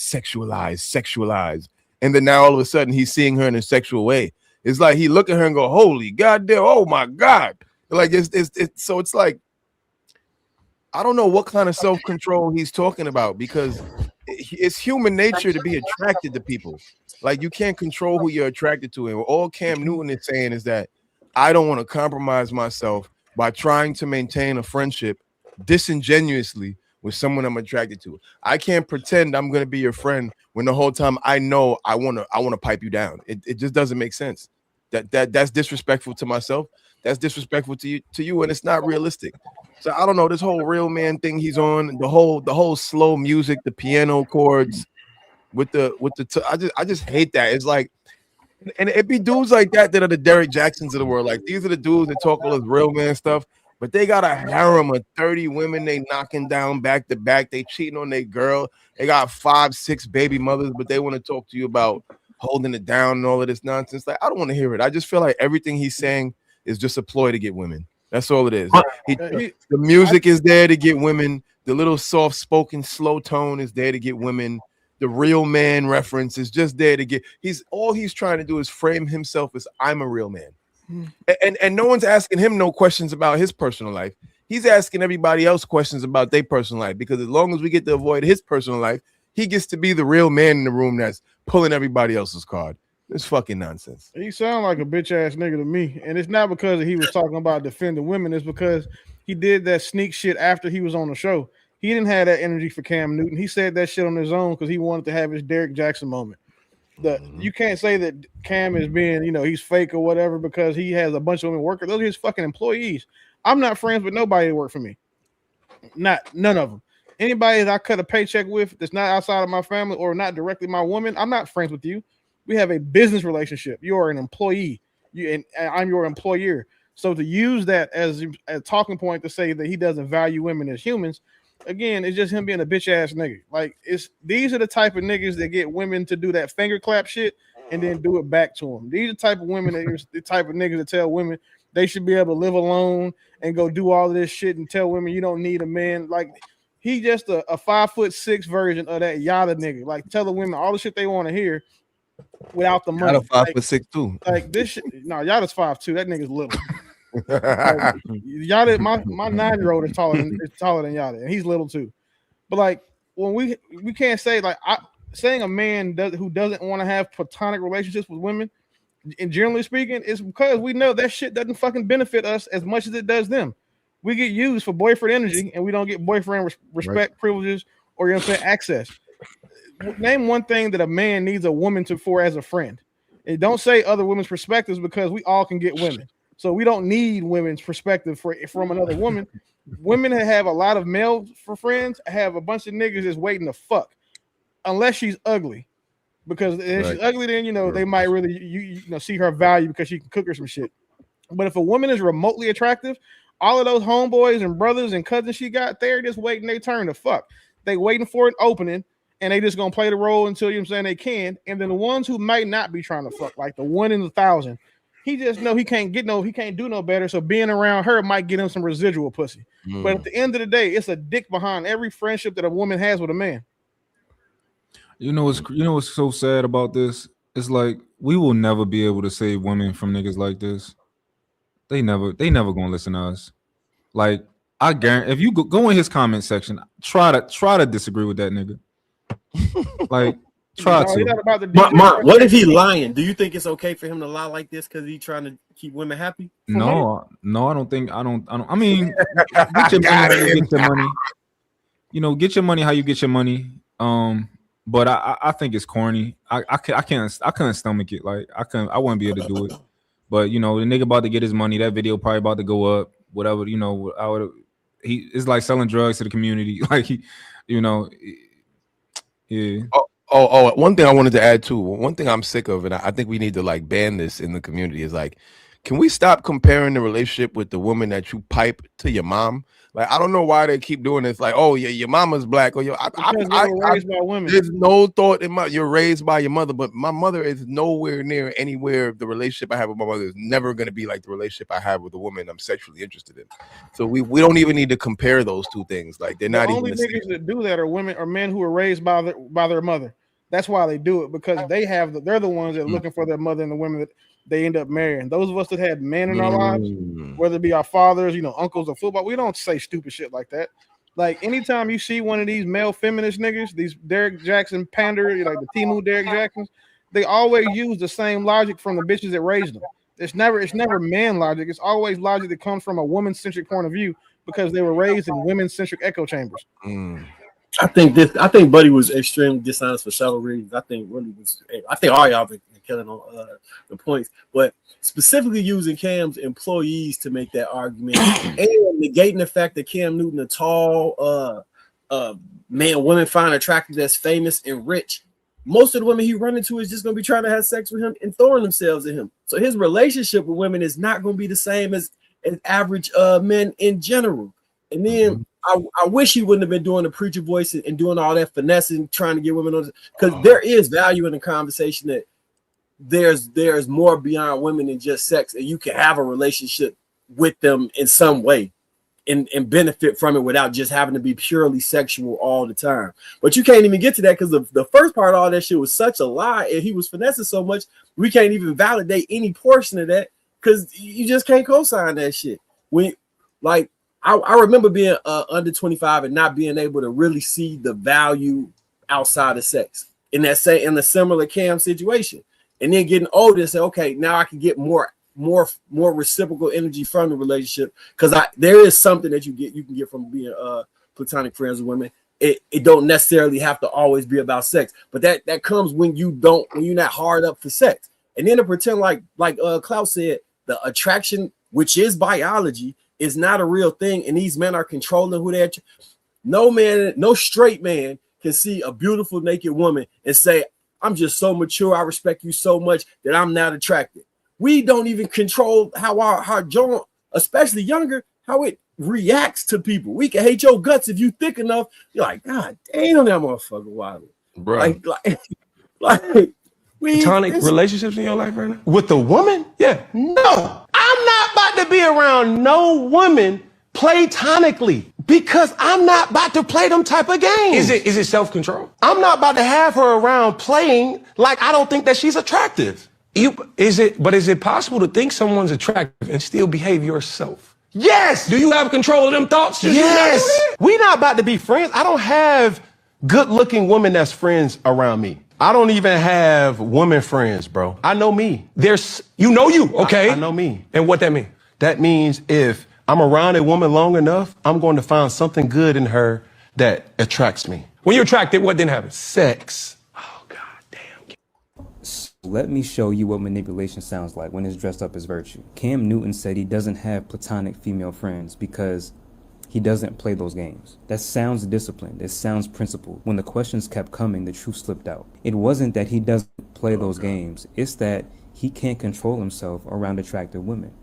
And then now all of a sudden he's seeing her in a sexual way. It's like he look at her and go, holy goddamn, oh my God. Like so it's like, I don't know what kind of self-control he's talking about, because it's human nature to be attracted to people. Like you can't control who you're attracted to. And all Cam Newton is saying is that I don't want to compromise myself by trying to maintain a friendship disingenuously with someone I'm attracted to. I can't pretend I'm gonna be your friend when the whole time I know I wanna pipe you down. It just doesn't make sense. That's disrespectful to myself. That's disrespectful to you, and it's not realistic. So I don't know, this whole real man thing he's on, the whole slow music, the piano chords I just hate that. It's like, and it be dudes like that are the Derek Jacksons of the world. Like these are the dudes that talk all this real man stuff, but they got a harem of 30 women they knocking down back to back. They cheating on their girl. They got 5-6 baby mothers, but they want to talk to you about holding it down and all of this nonsense. Like I don't want to hear it. I just feel like everything he's saying is just a ploy to get women. That's all it is. The music is there to get women. The little soft-spoken, slow tone is there to get women. The real man reference is just there to get. All he's trying to do is frame himself as I'm a real man. And no one's asking him no questions about his personal life. He's asking everybody else questions about their personal life, because as long as we get to avoid his personal life, he gets to be the real man in the room that's pulling everybody else's card. It's fucking nonsense. He sound like a bitch ass nigga to me, and it's not because he was talking about defending women. It's because he did that sneak shit after he was on the show. He didn't have that energy for Cam Newton. He said that shit on his own because he wanted to have his Derek Jackson moment. You can't say that Cam is being, he's fake or whatever because he has a bunch of women working. Those are his fucking employees. I'm not friends with nobody that work for me. None of them. Anybody that I cut a paycheck with that's not outside of my family or not directly my woman, I'm not friends with you. We have a business relationship. You are an employee, and I'm your employer. So to use that as a talking point to say that he doesn't value women as humans, again, it's just him being a bitch ass nigga. Like, these are the type of niggas that get women to do that finger clap shit and then do it back to them. These are the type of women the type of niggas that tell women they should be able to live alone and go do all of this shit and tell women you don't need a man. Like, he just a 5'6" version of that Yada nigga. Like, tell the women all the shit they want to hear without the money. Yada 5'6" too. Like this shit. No, Yada's 5'2". That nigga's little. Like, Yada, my 9-year-old is taller than Yada, and he's little too. But like, when we can't say like saying a man who doesn't want to have platonic relationships with women, and generally speaking, it's because we know that shit doesn't fucking benefit us as much as it does them. We get used for boyfriend energy, and we don't get boyfriend respect, privileges, or access. Name one thing that a man needs a woman for as a friend. And don't say other women's perspectives, because we all can get women. So we don't need women's perspective from another woman. Women that have a lot of male for friends have a bunch of niggas that's waiting to fuck, unless she's ugly. Because if she's ugly, then they might really see her value because she can cook her some shit. But if a woman is remotely attractive, all of those homeboys and brothers and cousins she got, they're just waiting their turn to fuck. They waiting for an opening, and they just gonna play the role until they can. And then the ones who might not be trying to fuck, like the 1 in 1,000, he just know he can't do no better. So being around her might get him some residual pussy. But at the end of the day, it's a dick behind every friendship that a woman has with a man. What's so sad about this? It's like we will never be able to save women from niggas like this. They never gonna listen to us. Like, I guarantee if you go in his comment section, try to disagree with that nigga. Like, try to. Mark, what if he lying? Do you think it's okay for him to lie like this because he's trying to keep women happy? No, I don't think. I don't. I mean, get your money how you get your money. Get your money how you get your money. But I think it's corny. I couldn't stomach it. Like, I wouldn't be able to do it. But the nigga about to get his money. That video probably about to go up. Whatever, it's like selling drugs to the community. Like, yeah. Oh, one thing I wanted to add too. One thing I'm sick of, and I think we need to like ban this in the community, is like, can we stop comparing the relationship with the woman that you pipe to your mom? Like, I don't know why they keep doing this. Like, oh yeah, your mama's black, or raised by women. There's no thought in you're raised by your mother, but my mother is nowhere near anywhere. The relationship I have with my mother is never going to be like the relationship I have with the woman I'm sexually interested in. So we don't even need to compare those two things. Like, they're not even only niggas that do that are women or men who are raised by their mother. That's why they do it, because they're the ones that are looking for their mother and the women that they end up marrying. Those of us that had men in our lives, whether it be our fathers, uncles or football, we don't say stupid shit like that. Like, anytime you see one of these male feminist niggas, these Derek Jackson pander, like the Timu Derek Jacksons, they always use the same logic from the bitches that raised them. It's never man logic. It's always logic that comes from a woman-centric point of view, because they were raised in women-centric echo chambers. I think Buddy was extremely dishonest for several reasons. I think all y'all been killing on the points, but specifically using Cam's employees to make that argument and negating the fact that Cam Newton, a tall man, women find attractive, that's famous and rich. Most of the women he run into is just going to be trying to have sex with him and throwing themselves at him. So his relationship with women is not going to be the same as average men in general. And then I wish he wouldn't have been doing the preacher voice and doing all that finessing, trying to get women on, because there is value in the conversation that there's more beyond women than just sex, and you can have a relationship with them in some way and benefit from it without just having to be purely sexual all the time. But you can't even get to that because the first part of all that shit was such a lie, and he was finessing so much, we can't even validate any portion of that because you just can't co-sign that shit. I remember being under 25 and not being able to really see the value outside of sex in a similar Cam situation, and then getting older and say, okay, now I can get more reciprocal energy from the relationship, because there is something that you can get from being platonic friends with women. It don't necessarily have to always be about sex, but that comes when you're not hard up for sex. And then to pretend like Klaus said, the attraction, which is biology, is not a real thing, and these men are controlling who they're. No straight man can see a beautiful naked woman and say, I'm just so mature, I respect you so much that I'm not attracted. We don't even control how our joint, especially younger, how it reacts to people. We can hate your guts if you thick enough. You're like, God damn, that motherfucker wild. Bro. Like Platonic relationships in your life right now? With a woman? Yeah. No. I'm not about to be around no woman platonically, because I'm not about to play them type of games. Is it self-control? I'm not about to have her around playing like I don't think that she's attractive. Is it possible to think someone's attractive and still behave yourself? Yes. Do you have control of them thoughts? Yes. We not about to be friends. I don't have good-looking women that's friends around me. I don't even have women friends, bro. I know me. You know you, okay? I know me. And what that mean? That means if I'm around a woman long enough, I'm going to find something good in her that attracts me. When you're attracted, what didn't happen? Sex. Oh, God damn. Let me show you what manipulation sounds like when it's dressed up as virtue. Cam Newton said he doesn't have platonic female friends because he doesn't play those games. That sounds disciplined. It sounds principled. When the questions kept coming, the truth slipped out. It wasn't that he doesn't play those games. It's that he can't control himself around attractive women.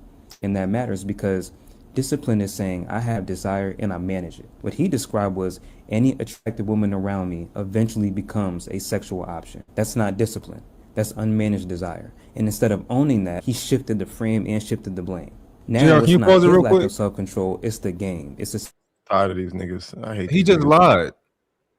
And that matters because discipline is saying, I have desire and I manage it. What he described was any attractive woman around me eventually becomes a sexual option. That's not discipline. That's unmanaged desire. And instead of owning that, he shifted the frame and shifted the blame. Now it's not his lack of self-control, it's the game. It's tired of these niggas. I hate He just lied.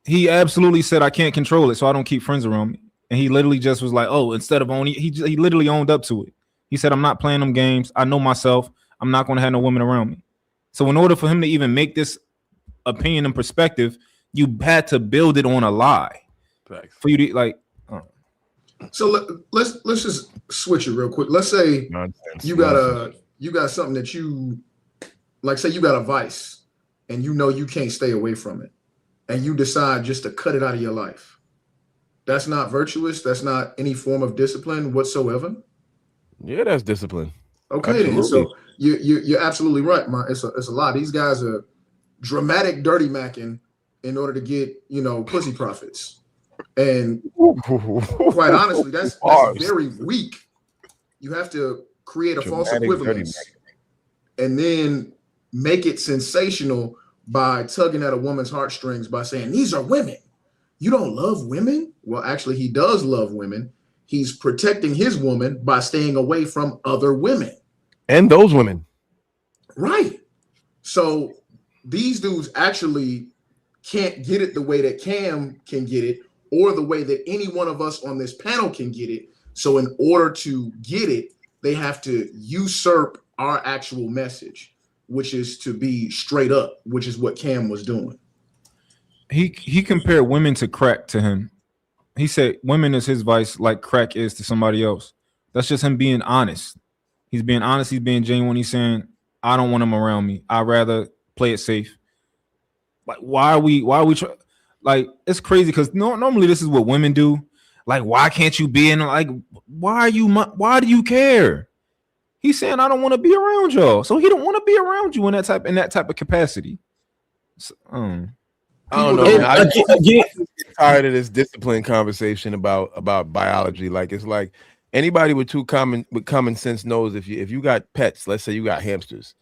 He absolutely said I can't control it, so I don't keep friends around me. And he literally just was like, oh, instead of owning, he literally owned up to it. He said, I'm not playing them games. I know myself. I'm not going to have no women around me. So in order for him to even make this opinion and perspective, you had to build it on a lie. Thanks. For you to like. So let's just switch it real quick. Let's say you got something that you like. Say you got a vice, and you know you can't stay away from it, and you decide just to cut it out of your life. That's not virtuous. That's not any form of discipline whatsoever. Yeah, that's discipline. Okay, then. So you're absolutely right, man. It's a lot. These guys are dramatic dirty macking in order to get pussy profits, and quite honestly, that's very weak. You have to create a false equivalence and then make it sensational by tugging at a woman's heartstrings by saying these are women. You don't love women? Well, actually, he does love women. He's protecting his woman by staying away from other women. And those women. Right. So these dudes actually can't get it the way that Cam can get it, or the way that any one of us on this panel can get it. So in order to get it, they have to usurp our actual message, which is to be straight up, which is what Cam was doing. He compared women to crack to him. He said women is his vice like crack is to somebody else. That's just him being honest. He's being honest. He's being genuine. He's saying, I don't want them around me. I'd rather play it safe. Like, why are we like, it's crazy because normally this is what women do. Like, why can't you be in, like, why do you care? He's saying, I don't want to be around y'all. So he don't want to be around you in that type of capacity. So, I don't know. Man. I get tired of this discipline conversation about biology. Like, it's like anybody with common sense knows if you got pets, let's say you got hamsters,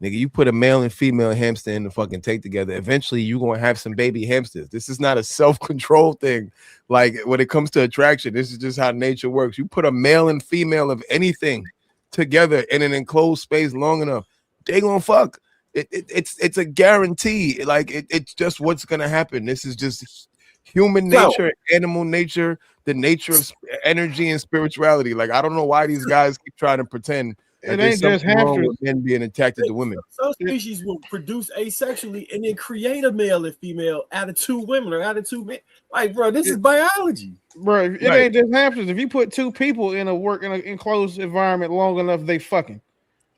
nigga, you put a male and female hamster in the fucking tank together, eventually you're gonna have some baby hamsters. This is not a self-control thing. Like, when it comes to attraction, this is just how nature works. You put a male and female of anything together in an enclosed space long enough, they gonna fuck. It's a guarantee. Like, it's just what's gonna happen. This is just human nature, animal nature, the nature of energy and spirituality. Like, I don't know why these guys keep trying to pretend It there's ain't just something wrong hamsters. with men being attracted to women. Some species will produce asexually and then create a male and female out of two women or out of two men. Like, bro, this is biology. Bro, it ain't just hamsters. If you put two people in an enclosed environment long enough, they fucking.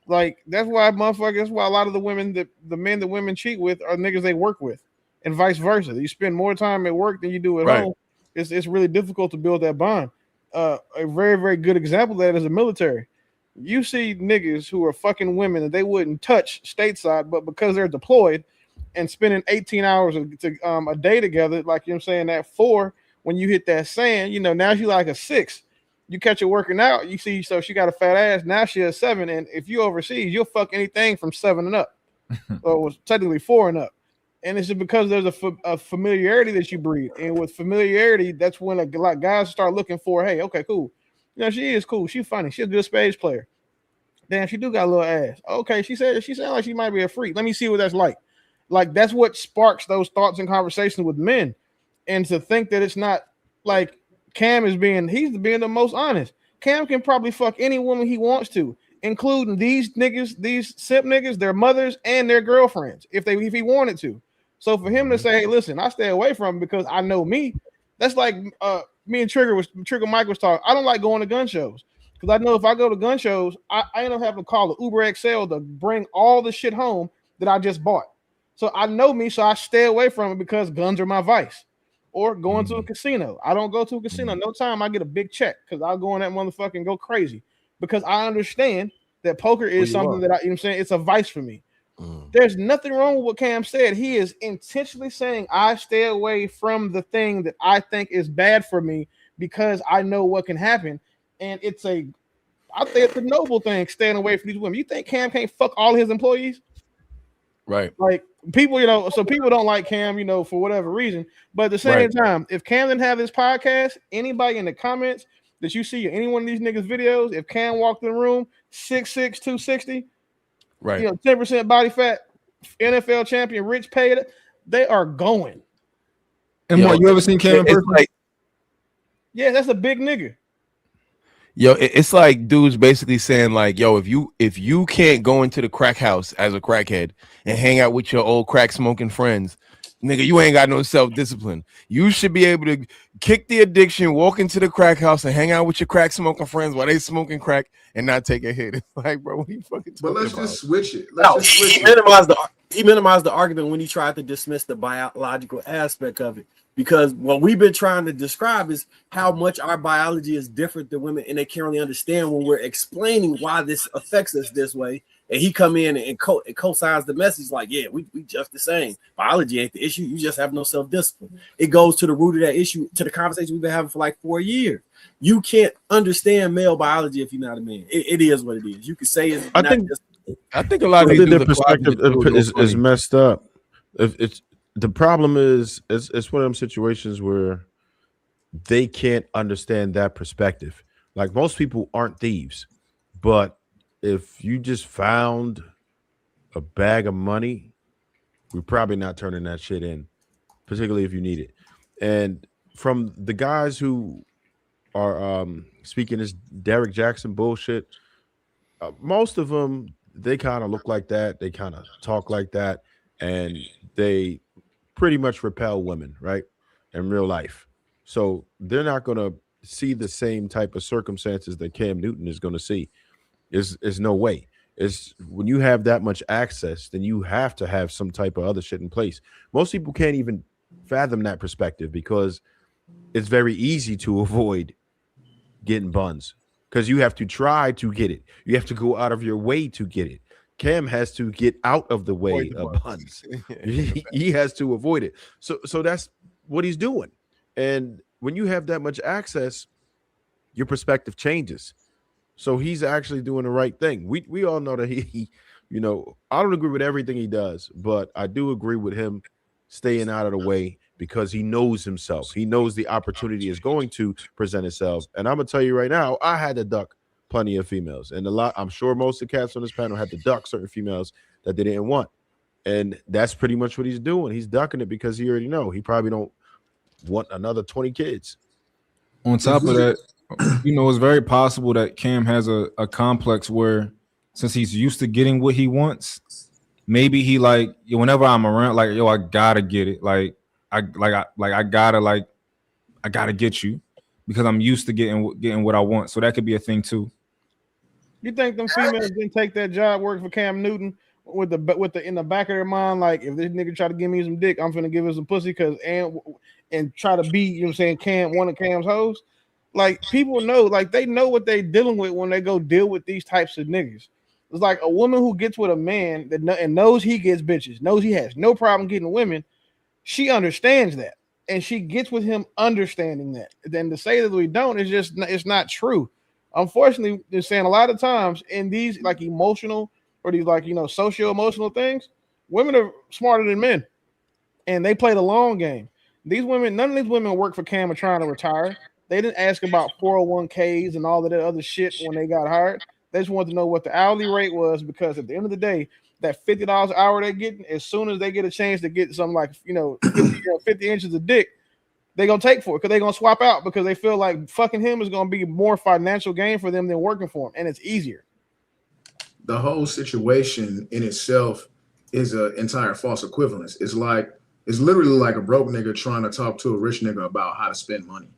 Like, that's why motherfuckers, that's why a lot of the men that women cheat with are niggas they work with, and vice versa. You spend more time at work than you do at home. It's really difficult to build that bond. A very, very good example of that is the military. You see niggas who are fucking women that they wouldn't touch stateside, but because they're deployed and spending 18 hours a day together, like, you know what I'm saying, that 4, when you hit that sand, you know, now she's like a 6. You catch her working out, you see, so she got a fat ass, now she's a 7. And if you overseas, you'll fuck anything from 7 and up. Or technically 4 and up. And it's just because there's a familiarity that you breed. And with familiarity, that's when like guys start looking for, hey, okay, cool. You know, she is cool. She's funny. She's a good spades player. Damn, she do got a little ass. Okay, she sounds like she might be a freak. Let me see what that's like. Like, that's what sparks those thoughts and conversations with men. And to think that it's not like Cam he's being the most honest. Cam can probably fuck any woman he wants to, including these niggas, these simp niggas, their mothers and their girlfriends, if he wanted to. So for him to say, hey, listen, I stay away from him because I know me, that's like me and Trigger Mike was talking. I don't like going to gun shows because I know if I go to gun shows, I end up having to call the Uber XL to bring all the shit home that I just bought. So I know me, so I stay away from it because guns are my vice. Or going to a casino. I don't go to a casino. No time I get a big check because I'll go in that motherfucker and go crazy because I understand that poker is something that you know what I'm saying, it's a vice for me. There's nothing wrong with what Cam said. He is intentionally saying I stay away from the thing that I think is bad for me because I know what can happen. And I think it's a noble thing staying away from these women. You think Cam can't fuck all his employees? Right. Like, people, you know, so people don't like Cam, you know, for whatever reason. But at the same time, if Cam didn't have this podcast, anybody in the comments that you see any one of these niggas' videos, if Cam walked in the room, 6'6", 260, right, you know, 10% body fat, NFL champion, rich paid, they are going. And what, you ever seen Cam in person? Like, yeah, that's a big nigga. Yo, it's like dudes basically saying like, yo, if you can't go into the crack house as a crackhead and hang out with your old crack smoking friends, nigga, you ain't got no self-discipline. You should be able to kick the addiction, walk into the crack house and hang out with your crack smoking friends while they smoking crack and not take a hit. It's like, bro, what are you fucking talking about? But let's just switch it. He minimized the argument when he tried to dismiss the biological aspect of it. Because what we've been trying to describe is how much our biology is different than women, and they can't really understand when we're explaining why this affects us this way. And he come in and co-signs the message like, yeah, we just the same. Biology ain't the issue. You just have no self-discipline. It goes to the root of that issue, to the conversation we've been having for like 4 years. You can't understand male biology if you're not a man. It is what it is. You can say it's I think a lot of their perspective is messed up. The problem is it's one of them situations where they can't understand that perspective. Like, most people aren't thieves, but if you just found a bag of money, we're probably not turning that shit in, particularly if you need it. And from the guys who are speaking this Derek Jackson bullshit, most of them, they kind of look like that, they kind of talk like that, and they pretty much repel women, right, in real life. So they're not going to see the same type of circumstances that Cam Newton is going to see. Is no way. It's when you have that much access, then you have to have some type of other shit in place. Most people can't even fathom that perspective because it's very easy to avoid getting buns because you have to try to get it. You have to go out of your way to get it. Cam has to get out of the way of buns. He has to avoid it. So that's what he's doing. And when you have that much access, your perspective changes. So he's actually doing the right thing. We all know that he, you know, I don't agree with everything he does, but I do agree with him staying out of the way because he knows himself. He knows the opportunity is going to present itself. And I'm gonna tell you right now, I had to duck plenty of females, and I'm sure most of the cats on this panel had to duck certain females that they didn't want. And that's pretty much what he's doing. He's ducking it because he already know he probably don't want another 20 kids. On top of that, you know, it's very possible that Cam has a complex where since he's used to getting what he wants, maybe he like whenever I'm around, like yo, I gotta get it. Like I gotta get you because I'm used to getting what I want. So that could be a thing too. You think them females didn't take that job working for Cam Newton with the in the back of their mind, like if this nigga try to give me some dick, I'm finna give him some pussy and try to be, you know what I'm saying, Cam, one of Cam's hoes. Like people know, like they know what they dealing with when they go deal with these types of niggas. It's like a woman who gets with a man and knows he gets bitches, knows he has no problem getting women. She understands that, and she gets with him understanding that. Then to say that we don't is just it's not true. Unfortunately, they're saying a lot of times in these like emotional or these like socio-emotional things, women are smarter than men, and they play the long game. These women, none of these women work for Cam or trying to retire. They didn't ask about 401ks and all of that other shit when they got hired. They just wanted to know what the hourly rate was, because at the end of the day, that $50 an hour they're getting, as soon as they get a chance to get something like 50 inches of dick, they're gonna take for it because they're gonna swap out because they feel like fucking him is gonna be more financial gain for them than working for him, and it's easier. The whole situation in itself is an entire false equivalence. It's literally like a broke nigga trying to talk to a rich nigga about how to spend money.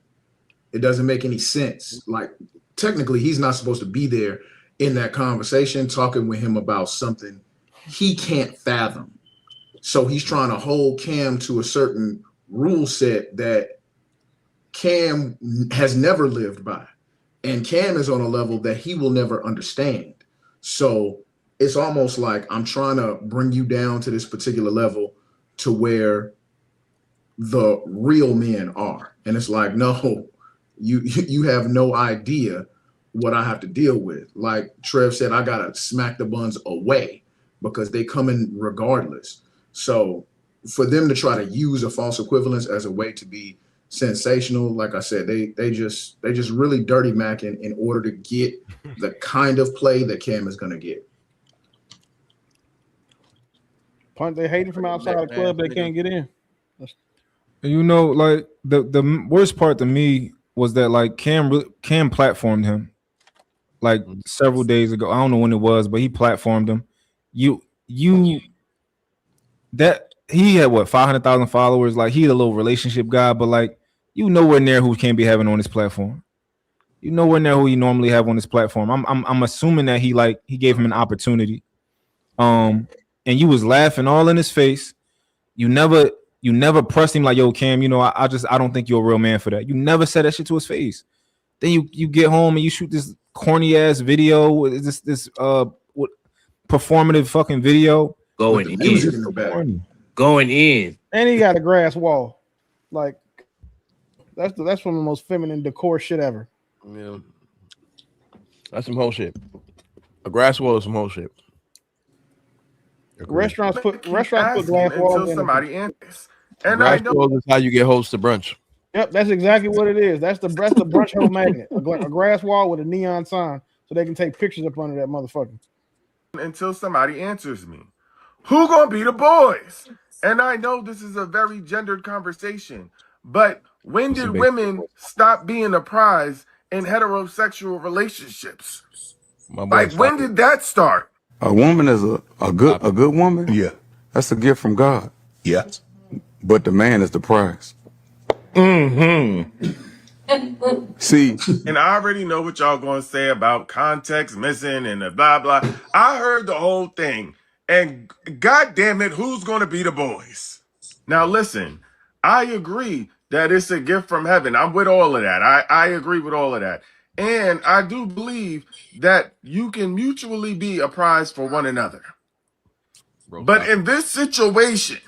It doesn't make any sense. Like technically, he's not supposed to be there in that conversation talking with him about something he can't fathom. So he's trying to hold Cam to a certain rule set that Cam has never lived by. And Cam is on a level that he will never understand. So it's almost like I'm trying to bring you down to this particular level to where the real men are. And it's like, no, you have no idea what I have to deal with. Like Trev said, I gotta smack the buns away because they come in regardless. So for them to try to use a false equivalence as a way to be sensational, like I said, they just really dirty macking in order to get the kind of play that Cam is gonna get. Punt, they hating from outside the club, they can't get in. Like the worst part to me was that like Cam platformed him like several days ago. I don't know when it was, but he platformed him. That he had what 500,000 followers. Like he's a little relationship guy, but like nowhere near who Cam be having on his platform. Nowhere near who he normally have on his platform. I'm assuming that he gave him an opportunity. And you was laughing all in his face. You never pressed him like, yo, Cam, I don't think you're a real man for that. You never said that shit to his face. Then you get home and you shoot this corny ass video, this performative fucking video. Going in. And he got a grass wall. Like that's one of the most feminine decor shit ever. Yeah. That's some whole shit. A grass wall is some whole shit. Restaurants put glass walls until in somebody answers. And grass I know walls is how you get hosts to brunch. Yep, that's exactly what it is. That's the brunch hole magnet. A grass wall with a neon sign so they can take pictures up under that motherfucker. Until somebody answers me, who gonna be the boys? And I know this is a very gendered conversation, but when did women stop being a prize in heterosexual relationships? Like when did that start? A woman is a good woman. Yeah, that's a gift from God. Yes, but the man is the prize. See, and I already know what y'all gonna say about context missing and the blah blah. I heard the whole thing, and God damn it, who's gonna be the boys? Now listen, I agree that it's a gift from heaven. I'm with all of that. I agree with all of that. And I do believe that you can mutually be a prize for one another. But in this situation,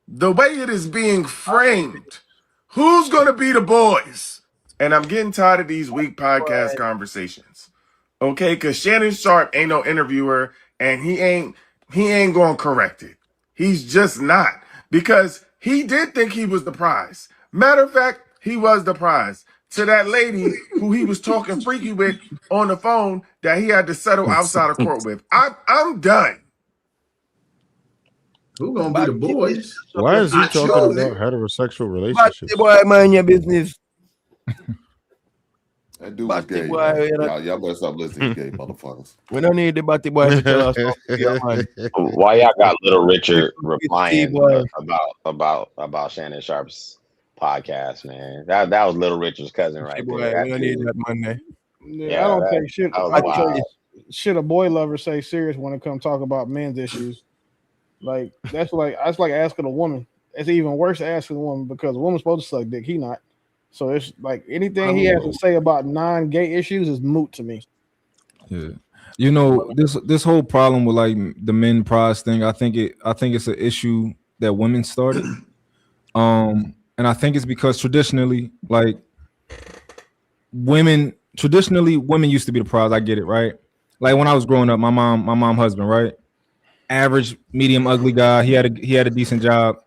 the way it is being framed, who's going to be the boys? And I'm getting tired of these weak podcast conversations. Okay, because Shannon Sharp ain't no interviewer, and he ain't going to correct it. He's just not. Because he did think he was the prize. Matter of fact, he was the prize to that lady who he was talking freaky with on the phone that he had to settle outside of court with. I'm done. Who gonna be the boys? Why is he talking about heterosexual relationships? Boy, mind your business. That dude was gay. boy, Y'all better stop listening to gay motherfuckers. We don't need the Batty boy to tell us. Why y'all got Little Richard replying boy. about Shannon Sharp's podcast, man? That was Little Richard's cousin right Boy, there. we don't need that Monday. Yeah, I don't think shit. that was I tell wild. you, shit a boy lover say serious when it comes talk about men's issues. Like that's like asking a woman. It's even worse asking a woman because a woman's supposed to suck dick. He not. So it's like anything he has to say about non-gay issues is moot to me. Yeah. You know, this whole problem with like the men prize thing, I think it's an issue that women started. And I think it's because traditionally women used to be the prize. I get it, right? Like when I was growing up, my mom husband, right? Average, medium, ugly guy. He had a decent job.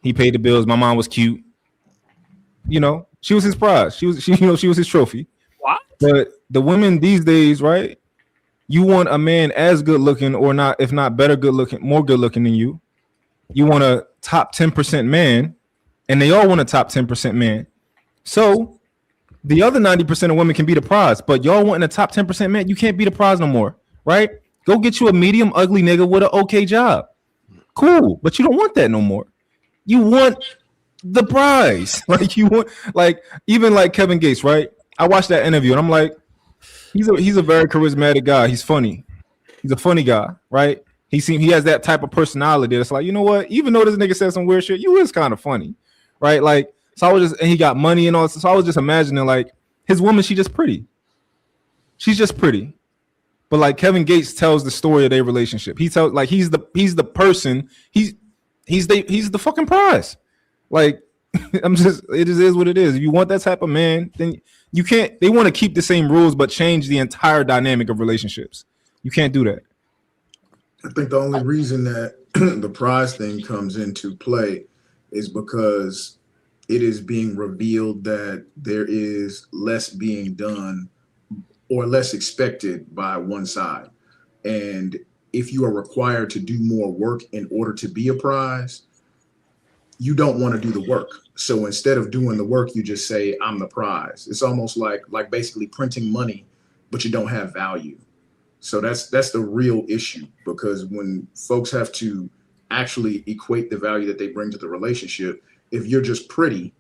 He paid the bills. My mom was cute. You know, she was his prize. She was his trophy. What? But the women these days, right? You want a man as good looking or not, if not better good looking, more good looking than you. You want a top 10% man, and they all want a top 10% man. So the other 90% of women can be the prize, but y'all wanting a top 10% man, you can't be the prize no more, right? Go get you a medium ugly nigga with an okay job. Cool, but you don't want that no more. You want the prize. Like you want, like even like Kevin Gates, right? I watched that interview and I'm like, he's a very charismatic guy. He's funny. He's a funny guy, right? He has that type of personality that's like, you know what? Even though this nigga said some weird shit, you is kind of funny, right? Like, so I was just, and he got money and all this. So I was just imagining like his woman, she's just pretty. She's just pretty. But like Kevin Gates tells the story of their relationship. He tells like he's the person. He's the fucking prize. Like it is what it is. If you want that type of man, then you can't. They want to keep the same rules but change the entire dynamic of relationships. You can't do that. I think the only reason that the prize thing comes into play is because it is being revealed that there is less being done or less expected by one side. And if you are required to do more work in order to be a prize, you don't want to do the work. So instead of doing the work, you just say, I'm the prize. It's almost like basically printing money, but you don't have value. So that's the real issue, because when folks have to actually equate the value that they bring to the relationship, if you're just pretty,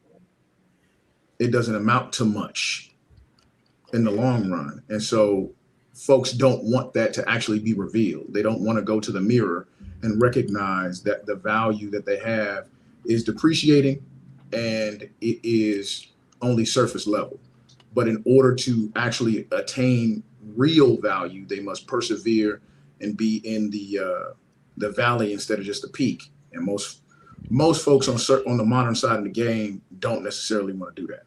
it doesn't amount to much in the long run. And so folks don't want that to actually be revealed. They don't want to go to the mirror and recognize that the value that they have is depreciating and it is only surface level. But in order to actually attain real value, they must persevere and be in the valley instead of just the peak. And most folks on the modern side of the game don't necessarily want to do that.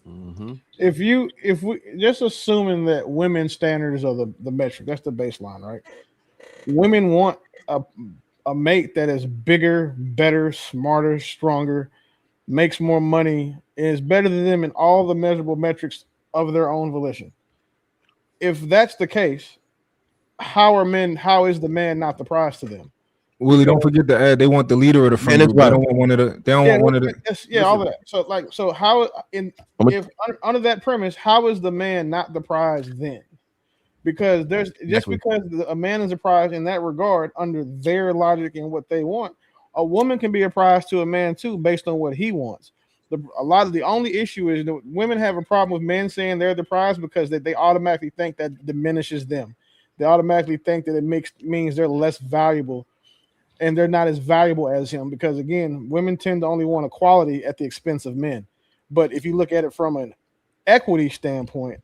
Mm-hmm. If we just assuming that women's standards are the metric, that's the baseline, right? Women want a mate that is bigger, better, smarter, stronger, makes more money, is better than them in all the measurable metrics of their own volition. If that's the case, how is the man not the prize to them? Willie, don't forget to add. They want the leader of the friend group. They don't want one of the. They don't want one of the. All of that. So how if under that premise, how is the man not the prize then? Because because a man is a prize in that regard under their logic and what they want, a woman can be a prize to a man too based on what he wants. The only issue is that women have a problem with men saying they're the prize because they automatically think that diminishes them. They automatically think that it means they're less valuable and they're not as valuable as him, because again, women tend to only want equality at the expense of men. But if you look at it from an equity standpoint,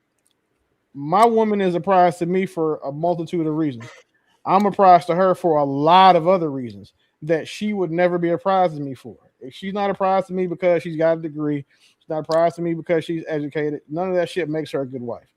my woman is a prize to me for a multitude of reasons. I'm a prize to her for a lot of other reasons that she would never be a prize to me for. If she's not a prize to me because she's got a degree, she's not a prize to me because she's educated, none of that shit makes her a good wife.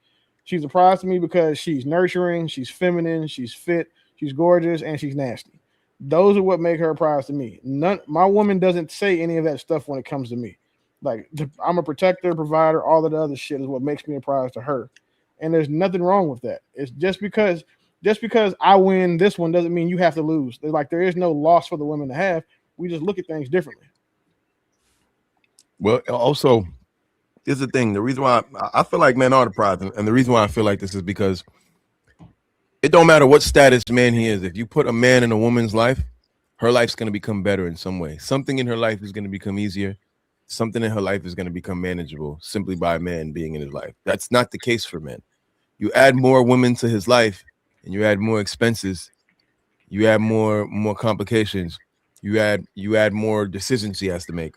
She's a prize to me because she's nurturing, she's feminine, she's fit, she's gorgeous, and she's nasty. Those are what make her a prize to me. My woman doesn't say any of that stuff when it comes to me. Like, I'm a protector, provider, all of the other shit is what makes me a prize to her. And there's nothing wrong with that. It's just because I win this one doesn't mean you have to lose. There is no loss for the women to have. We just look at things differently. Well, also, Here's the thing. The reason why I feel like men are the prize, and the reason why I feel like this is because it don't matter what status man he is. If you put a man in a woman's life, her life's going to become better in some way. Something in her life is going to become easier. Something in her life is going to become manageable simply by a man being in his life. That's not the case for men. You add more women to his life, and you add more expenses. You add more complications. You add more decisions he has to make.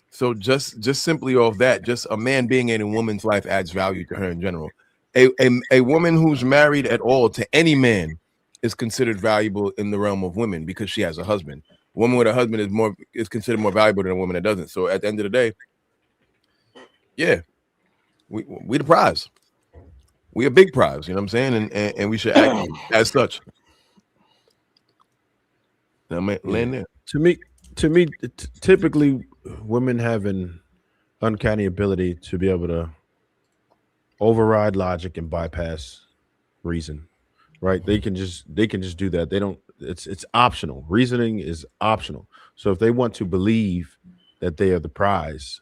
So just simply off that, just a man being in a woman's life adds value to her in general. A woman who's married at all to any man is considered valuable in the realm of women because she has a husband. A woman with a husband is considered more valuable than a woman that doesn't. So at the end of the day, yeah, we the prize. We a big prize, you know what I'm saying? And we should act as such. Now, man, land there. To me, typically women have an uncanny ability to be able to override logic and bypass reason, right? They can just do that. They don't. It's optional. Reasoning is optional. So if they want to believe that they are the prize,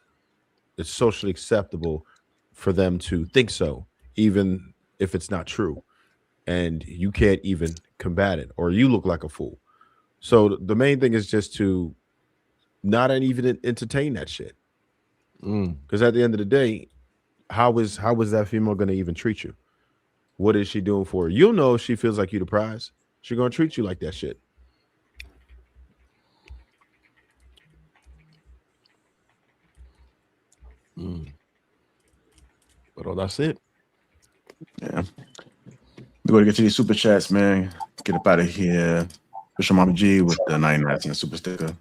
it's socially acceptable for them to think so, even if it's not true, and you can't even combat it, or you look like a fool. So the main thing is just to not even entertain that shit. Because at the end of the day, how is that female going to even treat you? What is she doing for you? You'll know if she feels like you the prize. She's going to treat you like that shit. But that's it. Yeah. We're going to get to these super chats, man. Get up out of here. Bishop Mama G with the 99 cent super sticker.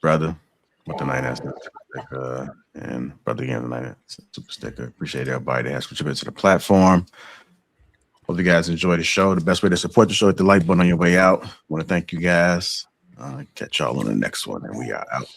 Brother with the 99 cent super sticker. And brother again, the 99 cent super sticker. Appreciate everybody that has contributed to the platform. Hope you guys enjoy the show. The best way to support the show is the like button on your way out. Want to thank you guys. Catch y'all on the next one, and we are out.